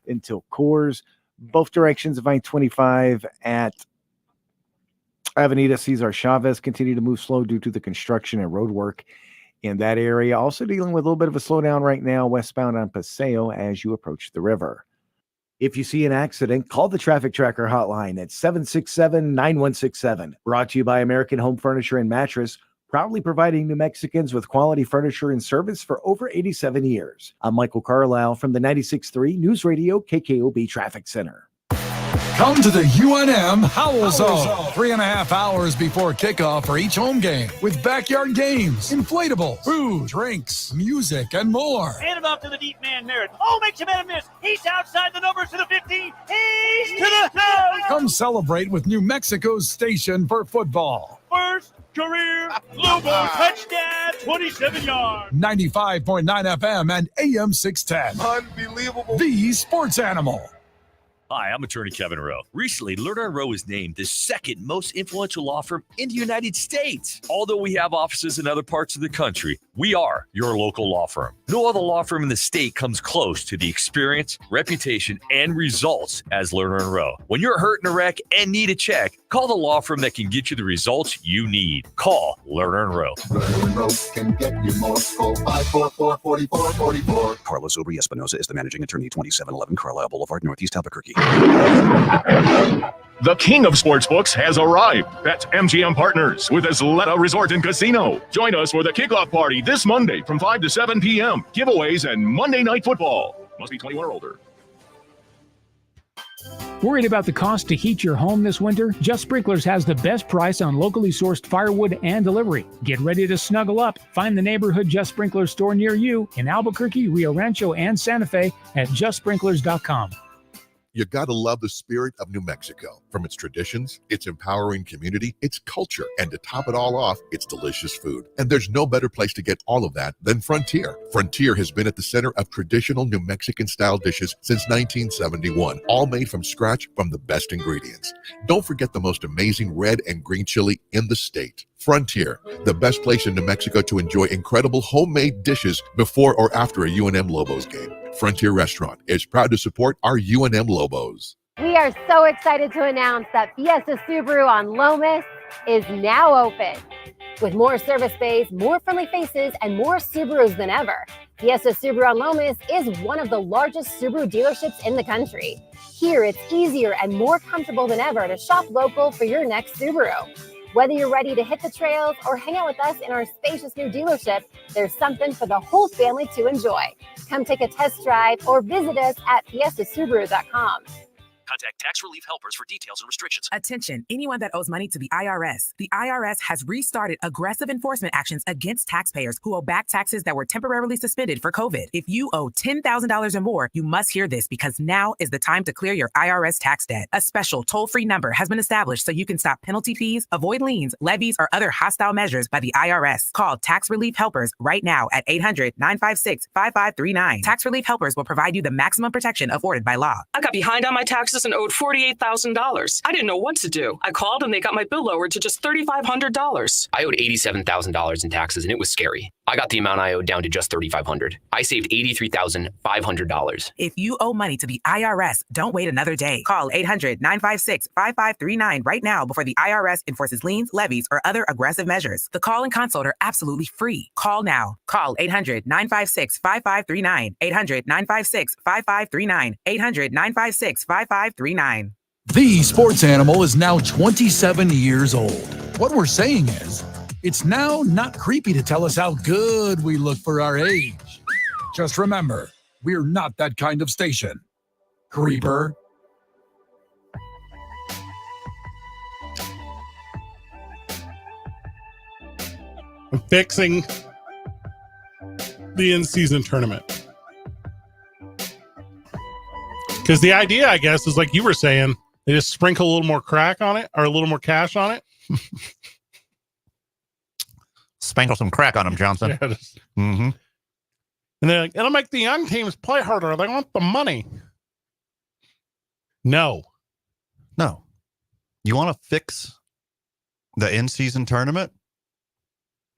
until Coors. Both directions of I-25 at Avenida Cesar Chavez continue to move slow due to the construction and road work in that area. Also dealing with a little bit of a slowdown right now westbound on Paseo as you approach the river. If you see an accident, call the Traffic Tracker hotline at 767-9167. Brought to you by American Home Furniture and Mattress, proudly providing New Mexicans with quality furniture and service for over 87 years. I'm Michael Carlisle from the 96.3 News Radio KKOB Traffic Center. Come to the UNM Howl Zone. 3.5 hours before kickoff for each home game with backyard games, inflatables, food, drinks, music, and more. Hand it off to the deep man, Merritt. Oh, makes a man miss. He's outside the numbers to the 15. He's to the house. Come celebrate with New Mexico's station for football. First career Lobo touchdown, 27 yards. 95.9 FM and AM 610. Unbelievable. The Sports Animal. Hi, I'm attorney Kevin Rowe. Recently, Lerner & Rowe was named the second most influential law firm in the United States. Although we have offices in other parts of the country, we are your local law firm. No other law firm in the state comes close to the experience, reputation, and results as Lerner & Rowe. When you're hurt in a wreck and need a check, call the law firm that can get you the results you need. Call Lerner & Rowe. Lerner & Rowe can get you more. Call 544-4444. Carlos Obri Espinosa is the managing attorney, 2711 Carlisle Boulevard, Northeast Albuquerque. The king of sportsbooks has arrived. That's MGM Partners with Isleta Resort and Casino. Join us for the kickoff party this Monday from 5 to 7 p.m. Giveaways and Monday Night Football. Must be 21 or older. Worried about the cost to heat your home this winter? Just Sprinklers has the best price on locally sourced firewood and delivery. Get ready to snuggle up. Find the neighborhood Just Sprinklers store near you in Albuquerque, Rio Rancho, and Santa Fe at justsprinklers.com. You gotta love the spirit of New Mexico. From its traditions, its empowering community, its culture, and to top it all off, its delicious food. And there's no better place to get all of that than Frontier. Frontier has been at the center of traditional New Mexican-style dishes since 1971, all made from scratch from the best ingredients. Don't forget the most amazing red and green chili in the state. Frontier, the best place in New Mexico to enjoy incredible homemade dishes before or after a UNM Lobos game. Frontier Restaurant is proud to support our UNM Lobos. We are so excited to announce that Fiesta Subaru on Lomas is now open. With more service bays, more friendly faces, and more Subarus than ever, Fiesta Subaru on Lomas is one of the largest Subaru dealerships in the country. Here, it's easier and more comfortable than ever to shop local for your next Subaru. Whether you're ready to hit the trails or hang out with us in our spacious new dealership, there's something for the whole family to enjoy. Come take a test drive or visit us at fiestasubaru.com. Contact Tax Relief Helpers for details and restrictions. Attention, anyone that owes money to the IRS. The IRS has restarted aggressive enforcement actions against taxpayers who owe back taxes that were temporarily suspended for COVID. If you owe $10,000 or more, you must hear this because now is the time to clear your IRS tax debt. A special toll-free number has been established so you can stop penalty fees, avoid liens, levies, or other hostile measures by the IRS. Call Tax Relief Helpers right now at 800-956-5539. Tax Relief Helpers will provide you the maximum protection afforded by law. I got behind on my taxes and owed $48,000. I didn't know what to do. I called and they got my bill lowered to just $3,500. I owed $87,000 in taxes and it was scary. I got the amount I owed down to just $3,500. I saved $83,500. If you owe money to the IRS, don't wait another day. Call 800-956-5539 right now before the IRS enforces liens, levies, or other aggressive measures. The call and consult are absolutely free. Call now. Call 800-956-5539. 800-956-5539. 800-956-5539. The Sports Animal is now 27 years old. What we're saying is, it's now not creepy to tell us how good we look for our age. Just remember, we're not that kind of station. Creeper. I'm fixing the in-season tournament. Because the idea, I guess, is like you were saying, they just sprinkle a little more crack on it or a little more cash on it. Sprinkle some crack on them, Johnson. Yeah, and they're like, it'll make the young teams play harder. They want the money. No. You want to fix the in-season tournament?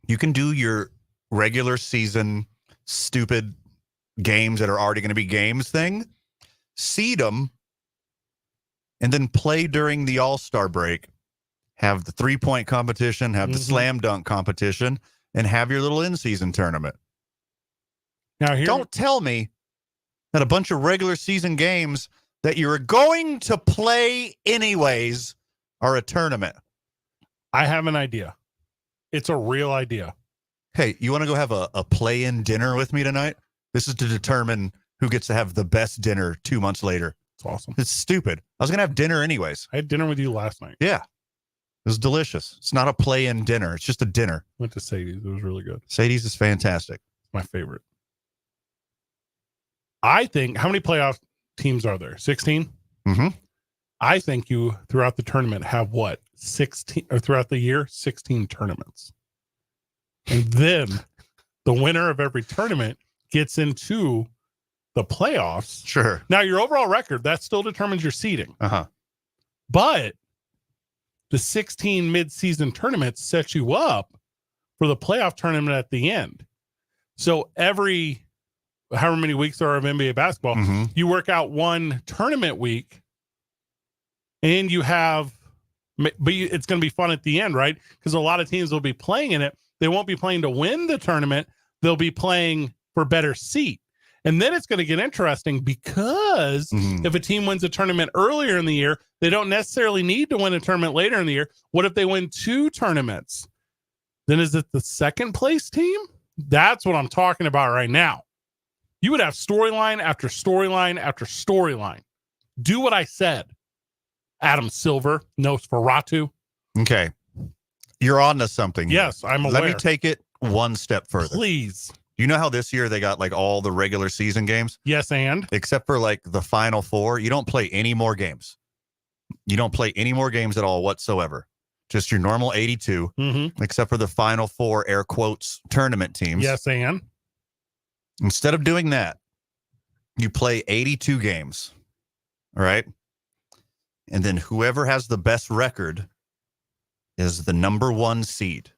You can do your regular season stupid games that are already going to be games thing. Seed them and then play during the All-Star break. Have the 3-point competition, have the slam dunk competition, and have your little in-season tournament. Now, don't tell me that a bunch of regular season games that you're going to play anyways are a tournament. I have an idea. It's a real idea. Hey, you want to go have a play-in dinner with me tonight? This is to determine who gets to have the best dinner 2 months later. It's awesome. It's stupid. I was going to have dinner anyways. I had dinner with you last night. Yeah. It was delicious. It's not a play-in dinner. It's just a dinner. Went to Sadie's. It was really good. Sadie's is fantastic. My favorite. I think, how many playoff teams are there? 16? Mm-hmm. I think you, throughout the tournament, have what? 16, or throughout the year, 16 tournaments. And then the winner of every tournament gets into the playoffs. Sure. Now, your overall record, that still determines your seeding. Uh-huh. But the 16 mid-season tournaments set you up for the playoff tournament at the end. So every, however many weeks there are of NBA basketball, you work out one tournament week, and you have, but it's going to be fun at the end, right? Because a lot of teams will be playing in it. They won't be playing to win the tournament. They'll be playing for better seat. And then it's going to get interesting because if a team wins a tournament earlier in the year, they don't necessarily need to win a tournament later in the year. What if they win 2 tournaments? Then is it the second place team? That's what I'm talking about right now. You would have storyline after storyline after storyline. Do what I said. Adam Silver, Nosferatu. Okay. You're on to something. Yes, I'm aware. Let me take it one step further. Please. You know how this year they got like all the regular season games? Yes, and? Except for like the Final Four. You don't play any more games. You don't play any more games at all whatsoever. Just your normal 82, except for the Final Four, air quotes, tournament teams. Yes, and? Instead of doing that, you play 82 games. All right? And then whoever has the best record is the number 1 seed.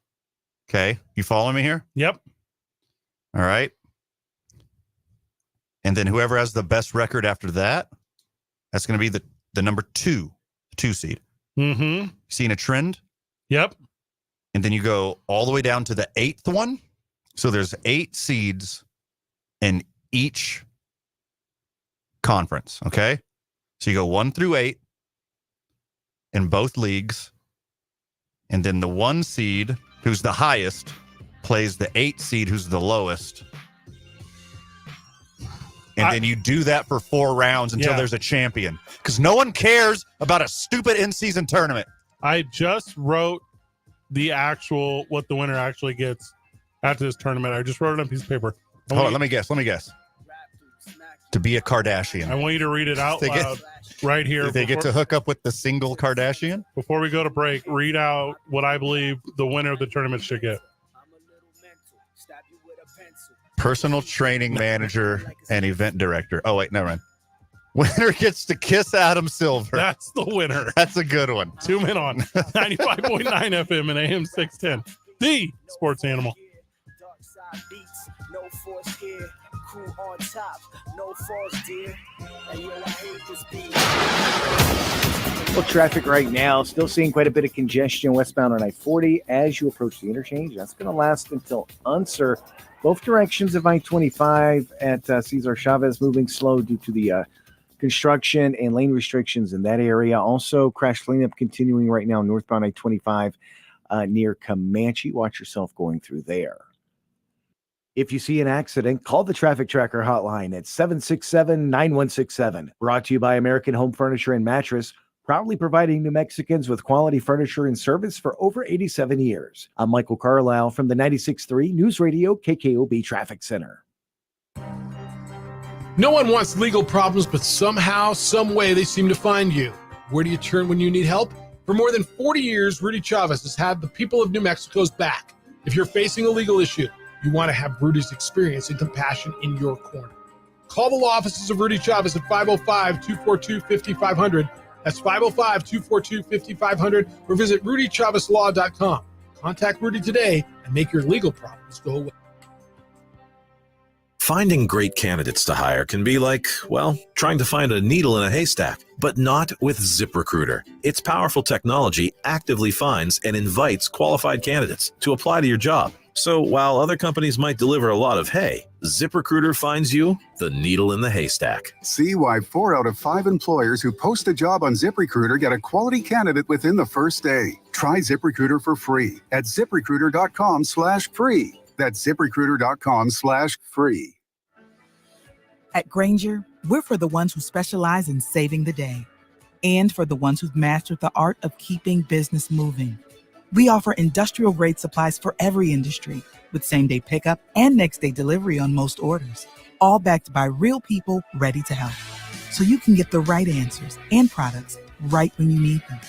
Okay? You follow me here? Yep. All right. And then whoever has the best record after that, that's going to be the number 2 seed. Seeing a trend? Yep. And then you go all the way down to the 8th one. So there's 8 seeds in each conference. Okay. So you go 1 through 8 in both leagues. And then the 1 seed, who's the highest, plays the 8 seed, who's the lowest. And then you do that for 4 rounds until there's a champion. Because no one cares about a stupid in-season tournament. I just wrote what the winner actually gets after this tournament. I just wrote it on a piece of paper. Hold on, let me guess. To be a Kardashian. I want you to read it out loud right here. They get to hook up with the single Kardashian? Before we go to break, read out what I believe the winner of the tournament should get. Personal training manager and event director. Oh, wait, never mind. Winner gets to kiss Adam Silver. That's the winner. That's a good one. 2 men on 95.9 FM and AM 610. The Sports Animal. No force here, crew on top, no force, dear. And yo, I hate this beat. Well, traffic right now, still seeing quite a bit of congestion westbound on I-40 as you approach the interchange. That's going to last until Unser. Both directions of I-25 at Cesar Chavez moving slow due to the construction and lane restrictions in that area. Also, crash cleanup continuing right now northbound I-25 near Comanche. Watch yourself going through there. If you see an accident, call the Traffic Tracker hotline at 767-9167. Brought to you by American Home Furniture and Mattress, proudly providing New Mexicans with quality furniture and service for over 87 years. I'm Michael Carlisle from the 96.3 News Radio KKOB Traffic Center. No one wants legal problems, but somehow, some way, they seem to find you. Where do you turn when you need help? For more than 40 years, Rudy Chavez has had the people of New Mexico's back. If you're facing a legal issue, you want to have Rudy's experience and compassion in your corner. Call the law offices of Rudy Chavez at 505-242-5500. That's 505-242-5500, or visit rudychavezlaw.com. Contact Rudy today and make your legal problems go away. Finding great candidates to hire can be like, well, trying to find a needle in a haystack, but not with ZipRecruiter. Its powerful technology actively finds and invites qualified candidates to apply to your job. So while other companies might deliver a lot of hay, ZipRecruiter finds you the needle in the haystack. See why 4 out of 5 employers who post a job on ZipRecruiter get a quality candidate within the first day. Try ZipRecruiter for free at ZipRecruiter.com/free. That's ZipRecruiter.com/free. At Grainger, we're for the ones who specialize in saving the day and for the ones who've mastered the art of keeping business moving. We offer industrial-grade supplies for every industry with same-day pickup and next-day delivery on most orders, all backed by real people ready to help. So you can get the right answers and products right when you need them.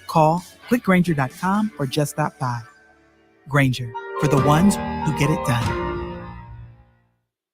Call quickgrainger.com or just stop by. Grainger, for the ones who get it done.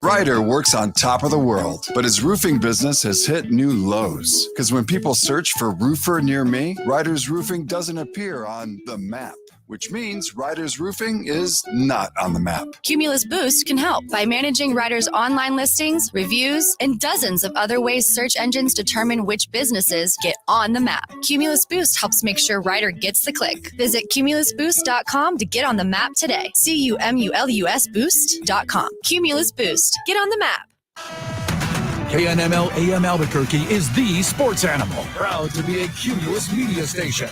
Ryder works on top of the world, but his roofing business has hit new lows. Because when people search for roofer near me, Ryder's Roofing doesn't appear on the map, which means Ryder's Roofing is not on the map. Cumulus Boost can help by managing Ryder's online listings, reviews, and dozens of other ways search engines determine which businesses get on the map. Cumulus Boost helps make sure Ryder gets the click. Visit cumulusboost.com to get on the map today. CUMULUS Boost.com. Cumulus Boost. Get on the map. KNML AM Albuquerque is the sports animal, proud to be a Cumulus media station,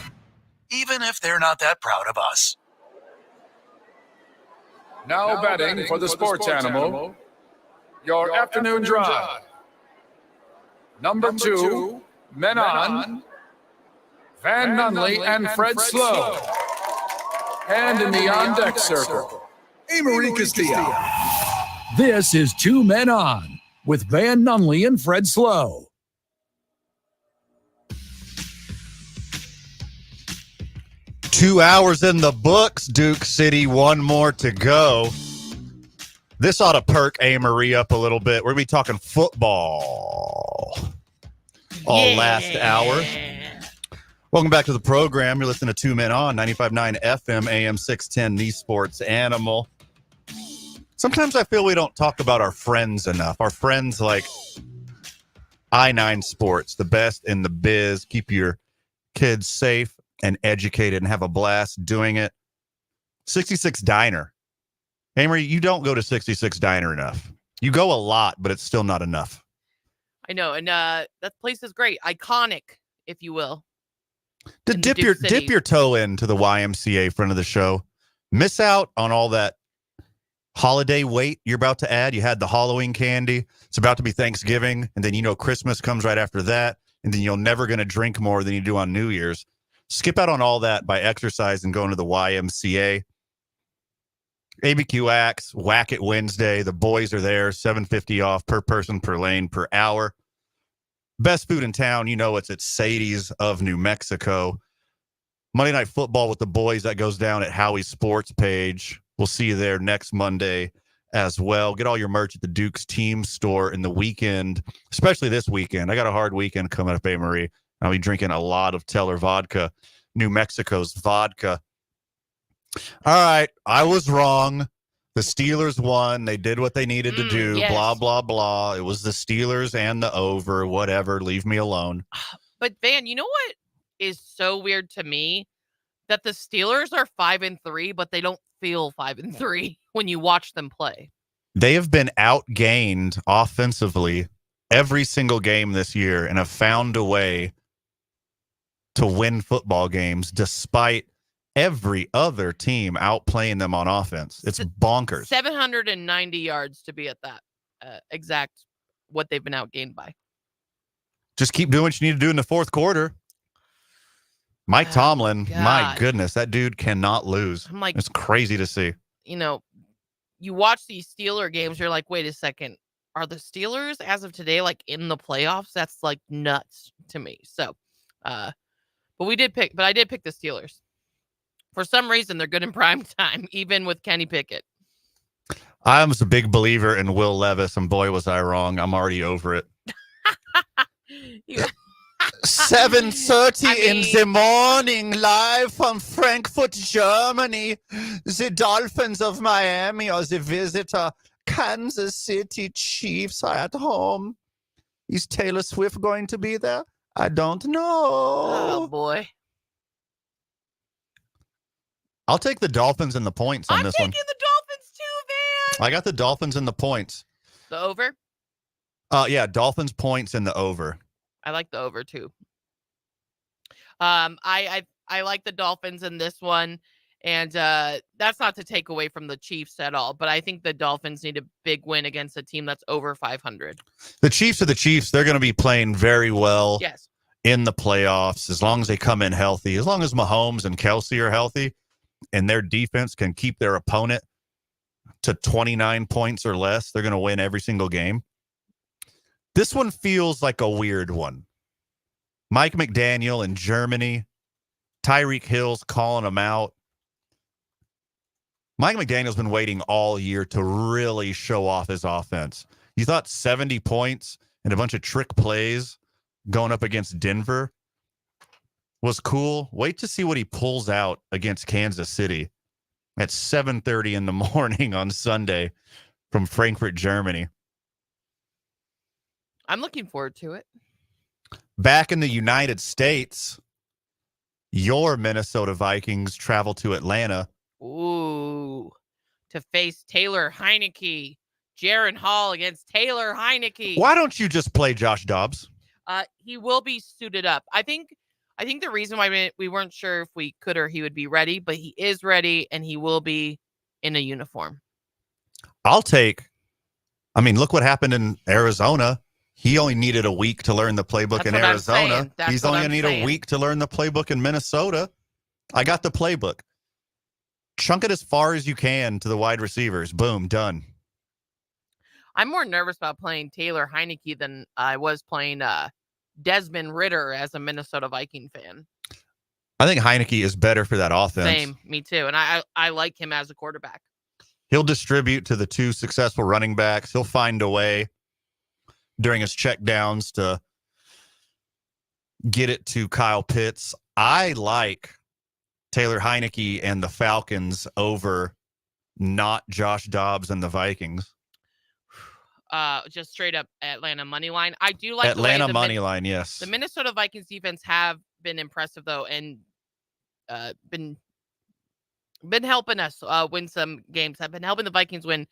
even if they're not that proud of us. Now betting for the sports animal, your afternoon drive. Number 2, Men On, Van Nunley and Fred Slow. And in the on-deck circle, Amory Castillo. This is 2 Men On with Van Nunley and Fred Slow. Two hours in the books, Duke City. One more to go. This ought to perk Amory up a little bit. We're going to be talking football all last hour. Welcome back to the program. You're listening to 2 Men On, 95.9 FM, AM 610, the sports animal. Sometimes I feel we don't talk about our friends enough. Our friends like I-9 Sports, the best in the biz. Keep your kids safe and educated and have a blast doing it. 66 Diner. Amory, you don't go to 66 Diner enough. You go a lot, but it's still not enough. I know, and that place is great. Iconic, if you will. To dip your toe into the YMCA front of the show. Miss out on all that holiday weight you're about to add. You had the Halloween candy. It's about to be Thanksgiving, and then Christmas comes right after that, and then you're never going to drink more than you do on New Year's. Skip out on all that by exercise and going to the YMCA. ABQ Acts, Whack It Wednesday. The boys are there, $7.50 off per person, per lane, per hour. Best food in town, it's at Sadie's of New Mexico. Monday Night Football with the boys, that goes down at Howie's Sports page. We'll see you there next Monday as well. Get all your merch at the Duke's Team Store in the weekend, especially this weekend. I got a hard weekend coming up, Marie. I'll be drinking a lot of Teller vodka, New Mexico's vodka. All right, I was wrong. The Steelers won. They did what they needed to do. Yes. Blah, blah, blah. It was the Steelers and the over. Whatever. Leave me alone. But Van, you know what is so weird to me? That the Steelers are 5-3, but they don't feel 5-3 when you watch them play. They have been outgained offensively every single game this year and have found a way to win football games despite every other team outplaying them on offense. It's bonkers. 790 yards to be at that exact what they've been outgained by. Just keep doing what you need to do in the fourth quarter. Mike Tomlin, my goodness, that dude cannot lose. I'm like, it's crazy to see. You watch these Steeler games, you're like, wait a second. Are the Steelers as of today in the playoffs? That's nuts to me. So, but I did pick the Steelers. For some reason, they're good in prime time, even with Kenny Pickett. I was a big believer in Will Levis, and boy, was I wrong. I'm already over it. 7:30 in the morning, live from Frankfurt, Germany. The Dolphins of Miami are the visitor Kansas City Chiefs are at home. Is Taylor Swift going to be there? I don't know. Oh, boy. I'll take the Dolphins and the points on this one. I'm taking the Dolphins too, Van. I got the Dolphins and the points. The over? Yeah, Dolphins points and the over. I like the over too. I like the Dolphins in this one, and that's not to take away from the Chiefs at all, but I think the Dolphins need a big win against a team that's over 500. The Chiefs are the Chiefs. They're going to be playing very well Yes. in the playoffs as long as they come in healthy, as long as Mahomes and Kelsey are healthy and their defense can keep their opponent to 29 points or less. They're going to win every single game. This one feels like a weird one. Mike McDaniel in Germany, Tyreek Hill's calling him out. Mike McDaniel's been waiting all year to really show off his offense. You thought 70 points and a bunch of trick plays going up against Denver was cool. Wait to see what he pulls out against Kansas City at 7:30 in the morning on Sunday from Frankfurt, Germany. I'm looking forward to it. Back in the United States, your Minnesota Vikings travel to Atlanta. Ooh, to face Taylor Heineke. Jaron Hall against Taylor Heineke. Why don't you just play Josh Dobbs? He will be suited up. I think the reason why we weren't sure if we could or he would be ready, but he is ready and he will be in a uniform. Look what happened in Arizona. He only needed a week to learn the playbook in Arizona. He's only going to need a week to learn the playbook in Minnesota. I got the playbook. Chunk it as far as you can to the wide receivers. Boom, done. I'm more nervous about playing Taylor Heineke than I was playing Desmond Ridder as a Minnesota Viking fan. I think Heineke is better for that offense. Same, me too. And I like him as a quarterback. He'll distribute to the two successful running backs. He'll find a way during his checkdowns to get it to Kyle Pitts. I like Taylor Heineke and the Falcons over not Josh Dobbs and the Vikings. Just straight up Atlanta money line. I do like Atlanta money line, yes. The Minnesota Vikings defense have been impressive though, and been helping us win some games. Have been helping the Vikings win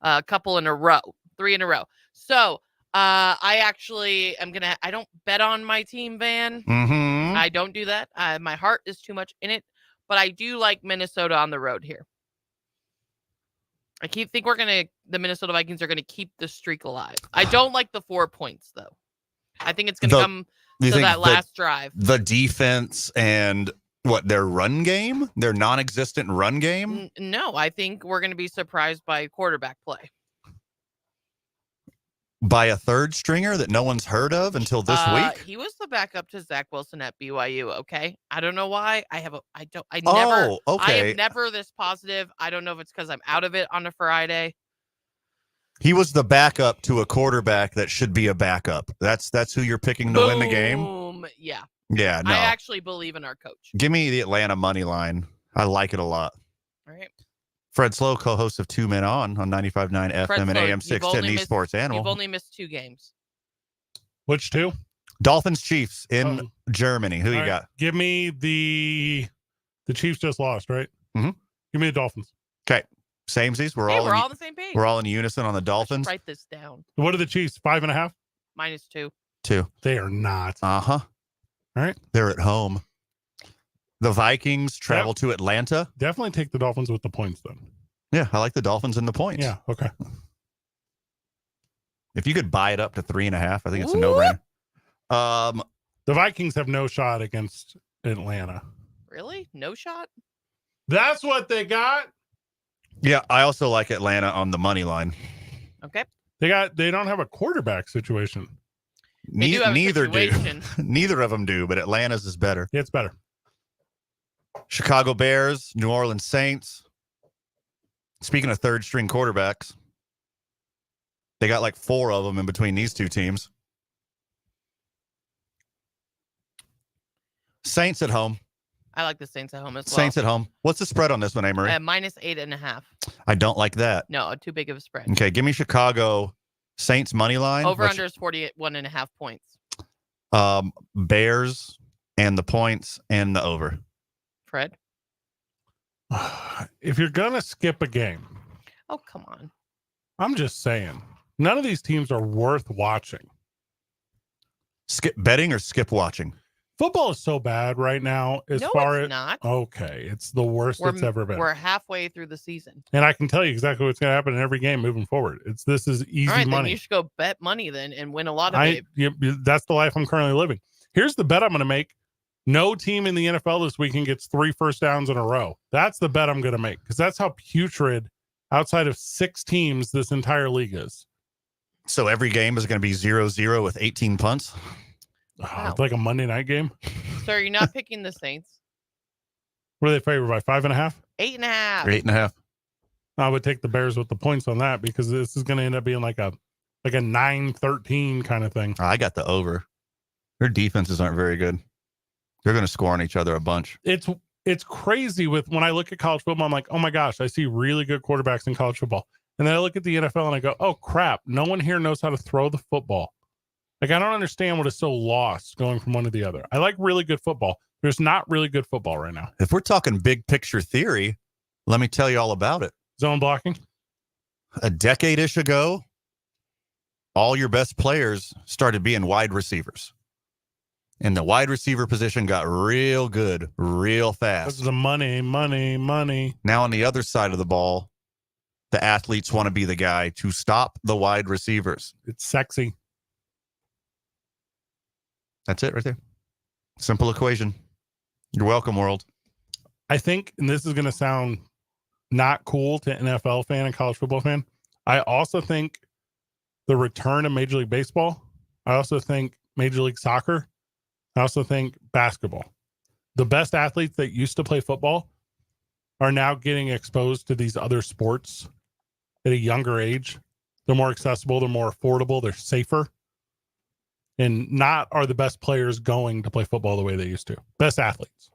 a couple in a row, 3 in a row. So I actually am gonna. I don't bet on my team, Van. Mm-hmm. I don't do that. My heart is too much in it, but I do like Minnesota on the road here. I think the Minnesota Vikings are gonna keep the streak alive. I don't like the 4 points though. I think it's gonna come to that last drive. The defense and their run game, their non-existent run game. No, I think we're gonna be surprised by quarterback play. By a third stringer that no one's heard of until this week. He was the backup to Zach Wilson at BYU. Okay, I don't know why. I am never this positive. I don't know if it's because I'm out of it on a Friday. He was the backup to a quarterback that should be a backup. That's who you're picking to win the game. Yeah. Yeah. No. I actually believe in our coach. Give me the Atlanta money line. I like it a lot. All right. Fred Slow, co-host of 2 Men on 95.9 FM and AM 610 Esports Animal. You've only missed 2 games. Which 2? Dolphins Chiefs in Germany. Who you got? Give me the Chiefs just lost, right? Mm-hmm. Give me the Dolphins. Okay. Samesies. We're all on the same page. We're all in unison on the Dolphins. Write this down. What are the Chiefs? 5.5? -2. 2. They are not. Uh-huh. All right. They're at home. The Vikings travel to Atlanta. Definitely take the Dolphins with the points, then. Yeah, I like the Dolphins and the points. Yeah, okay. If you could buy it up to 3.5, I think it's a no-brainer. The Vikings have no shot against Atlanta. Really? No shot? That's what they got? Yeah, I also like Atlanta on the money line. Okay. They don't have a quarterback situation. Neither do. Neither of them do, but Atlanta's is better. Yeah, it's better. Chicago Bears, New Orleans Saints. Speaking of third string quarterbacks, they got like 4 of them in between these two teams. Saints at home. I like the Saints at home as well. Saints at home. What's the spread on this one, Amory? Minus 8.5. I don't like that. No, too big of a spread. Okay, give me Chicago Saints money line. Over under is 41.5 points. Bears and the points and the over. Fred? If you're going to skip a game. Oh, come on. I'm just saying. None of these teams are worth watching. Skip betting or skip watching? Football is so bad right now as far as not. Okay, it's the worst it's ever been. We're halfway through the season. And I can tell you exactly what's going to happen in every game moving forward. This is easy All right, money. Then you should go bet money then and win a lot of it. That's the life I'm currently living. Here's the bet I'm going to make. No team in the NFL this weekend gets 3 first downs in a row. That's the bet I'm going to make because that's how putrid outside of 6 teams this entire league is. So every game is going to be 0-0 with 18 punts? Wow. It's like a Monday night game. So you're not picking the Saints? What are they favored by? 5.5? 8.5. 8.5. I would take the Bears with the points on that because this is going to end up being like a 9-13 kind of thing. I got the over. Their defenses aren't very good. They're going to score on each other a bunch. It's crazy with when I look at college football, I'm like, oh my gosh, I see really good quarterbacks in college football. And then I look at the NFL and I go, oh crap, no one here knows how to throw the football. Like, I don't understand what is so lost going from one to the other. I like really good football. There's not really good football right now. If we're talking big picture theory, let me tell you all about it. Zone blocking? A decade-ish ago, all your best players started being wide receivers. And the wide receiver position got real good, real fast. That's the money. Now on the other side of the ball, the athletes want to be the guy to stop the wide receivers. It's sexy. That's it right there. Simple equation. You're welcome, world. I think, and this is going to sound not cool to NFL fan and college football fan, I also think the return of Major League Baseball, I also think Major League Soccer, I also think basketball. The best athletes that used to play football are now getting exposed to these other sports at a younger age. They're more accessible, they're more affordable, they're safer. And not are the best players going to play football the way they used to. Best athletes.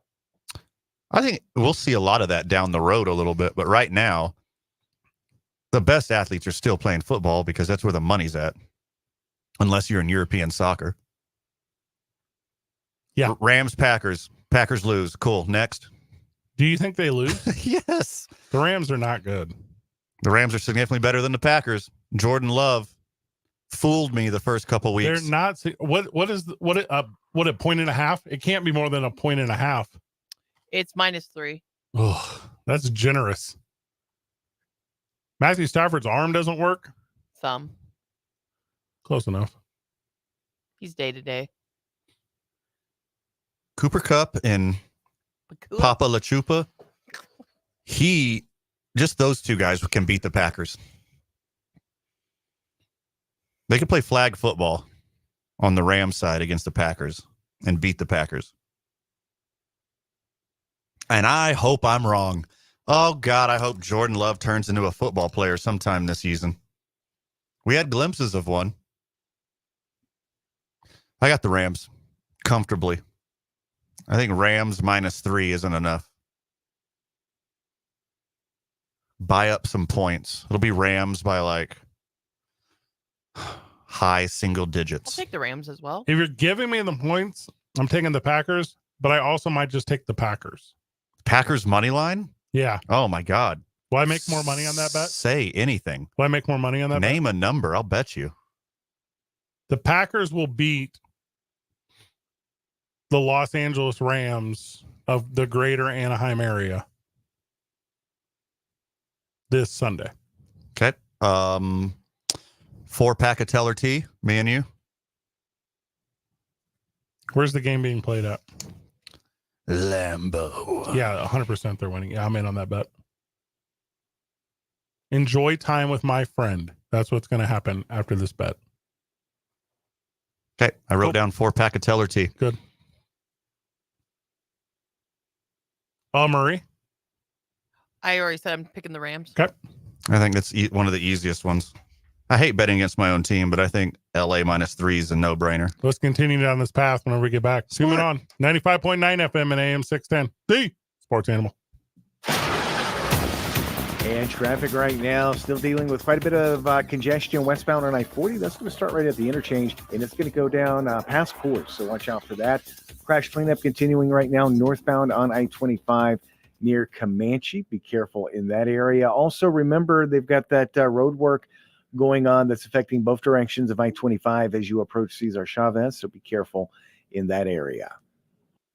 I think we'll see a lot of that down the road a little bit. But right now, the best athletes are still playing football because that's where the money's at. Unless you're in European soccer. Yeah. Rams, Packers. Packers lose. Cool. Next. Do you think they lose? Yes. The Rams are not good. The Rams are significantly better than the Packers. Jordan Love fooled me the first couple weeks. They're not. What a 1.5? It can't be more than 1.5. It's -3. Oh, that's generous. Matthew Stafford's arm doesn't work. Thumb. Close enough. He's day to day. Cooper Kupp and Papa La Chupa. Just those two guys can beat the Packers. They can play flag football on the Rams side against the Packers and beat the Packers. And I hope I'm wrong. Oh, God, I hope Jordan Love turns into a football player sometime this season. We had glimpses of one. I got the Rams comfortably. I think Rams -3 isn't enough. Buy up some points. It'll be Rams by like high single digits. I'll take the Rams as well. If you're giving me the points, I'm taking the Packers, but I also might just take the Packers. Packers money line? Yeah. Oh, my God. Will I make more money on that bet? Say anything. Will I make more money on that Name a number. I'll bet you. The Packers will beat the Los Angeles Rams of the greater Anaheim area this Sunday. Okay. 4-pack of Teller Tea, me and you. Where's the game being played at? Lambeau. Yeah, 100% they're winning. Yeah, I'm in on that bet. Enjoy time with my friend. That's what's going to happen after this bet. Okay. I wrote down 4-pack of Teller Tea. Good. Murray. I already said I'm picking the Rams. Okay. I think that's one of the easiest ones. I hate betting against my own team, but I think LA -3 is a no-brainer. Let's continue down this path whenever we get back. Zooming on 95.9 FM and AM 610. The Sports Animal. And traffic right now, still dealing with quite a bit of congestion westbound on I-40. That's going to start right at the interchange, and it's going to go down past Coors, so watch out for that. Crash cleanup continuing right now northbound on I-25 near Comanche. Be careful in that area. Also, remember, they've got that road work going on that's affecting both directions of I-25 as you approach Cesar Chavez, so be careful in that area.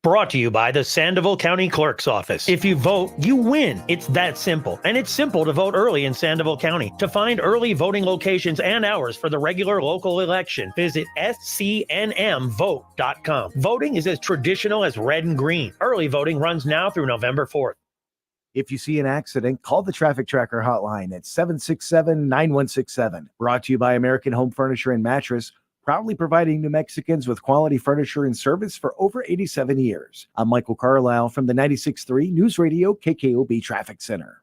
Brought to you by the Sandoval County Clerk's Office. If you vote, you win. It's that simple. And it's simple to vote early in Sandoval County. To find early voting locations and hours for the regular local election, visit scnmvote.com. Voting is as traditional as red and green. Early voting runs now through November 4th. If you see an accident, call the Traffic Tracker hotline at 767-9167. Brought to you by American Home Furniture and Mattress, proudly providing New Mexicans with quality furniture and service for over 87 years. I'm Michael Carlisle from the 96.3 News Radio KKOB Traffic Center.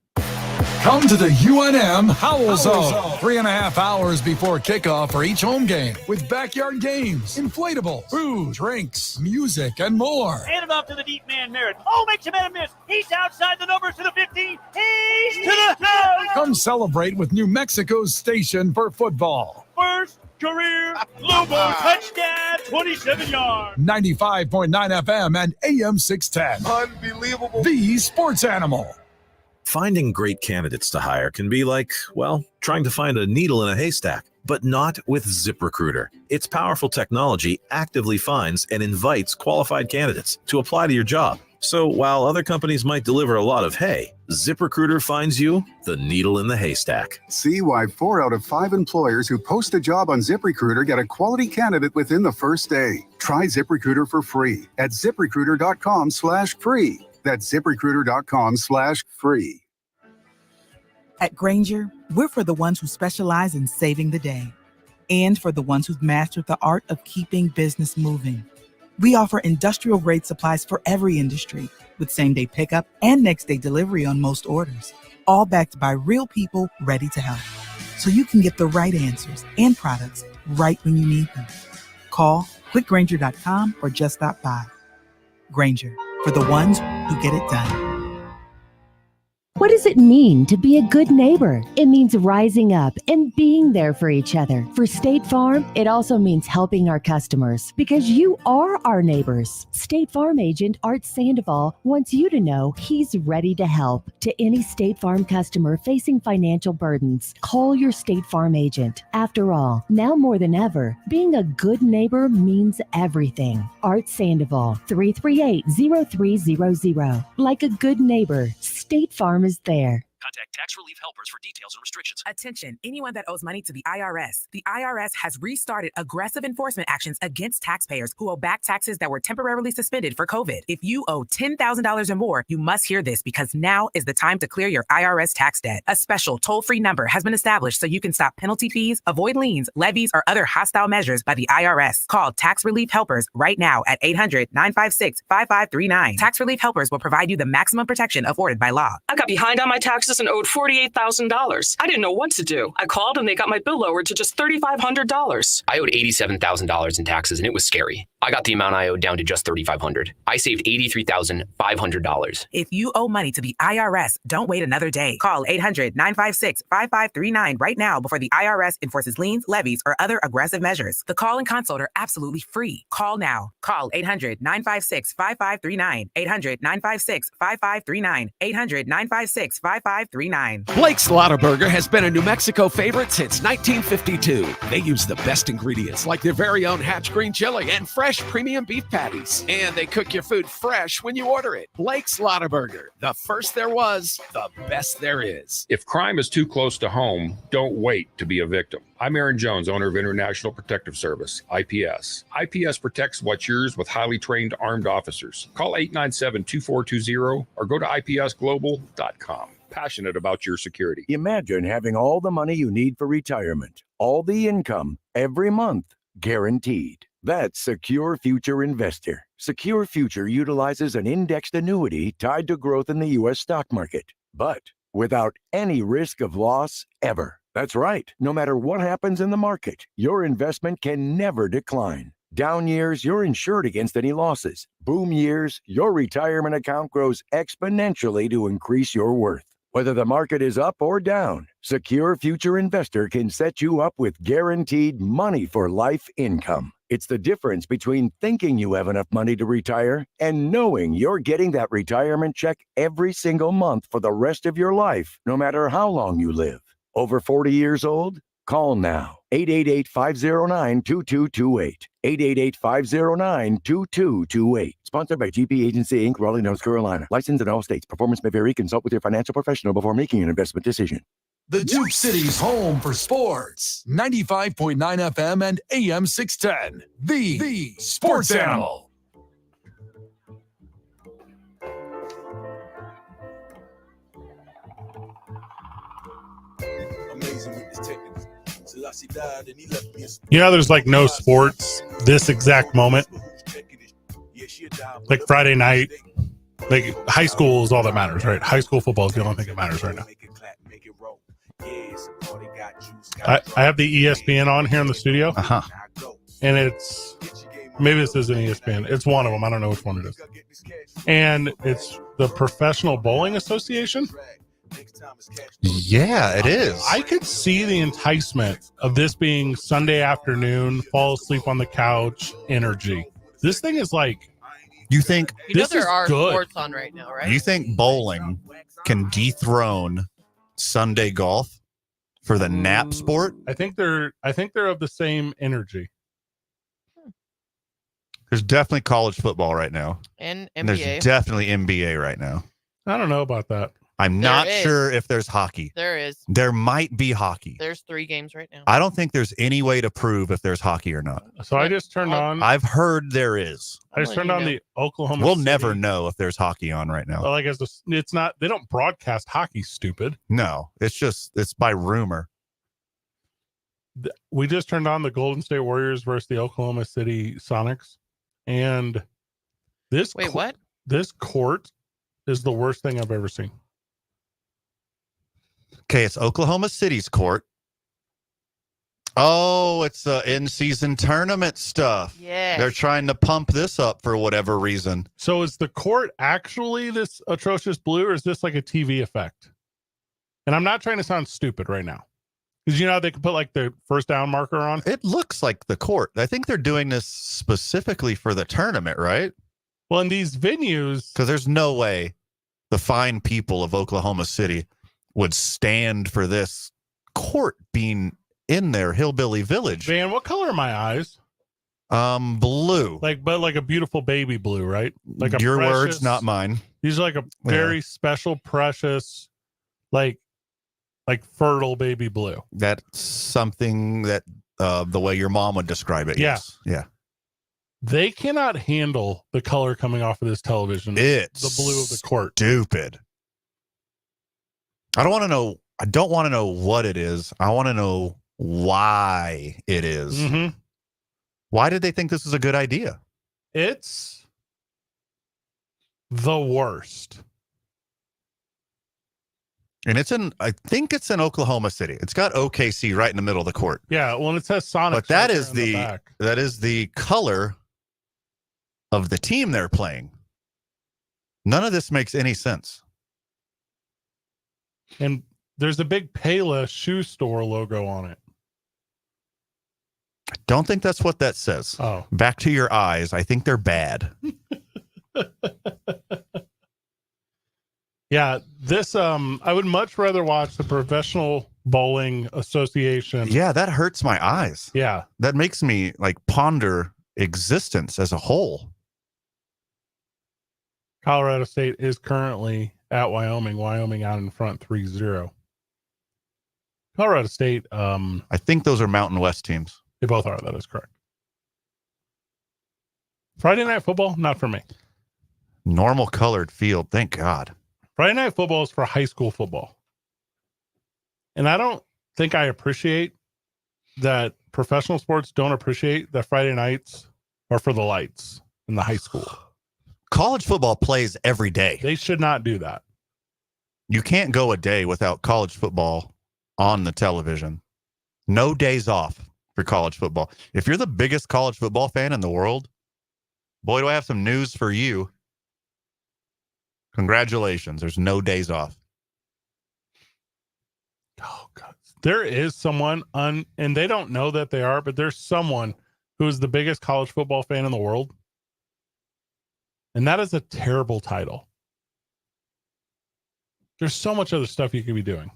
Come to the UNM Howl Zone. 3.5 hours before kickoff for each home game with backyard games, inflatables, food, drinks, music, and more. Hand it off to the deep man, Merritt. Oh, makes a man a miss. He's outside the numbers to the 15. He's to the house. Come celebrate with New Mexico's station for football. First career Lobo touchdown, 27 yards. 95.9 FM and AM 610. Unbelievable. The Sports Animal. Finding great candidates to hire can be like, well, trying to find a needle in a haystack, but not with ZipRecruiter. Its powerful technology actively finds and invites qualified candidates to apply to your job. So while other companies might deliver a lot of hay, ZipRecruiter finds you the needle in the haystack. See why 4 out of 5 employers who post a job on ZipRecruiter get a quality candidate within the first day. Try ZipRecruiter for free at ZipRecruiter.com/free. That's ZipRecruiter.com/free. At Grainger, we're for the ones who specialize in saving the day and for the ones who've mastered the art of keeping business moving. We offer industrial-grade supplies for every industry with same-day pickup and next-day delivery on most orders, all backed by real people ready to help. So you can get the right answers and products right when you need them. Call quickgrainger.com or just stop by. Grainger, for the ones who get it done. What does it mean to be a good neighbor? It means rising up and being there for each other. For State Farm, it also means helping our customers because you are our neighbors. State Farm agent Art Sandoval wants you to know he's ready to help. To any State Farm customer facing financial burdens, call your State Farm agent. After all, now more than ever, being a good neighbor means everything. Art Sandoval, 338-0300. Like a good neighbor, State Farm is there. Contact Tax Relief Helpers for details and restrictions. Attention, anyone that owes money to the IRS. The IRS has restarted aggressive enforcement actions against taxpayers who owe back taxes that were temporarily suspended for COVID. If you owe $10,000 or more, you must hear this because now is the time to clear your IRS tax debt. A special toll-free number has been established so you can stop penalty fees, avoid liens, levies, or other hostile measures by the IRS. Call Tax Relief Helpers right now at 800-956-5539. Tax Relief Helpers will provide you the maximum protection afforded by law. I got behind on my taxes and owed $48,000. I didn't know what to do. I called and they got my bill lowered to just $3,500. I owed $87,000 in taxes and it was scary. I got the amount I owed down to just $3,500. I saved $83,500. If you owe money to the IRS, don't wait another day. Call 800-956-5539 right now before the IRS enforces liens, levies, or other aggressive measures. The call and consult are absolutely free. Call now. Call 800-956-5539. 800-956-5539. 800-956-5539. Blake's Lottaburger has been a New Mexico favorite since 1952. They use the best ingredients like their very own Hatch green chili and fresh premium beef patties. And they cook your food fresh when you order it. Blake's Lottaburger, the first there was, the best there is. If crime is too close to home, don't wait to be a victim. I'm Aaron Jones, owner of International Protective Service, IPS. IPS protects what's yours with highly trained armed officers. Call 897-2420 or go to ipsglobal.com. Passionate about your security. Imagine having all the money you need for retirement, all the income every month, guaranteed. That's Secure Future Investor. Secure Future utilizes an indexed annuity tied to growth in the U.S. stock market, but without any risk of loss ever. That's right. No matter what happens in the market, your investment can never decline. Down years, you're insured against any losses. Boom years, your retirement account grows exponentially to increase your worth. Whether the market is up or down, Secure Future Investor can set you up with guaranteed money for life income. It's the difference between thinking you have enough money to retire and knowing you're getting that retirement check every single month for the rest of your life, no matter how long you live. Over 40 years old? Call now. 888-509-2228. 888-509-2228. Sponsored by GP Agency, Inc., Raleigh, North Carolina. Licensed in all states. Performance may vary. Consult with your financial professional before making an investment decision. The Duke City's home for sports. 95.9 FM and AM 610. The Sports Animal. You know, there's like no sports this exact moment. Like Friday night, like high school is all that matters, right? High school football is the only thing that matters right now. I have the ESPN on here in the studio. And it's, maybe this isn't ESPN. It's one of them. I don't know which one it is. And it's the Professional Bowling Association. Yeah, it is. I could see the enticement of this being Sunday afternoon, fall asleep on the couch energy. This thing is like, you think You know this is there are good. sports on right now, right? You think bowling can dethrone Sunday golf for the nap sport? I think they're of the same energy. There's definitely college football right now. And And NBA. there's definitely NBA right now. I don't know about that. I'm There not is. sure if there's hockey. There is. There might be hockey. There's 3 games right now. I don't think there's any way to prove if there's hockey or not. So I just turned on. I've heard there is. I just turned on the Oklahoma. We'll City. never know if there's hockey on right now. Well, I guess it's not. They don't broadcast hockey. Stupid. No, it's by rumor. We just turned on the Golden State Warriors versus the Oklahoma City Sonics, and this. Wait, what? This court is the worst thing I've ever seen. Okay, it's Oklahoma City's court. Oh, it's in-season tournament stuff. Yes. They're trying to pump this up for whatever reason. So is the court actually this atrocious blue, or is this like a TV effect? And I'm not trying to sound stupid right now, because you know how they can put like the first down marker on. It looks like the court. I think they're doing this specifically for the tournament, right? Well, in these venues, because there's no way the fine people of Oklahoma City would stand for this court being in their hillbilly village. Van, what color are my eyes? Blue. But like a beautiful baby blue, right? Like a Your precious, words, not mine. These are like a very special, precious, like fertile baby blue. That's something that the way your mom would describe it. Yeah. Yes. Yeah. They cannot handle the color coming off of this television. It's the blue of the court. Stupid. I don't want to know what it is. I want to know why it is. Mm-hmm. Why did they think this is a good idea? It's the worst. And I think it's in Oklahoma City. It's got OKC right in the middle of the court. Yeah, well, it says Sonics. But that right is there on the back. that is the color of the team they're playing. None of this makes any sense. And there's a big Payless shoe store logo on it. I don't think that's what that says. Oh. Back to your eyes. I think they're bad. Yeah, this I would much rather watch the Professional Bowling Association. Yeah, that hurts my eyes. Yeah. That makes me like ponder existence as a whole. Colorado State is currently at Wyoming. Wyoming out in front 3-0. Colorado State. I think those are Mountain West teams. They both are. That is correct. Friday Night Football, not for me. Normal colored field. Thank God. Friday Night Football is for high school football. And I don't think I appreciate that professional sports don't appreciate that Friday nights are for the lights in the high school. College football plays every day. They should not do that. You can't go a day without college football on the television. No days off for college football. If you're the biggest college football fan in the world, boy, do I have some news for you. Congratulations. There's no days off. Oh, God. There is someone, and they don't know that they are, but there's someone who is the biggest college football fan in the world. And that is a terrible title. There's so much other stuff you could be doing.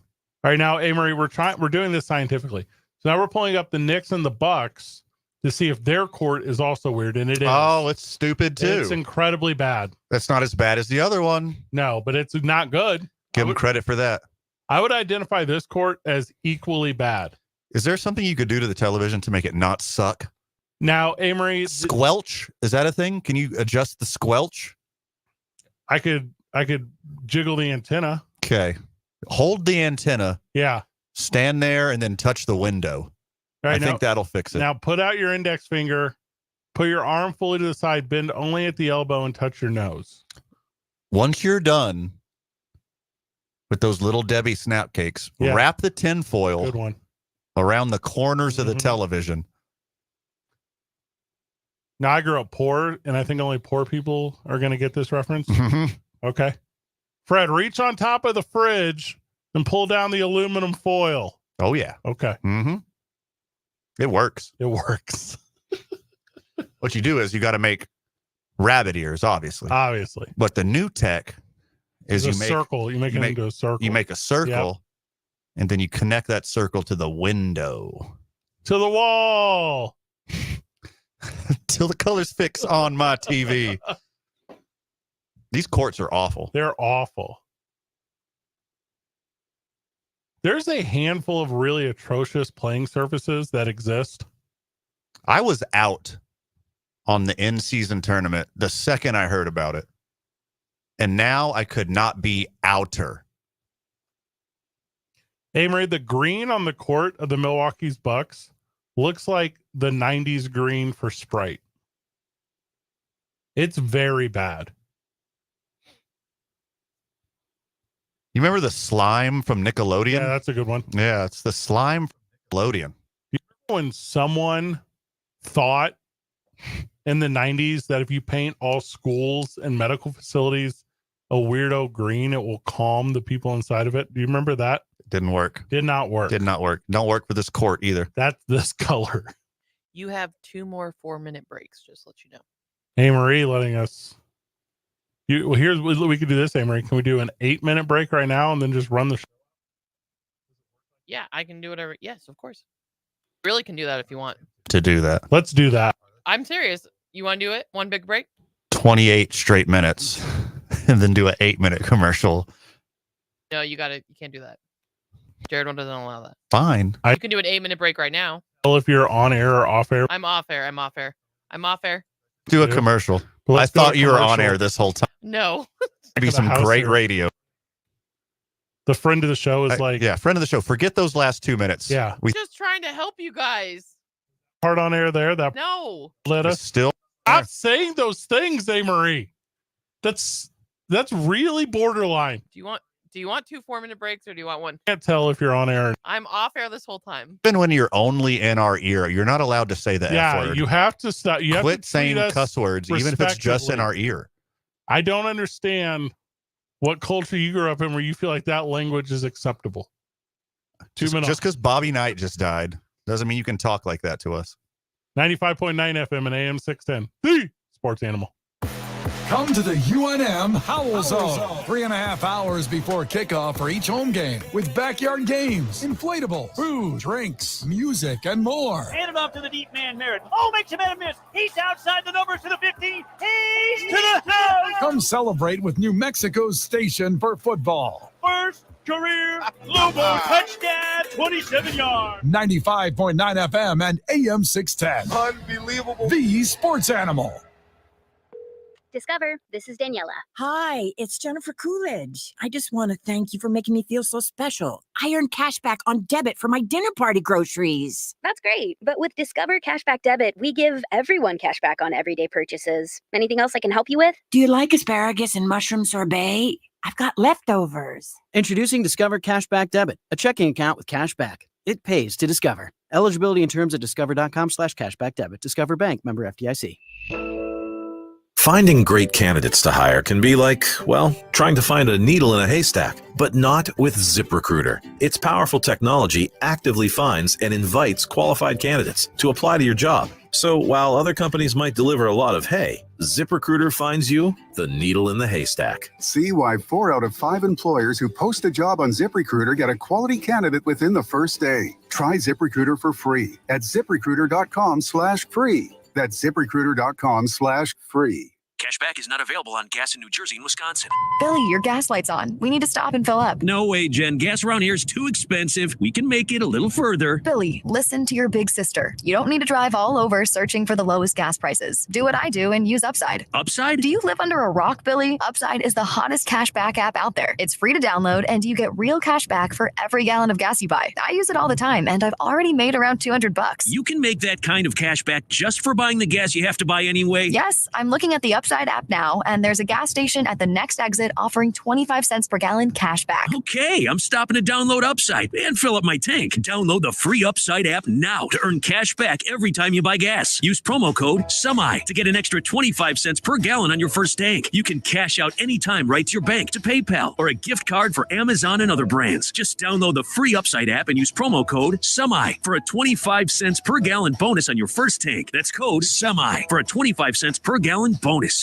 All right, now, Amory, we're doing this scientifically. So now we're pulling up the Knicks and the Bucks to see if their court is also weird, and it is. Oh, it's stupid too. It's incredibly bad. That's not as bad as the other one. No, but it's not good. Give them credit for that. I would identify this court as equally bad. Is there something you could do to the television to make it not suck? Now, Amory, squelch, is that a thing? Can you adjust the squelch? I could jiggle the antenna. Okay. Hold the antenna. Yeah. Stand there and then touch the window. Right, I think that'll fix it. Now put out your index finger, put your arm fully to the side, bend only at the elbow, and touch your nose. Once you're done with those little Debbie snap cakes, wrap the tinfoil Good one. around the corners of the television. Now, I grew up poor, and I think only poor people are going to get this reference. Okay. Fred, reach on top of the fridge and pull down the aluminum foil. Oh, yeah. Okay. Mm-hmm. It works. It works. What you do is you got to make rabbit ears, obviously. Obviously. But the new tech is you make a circle. You make it into a circle. You make a circle, and then you connect that circle to the window. To the wall. Till the colors fix on my TV. These courts are awful. They're awful. There's a handful of really atrocious playing surfaces that exist. I was out on the in-season tournament the second I heard about it. And now I could not be outer. Amory, the green on the court of the Milwaukee's Bucks looks like the 90s green for Sprite. It's very bad. You remember the slime from Nickelodeon? Yeah, that's a good one. Yeah, it's the slime from Nickelodeon. You remember when someone thought in the 90s that if you paint all schools and medical facilities a weirdo green, it will calm the people inside of it? Do you remember that? Didn't work. Did not work. Did not work. Don't work for this court either. That's this color. You have 2 more 4-minute breaks, just to let you know. Amory letting us... here's we could do this, Amory. Can we do an 8-minute break right now and then just run the show? Yeah, I can do whatever. Yes, of course. Really can do that if you want. To do that. Let's do that. I'm serious. You want to do it? One big break? 28 straight minutes and then do an 8-minute commercial. No, you can't do that. Jared one doesn't allow that. Fine. You can do an 8-minute break right now. Well, if you're on air or off air. I'm off air. Do a commercial. Well, I thought you were on air this whole time. No. Maybe some great radio. The friend of the show is yeah, friend of the show. Forget those last 2 minutes. Yeah. I'm just trying to help you guys. Part on air there. That No. let us still stop saying those things, Amory. That's really borderline. Do you want 2 4-minute breaks or do you want one? Can't tell if you're on air. I'm off air this whole time. Even when you're only in our ear, you're not allowed to say the F word. You have to stop. You quit have to saying cuss words, even if it's just in our ear. I don't understand what culture you grew up in where you feel like that language is acceptable. Just because Bobby Knight just died doesn't mean you can talk like that to us. 95.9 FM and AM 610. The Sports Animal. Come to the UNM Howl Zone. 3.5 hours before kickoff for each home game with backyard games, inflatables, food, drinks, music, and more. Hand it off to the deep man, Merritt. Oh, makes a man miss. He's outside the numbers to the 15. He's to the house. Come celebrate with New Mexico's station for football. First career Lobo touchdown, 27 yards. 95.9 FM and AM 610. Unbelievable. The Sports Animal. Discover, this is Daniela. Hi, it's Jennifer Coolidge. I just want to thank you for making me feel so special. I earned cash back on debit for my dinner party groceries. That's great. But with Discover Cashback Debit, we give everyone cash back on everyday purchases. Anything else I can help you with? Do you like asparagus and mushroom sorbet? I've got leftovers. Introducing Discover Cashback Debit, a checking account with cashback. It pays to Discover. Eligibility and terms at discover.com/cashback debit. Discover Bank, member FDIC. Finding great candidates to hire can be like, well, trying to find a needle in a haystack, but not with ZipRecruiter. Its powerful technology actively finds and invites qualified candidates to apply to your job. So while other companies might deliver a lot of hay, ZipRecruiter finds you the needle in the haystack. See why 4 out of 5 employers who post a job on ZipRecruiter get a quality candidate within the first day. Try ZipRecruiter for free at ZipRecruiter.com/free. That's ZipRecruiter.com/free. Cashback is not available on gas in New Jersey and Wisconsin. Billy, your gas light's on. We need to stop and fill up. No way, Jen. Gas around here is too expensive. We can make it a little further. Billy, listen to your big sister. You don't need to drive all over searching for the lowest gas prices. Do what I do and use Upside. Upside? Do you live under a rock, Billy? Upside is the hottest cashback app out there. It's free to download, and you get real cash back for every gallon of gas you buy. I use it all the time, and I've already made around $200. You can make that kind of cash back just for buying the gas you have to buy anyway? Yes, I'm looking at the Upside app now, and there's a gas station at the next exit offering 25 cents per gallon cash back. Okay, I'm stopping to download Upside and fill up my tank. Download the free Upside app now to earn cash back every time you buy gas. Use promo code SEMI to get an extra 25 cents per gallon on your first tank. You can cash out anytime right to your bank, to PayPal, or a gift card for Amazon and other brands. Just download the free Upside app and use promo code SEMI for a 25 cents per gallon bonus on your first tank. That's code SEMI for a 25 cents per gallon bonus.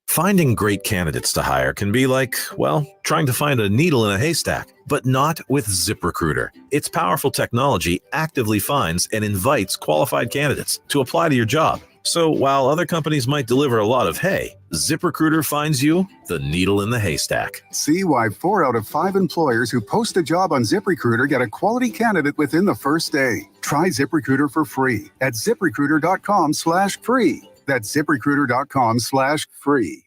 Finding great candidates to hire can be like, well, trying to find a needle in a haystack, but not with ZipRecruiter. Its powerful technology actively finds and invites qualified candidates to apply to your job. So while other companies might deliver a lot of hay, ZipRecruiter finds you the needle in the haystack. See why 4 out of 5 employers who post a job on ZipRecruiter get a quality candidate within the first day. Try ZipRecruiter for free at ZipRecruiter.com/free. That's ZipRecruiter.com/free.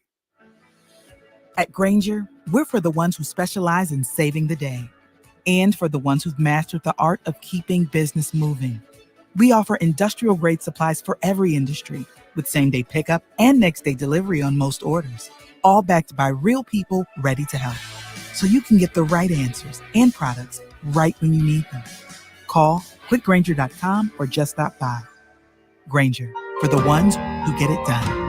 At Granger, we're for the ones who specialize in saving the day and for the ones who've mastered the art of keeping business moving. We offer industrial-grade supplies for every industry with same-day pickup and next-day delivery on most orders, all backed by real people ready to help. So you can get the right answers and products right when you need them. Call quickgranger.com or just stop by. Granger, for the ones who get it done.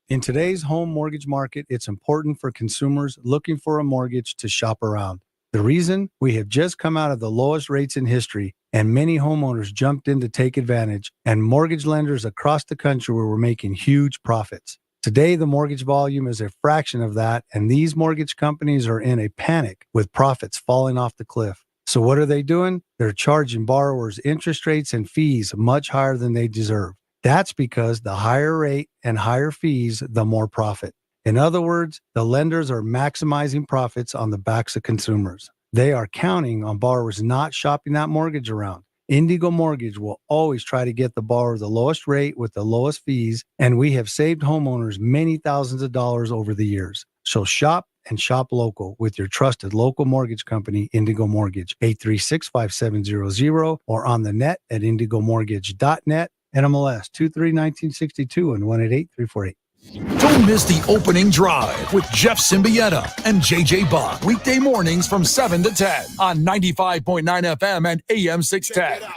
In today's home mortgage market, it's important for consumers looking for a mortgage to shop around. The reason? We have just come out of the lowest rates in history, and many homeowners jumped in to take advantage, and mortgage lenders across the country were making huge profits. Today, the mortgage volume is a fraction of that, and these mortgage companies are in a panic with profits falling off the cliff. So what are they doing? They're charging borrowers interest rates and fees much higher than they deserve. That's because the higher rate and higher fees, the more profit. In other words, the lenders are maximizing profits on the backs of consumers. They are counting on borrowers not shopping that mortgage around. Indigo Mortgage will always try to get the borrower the lowest rate with the lowest fees, and we have saved homeowners many thousands of dollars over the years. So shop and shop local with your trusted local mortgage company, Indigo Mortgage, 836-5700, or on the net at indigomortgage.net. NMLS 231962 and 188348. Don't miss the opening drive with Jeff Symbieta and JJ Buck. Weekday mornings from 7 to 10 on 95.9 FM and AM 610.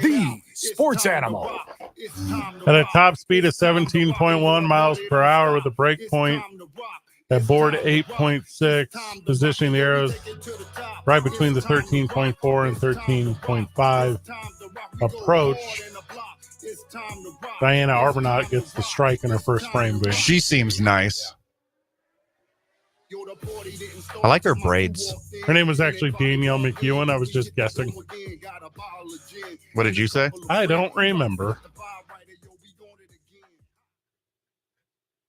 The Sports Animal. At a top speed of 17.1 miles per hour with a brake point at board 8.6, positioning the arrows right between the 13.4 and 13.5 approach. Diana Arbuthnot gets the strike in her first frame. Boom. She seems nice. I like her braids. Her name was actually Danielle McEwen. I was just guessing. What did you say? I don't remember.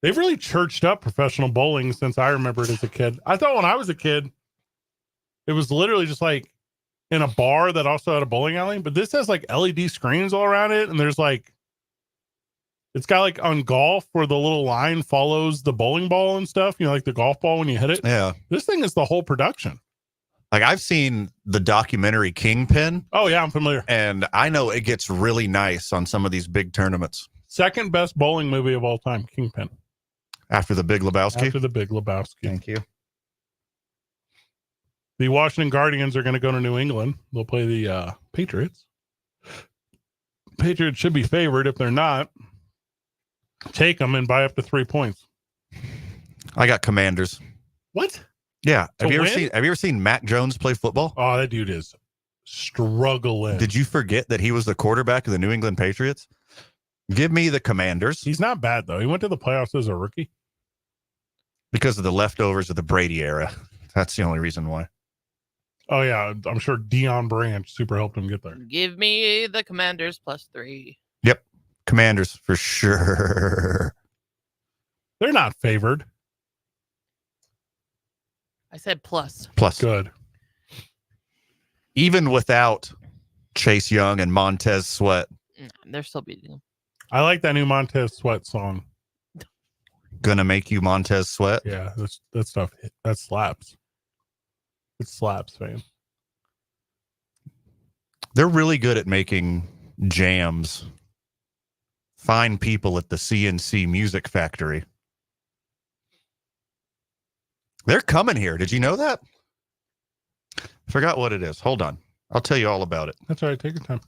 They've really churched up professional bowling since I remember it as a kid. I thought when I was a kid, it was literally just like in a bar that also had a bowling alley, but this has like LED screens all around it, and there's like, it's got like on golf where the little line follows the bowling ball and stuff, you know, like the golf ball when you hit it. Yeah. This thing is the whole production. Like I've seen the documentary Kingpin. Oh yeah, I'm familiar. And I know it gets really nice on some of these big tournaments. Second best bowling movie of all time, Kingpin. After The Big Lebowski? After The Big Lebowski. Thank you. The Washington Guardians are going to go to New England. They'll play the Patriots. Patriots should be favored. If they're not, take them and buy up to 3 points. I got Commanders. What? Yeah. To Have you win? ever seen Mac Jones play football? Oh, that dude is struggling. Did you forget that he was the quarterback of the New England Patriots? Give me the Commanders. He's not bad, though. He went to the playoffs as a rookie. Because of the leftovers of the Brady era. That's the only reason why. Oh, yeah. I'm sure Deion Branch super helped him get there. Give me the Commanders +3. Yep. Commanders for sure. They're not favored. I said plus. Plus. Good. Even without Chase Young and Montez Sweat. Nah, they're still beating them. I like that new Montez Sweat song. Gonna make you Montez Sweat. Yeah, that stuff, that slaps. It slaps, man. They're really good at making jams. Fine people at the CNC Music Factory. They're coming here. Did you know that? Forgot what it is. Hold on. I'll tell you all about it. That's all right. Take your time.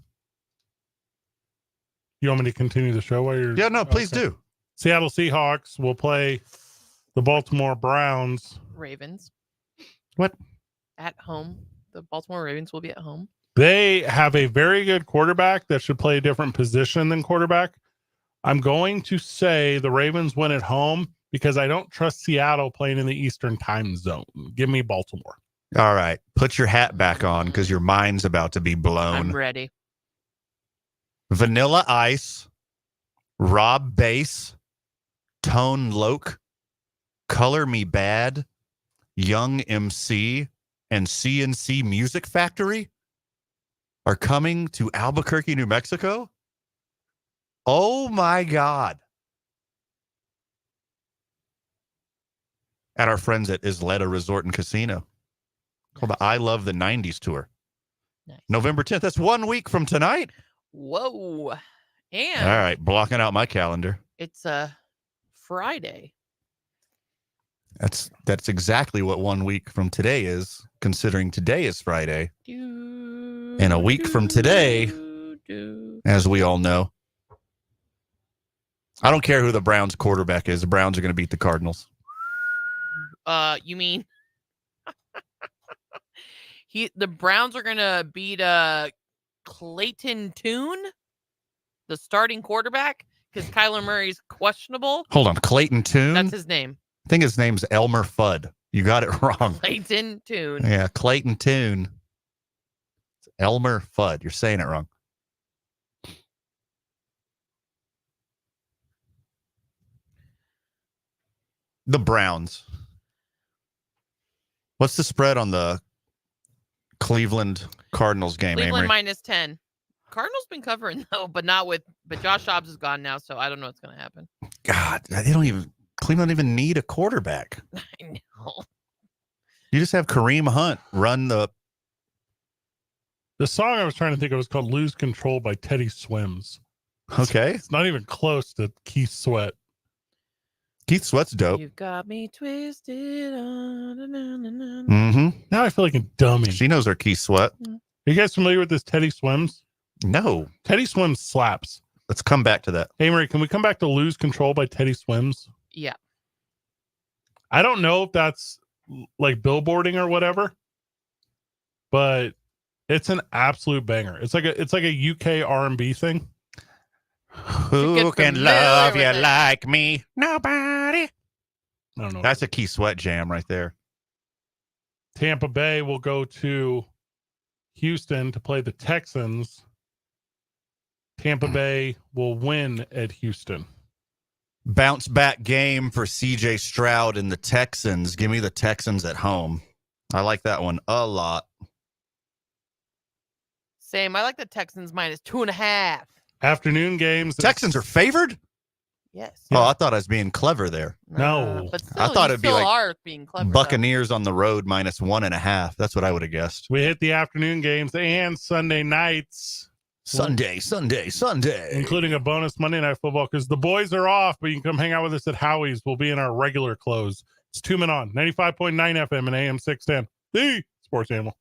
You want me to continue the show while you're... Yeah, no, please do. Seattle Seahawks will play the Baltimore Browns. Ravens. What? At home. The Baltimore Ravens will be at home. They have a very good quarterback that should play a different position than quarterback. I'm going to say the Ravens win at home because I don't trust Seattle playing in the Eastern time zone. Give me Baltimore. All right. Put your hat back on because your mind's about to be blown. I'm ready. Vanilla Ice, Rob Bass, Tone Loc, Color Me Bad, Young MC, and CNC Music Factory are coming to Albuquerque, New Mexico. Oh my God. At our friends at Isleta Resort and Casino. Called the I Love the 90s tour. Nice. November 10th. That's 1 week from tonight. Whoa. And All right. Blocking out my calendar. it's a Friday. That's exactly what 1 week from today is, considering today is Friday. And a week from today, as we all know. I don't care who the Browns quarterback is. The Browns are going to beat the Cardinals. You mean the Browns are gonna beat Clayton Tune, the starting quarterback, because Kyler Murray's questionable. Hold on. Clayton Tune? That's his name. I think his name's Elmer Fudd. You got it wrong. Clayton Tune. Yeah, Clayton Tune. It's Elmer Fudd. You're saying it wrong. The Browns. What's the spread on the Cleveland Cardinals game, Cleveland Amory? -10. Cardinals been covering though, but Josh Dobbs is gone now, so I don't know what's gonna happen. God, Cleveland don't even need a quarterback. I know. You just have Kareem Hunt run the... The song I was trying to think of was called Lose Control by Teddy Swims. Okay. It's not even close to Keith Sweat. Keith Sweat's dope. You got me twisted on. Mm-hmm. Now I feel like a dummy. She knows her Keith Sweat. Are you guys familiar with this Teddy Swims? No. Teddy Swims slaps. Let's come back to that. Hey, Marie, can we come back to Lose Control by Teddy Swims? Yeah. I don't know if that's like billboarding or whatever, but it's an absolute banger. It's like a UK R&B thing. Who can love you like me? Nobody. I don't know. That's a Keith Sweat jam right there. Tampa Bay will go to Houston to play the Texans. Tampa Bay will win at Houston. Bounce back game for CJ Stroud and the Texans. Give me the Texans at home. I like that one a lot. Same. I like the Texans -2.5. Afternoon games. Texans are favored? Yes. Oh, I thought I was being clever there. No. But still, I thought you it'd be still like are being clever. Buccaneers on the road -1.5. That's what I would have guessed. We hit the afternoon games and Sunday nights. Sunday. Including a bonus Monday Night Football because the boys are off, but you can come hang out with us at Howie's. We'll be in our regular clothes. It's 2 Men On, 95.9 FM and AM 610. The Sports animal.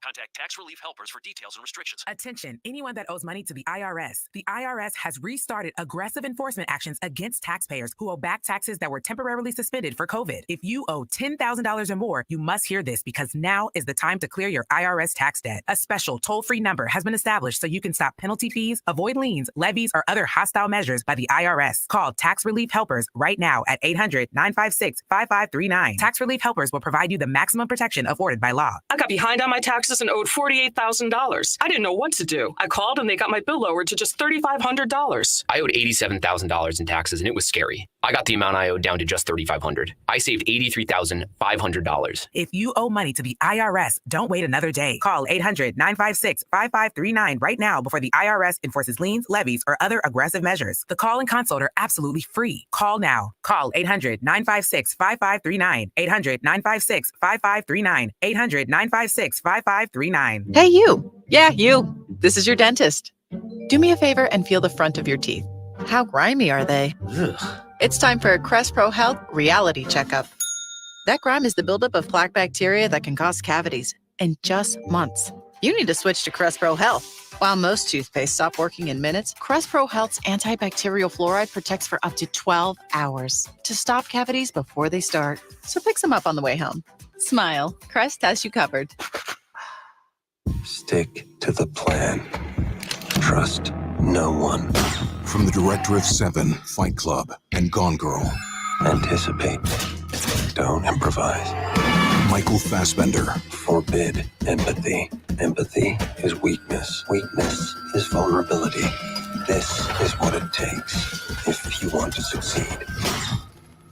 Contact Tax Relief Helpers for details and restrictions. Attention, anyone that owes money to the IRS. The IRS has restarted aggressive enforcement actions against taxpayers who owe back taxes that were temporarily suspended for COVID. If you owe $10,000 or more, you must hear this because now is the time to clear your IRS tax debt. A special toll-free number has been established so you can stop penalty fees, avoid liens, levies, or other hostile measures by the IRS. Call Tax Relief Helpers right now at 800-956-5539. Tax Relief Helpers will provide you the maximum protection afforded by law. I got behind on my taxes and owed $48,000. I didn't know what to do. I called and they got my bill lowered to just $3,500. I owed $87,000 in taxes and it was scary. I got the amount I owed down to just $3,500. I saved $83,500. If you owe money to the IRS, don't wait another day. Call 800-956-5539 right now before the IRS enforces liens, levies, or other aggressive measures. The call and consult are absolutely free. Call now. Call 800-956-5539. 800-956-5539. 800-956-5539. Hey, you. Yeah, you. This is your dentist. Do me a favor and feel the front of your teeth. How grimy are they? Ugh. It's time for a Crest Pro Health reality checkup. That grime is the buildup of plaque bacteria that can cause cavities in just months. You need to switch to Crest Pro Health. While most toothpaste stop working in minutes, Crest Pro Health's antibacterial fluoride protects for up to 12 hours to stop cavities before they start. So pick some up on the way home. Smile. Crest has you covered. Stick to the plan. Trust no one. From the director of Seven, Fight Club, and Gone Girl. Anticipate. Don't improvise. Michael Fassbender. Forbid empathy. Empathy is weakness. Weakness is vulnerability. This is what it takes if you want to succeed.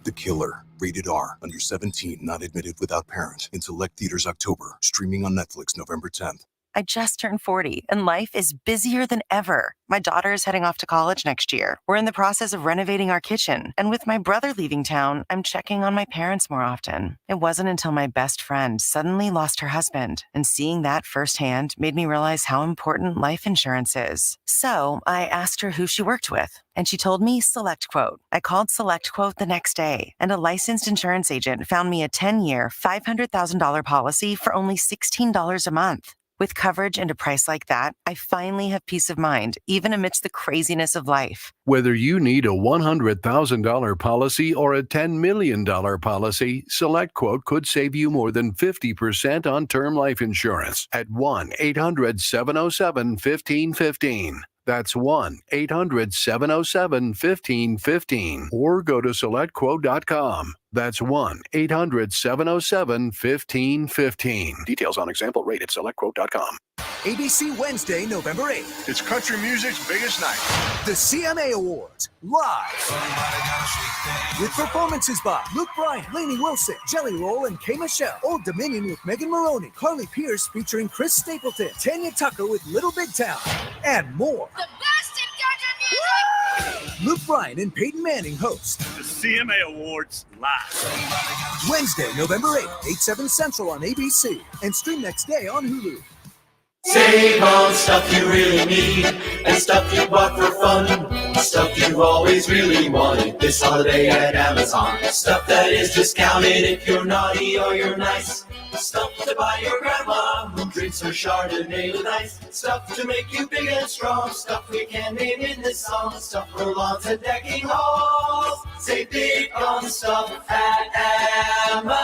The Killer. Rated R. Under 17. Not admitted without parent. In select theaters October. Streaming on Netflix November 10th. I just turned 40 and life is busier than ever. My daughter is heading off to college next year. We're in the process of renovating our kitchen. And with my brother leaving town, I'm checking on my parents more often. It wasn't until my best friend suddenly lost her husband. And seeing that firsthand made me realize how important life insurance is. So I asked her who she worked with. And she told me SelectQuote. I called SelectQuote the next day. And a licensed insurance agent found me a 10-year, $500,000 policy for only $16 a month. With coverage and a price like that, I finally have peace of mind, even amidst the craziness of life. Whether you need a $100,000 policy or a $10 million policy, SelectQuote could save you more than 50% on term life insurance at 1-800-707-1515. That's 1-800-707-1515. Or go to SelectQuote.com. That's 1-800-707-1515. Details on example rate at SelectQuote.com. ABC Wednesday, November 8th. It's country music's biggest night. The CMA Awards, live. With performances by Luke Bryan, Lainey Wilson, Jelly Roll, and K. Michelle. Old Dominion with Megan Maroney, Carly Pierce featuring Chris Stapleton, Tanya Tucker with Little Big Town, and more. The best in country music! Luke Bryan and Peyton Manning host. The CMA Awards live. Wednesday, November 8th, 8/7 Central on ABC. And stream next day on Hulu. Save on stuff you really need and stuff you bought for fun. Stuff you've always really wanted this holiday at Amazon. Stuff that is discounted if you're naughty or you're nice. Stuff to buy your grandma who drinks her Chardonnay with ice. Stuff to make you big and strong. Stuff we can name in this song. Stuff for lawns and decking halls. Save big on stuff at Amazon.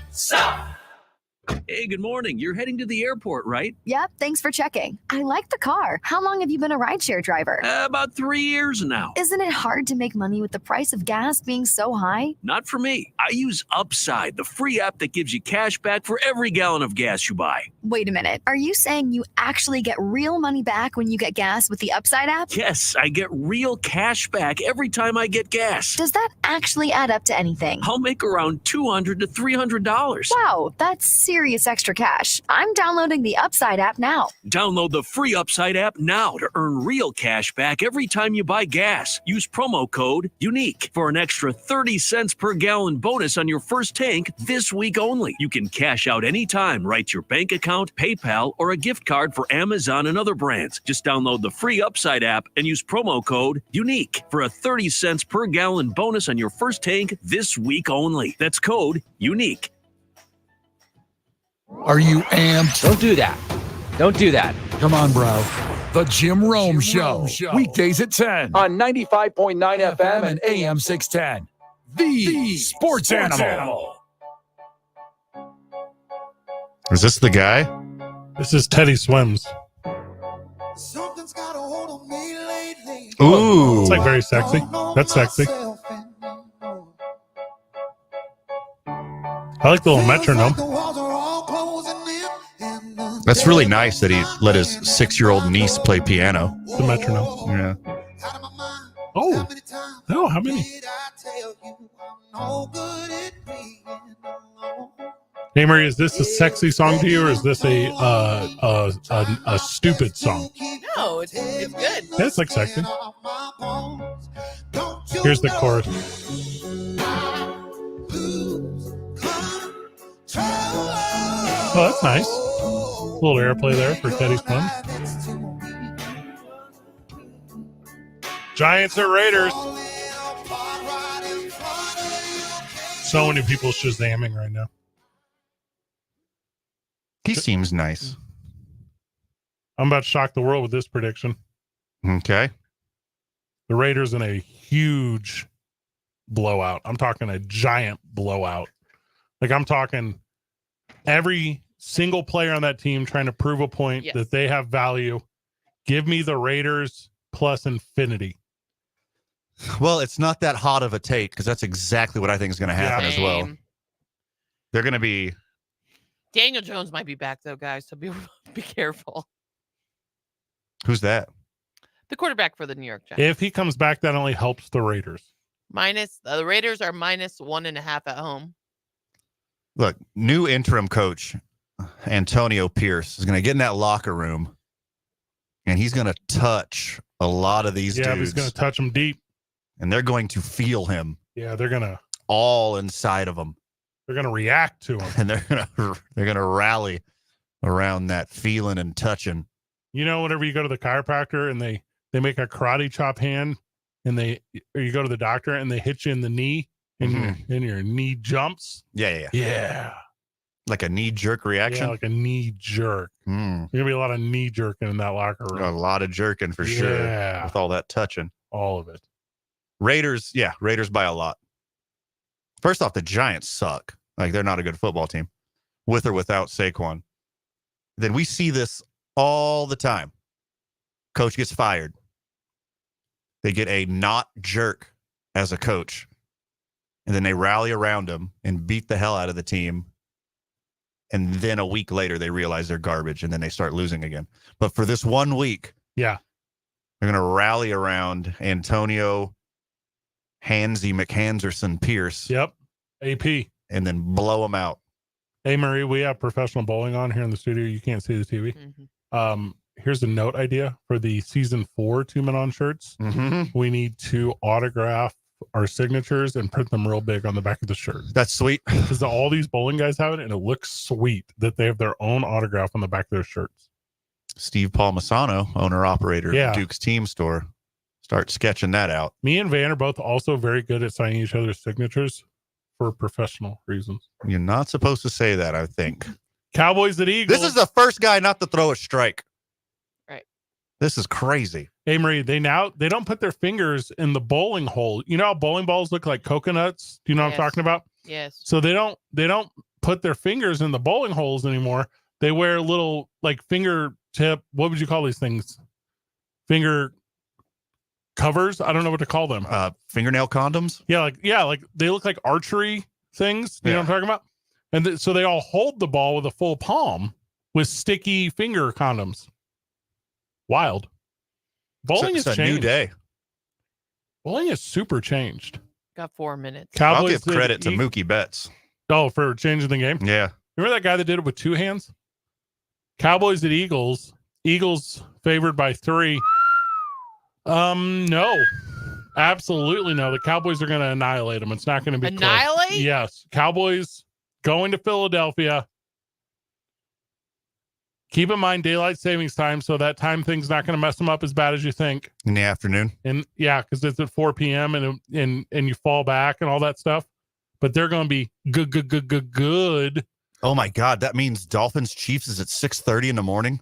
Stuff. Hey, good morning. You're heading to the airport, right? Yep, thanks for checking. I like the car. How long have you been a rideshare driver? About 3 years now. Isn't it hard to make money with the price of gas being so high? Not for me. I use Upside, the free app that gives you cash back for every gallon of gas you buy. Wait a minute. Are you saying you actually get real money back when you get gas with the Upside app? Yes, I get real cash back every time I get gas. Does that actually add up to anything? I'll make around $200 to $300. Wow, that's serious extra cash. I'm downloading the Upside app now. Download the free Upside app now to earn real cash back every time you buy gas. Use promo code UNIQUE for an extra 30 cents per gallon bonus on your first tank this week only. You can cash out anytime right to your bank account, PayPal, or a gift card for Amazon and other brands. Just download the free Upside app and use promo code UNIQUE for a 30 cents per gallon bonus on your first tank this week only. That's code UNIQUE. Are you amped? Don't do that. Don't do that. Come on, bro. The Jim Rome Show. Weekdays at 10 On 95.9 FM and AM 610. The Sports Animal. Is this the guy? This is Teddy Swims. Ooh. It's like very sexy. That's sexy. I like the little metronome. That's really nice that he let his 6-year-old niece play piano. The metronome. Yeah. Oh. No, how many? Hey, Marie, is this a sexy song to you, or is this a stupid song? No, it's good. That's like sexy. Here's the chorus. Oh, that's nice. A little airplay there for Teddy Swims. Giants or Raiders? So many people shazamming right now. He seems nice. I'm about to shock the world with this prediction. Okay. The Raiders in a huge blowout. I'm talking a giant blowout. Like, I'm talking every single player on that team trying to prove a point that they have value. Give me the Raiders plus infinity. Well, it's not that hot of a take because that's exactly what I think is going to happen as well. They're going to be... Daniel Jones might be back, though, guys, so be careful. Who's that? The quarterback for the New York Giants. If he comes back, that only helps the Raiders. The Raiders are -1.5 at home. Look, new interim coach, Antonio Pierce, is going to get in that locker room, and he's going to touch a lot of these dudes. Yeah, he's going to touch them deep. And they're going to feel him. Yeah, they're going to... all inside of them. They're going to react to him. And they're going to rally around that feeling and touching. You know, whenever you go to the chiropractor and they make a karate chop hand, and or you go to the doctor and they hit you in the knee, and your knee jumps. Yeah. Like a knee jerk reaction. Yeah, like a knee jerk. There's gonna be a lot of knee jerking in that locker room. A lot of jerking for sure. Yeah, with all that touching. All of it. Raiders by a lot. First off, the Giants suck. Like, they're not a good football team, with or without Saquon. Then we see this all the time. Coach gets fired. They get a not jerk as a coach. And then they rally around him and beat the hell out of the team. And then a week later, they realize they're garbage, and then they start losing again. But for this 1 week, they're going to rally around Antonio Hansy McHanderson Pierce. Yep. AP. And then blow them out. Hey, Marie, we have professional bowling on here in the studio. You can't see the TV. Here's a note idea for the season 4 Two Men On shirts. We need to autograph our signatures and print them real big on the back of the shirt. That's sweet. Because all these bowling guys have it, and it looks sweet that they have their own autograph on the back of their shirts. Steve Palmisano, owner-operator of Duke's Team Store. Start sketching that out. Me and Van are both also very good at signing each other's signatures for professional reasons. You're not supposed to say that, I think. Cowboys at Eagles. This is the first guy not to throw a strike. Right. This is crazy. Hey, Marie, they don't put their fingers in the bowling hole. You know how bowling balls look like coconuts? Do you know what I'm talking about? Yes. So they don't put their fingers in the bowling holes anymore. They wear little, like, fingertip, what would you call these things? Finger covers? I don't know what to call them. Fingernail condoms? Yeah, like they look like archery things. You know what I'm talking about? And so they all hold the ball with a full palm with sticky finger condoms. Wild. Bowling has changed. A new day. Bowling has super changed. Got 4 minutes. I'll give credit to Mookie Betts. Oh, for changing the game? Yeah. Remember that guy that did it with 2 hands? Cowboys at Eagles. Eagles favored by 3. No. Absolutely no. The Cowboys are going to annihilate them. It's not going to be annihilate? Close. Yes. Cowboys going to Philadelphia. Keep in mind daylight savings time, so that time thing's not going to mess them up as bad as you think. In the afternoon? And yeah, because it's at 4 p.m. and you fall back and all that stuff. But they're going to be good. Oh my God, that means Dolphins Chiefs is at 6:30 in the morning.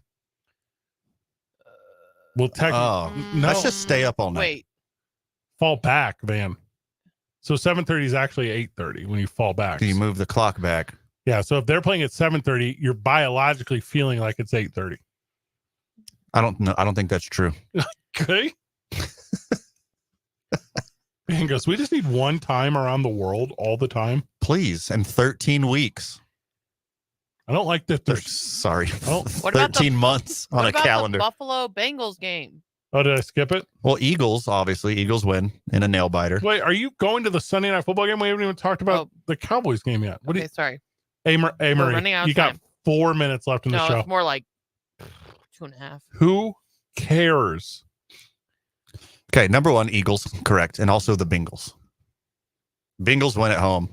Well, technically, no. Let's just stay up all night. Wait, fall back, man. So 7:30 is actually 8:30 when you fall back. Do you move the clock back? Yeah. So if they're playing at 7:30, you're biologically feeling like it's 8:30. I don't know. I don't think that's true. Okay. Man goes, we just need one time around the world all the time. Please. And 13 weeks. I don't like that. Sorry. What about 13 months on a calendar. The Buffalo Bengals game? Oh, did I skip it? Well, Eagles, obviously. Eagles win in a nail biter. Wait, are you going to the Sunday Night Football game? We haven't even talked about the Cowboys game yet. What Okay, sorry. Hey, We're running out of you got time. 4 minutes left in the show. No, it's more like 2.5. Who cares? Okay, number 1, Eagles, correct. And also the Bengals. Bengals win at home.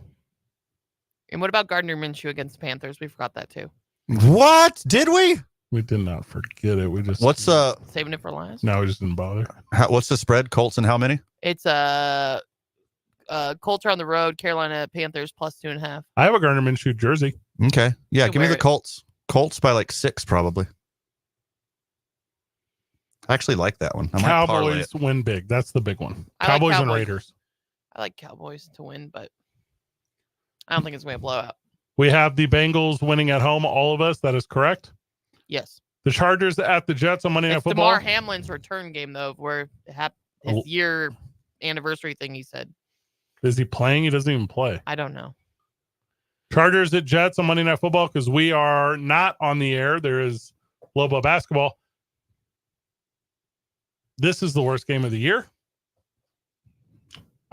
And what about Gardner Minshew against the Panthers? We forgot that too. What? Did we? We did not forget it. We just saving it for last. No, we just didn't bother. What's the spread? Colts and how many? It's Colts are on the road. Carolina Panthers plus 2.5. I have a Gardner Minshew jersey. Okay, yeah, give me the it. Colts. Colts by like 6 probably. I actually like that one. I might parlay Cowboys win big. That's the big one. I like Cowboys and Cowboys. Raiders. I like Cowboys to win, but I don't think it's going to be a blowout. We have the Bengals winning at home. All of us. That is correct. Yes. The Chargers at the Jets on Monday Night It's Football. DeMar Hamlin's return game, though, where his year anniversary thing he said. Is he playing? He doesn't even play. I don't know. Chargers at Jets on Monday Night Football because we are not on the air. There is Lobo basketball. This is the worst game of the year.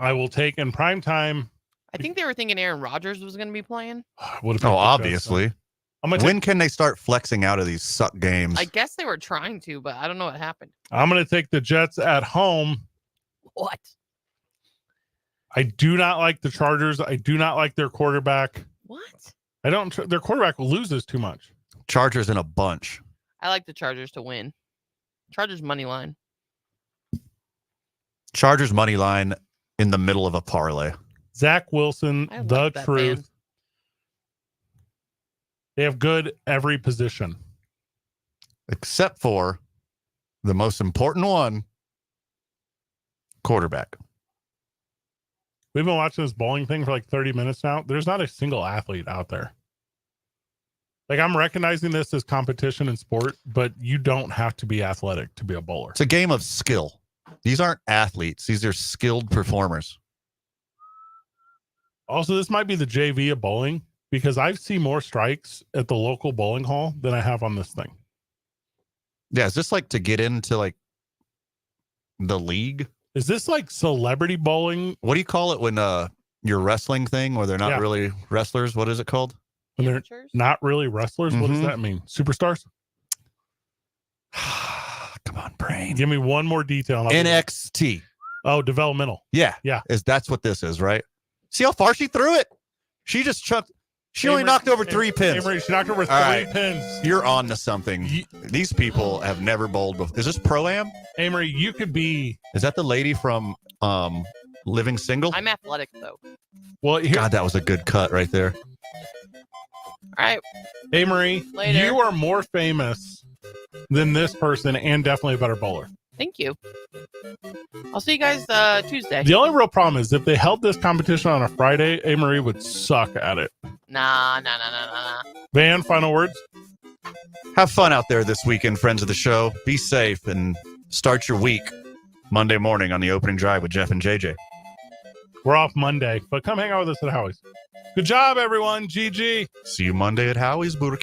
I will take in prime time. I think they were thinking Aaron Rodgers was going to be playing. Obviously. When can they start flexing out of these suck games? I guess they were trying to, but I don't know what happened. I'm going to take the Jets at home. What? I do not like the Chargers. I do not like their quarterback. What? I don't. Their quarterback loses too much. Chargers in a bunch. I like the Chargers to win. Chargers money line. Chargers money line in the middle of a parlay. Zach Wilson, the truth. Man. They have good every position. Except for the most important one, quarterback. We've been watching this bowling thing for like 30 minutes now. There's not a single athlete out there. Like, I'm recognizing this as competition in sport, but you don't have to be athletic to be a bowler. It's a game of skill. These aren't athletes. These are skilled performers. Also, this might be the JV of bowling because I've seen more strikes at the local bowling hall than I have on this thing. Yeah, is this like to get into like the league? Is this like celebrity bowling? What do you call it when your wrestling thing where they're not really wrestlers? What is it called? When they're not really wrestlers? What does that mean? Superstars? Come on, brain. Give me one more detail. NXT. Oh, developmental. Yeah. Yeah. That's what this is, right? See how far she threw it? She just chucked. She only knocked over 3 pins. She knocked over All 3 right. pins. You're on to something. These people have never bowled before. Is this Pro-Am? Amory, you could be. Is that the lady from Living Single? I'm athletic, though. Well, God, that was a good cut right there. All right. Amory, Later. you are more famous than this person and definitely a better bowler. Thank you. I'll see you guys Tuesday. The only real problem is if they held this competition on a Friday, Amory would suck at it. Nah. Van, final words? Have fun out there this weekend, friends of the show. Be safe and start your week Monday morning on the opening drive with Jeff and JJ. We're off Monday, but come hang out with us at Howie's. Good job, everyone. GG. See you Monday at Howie's Burke.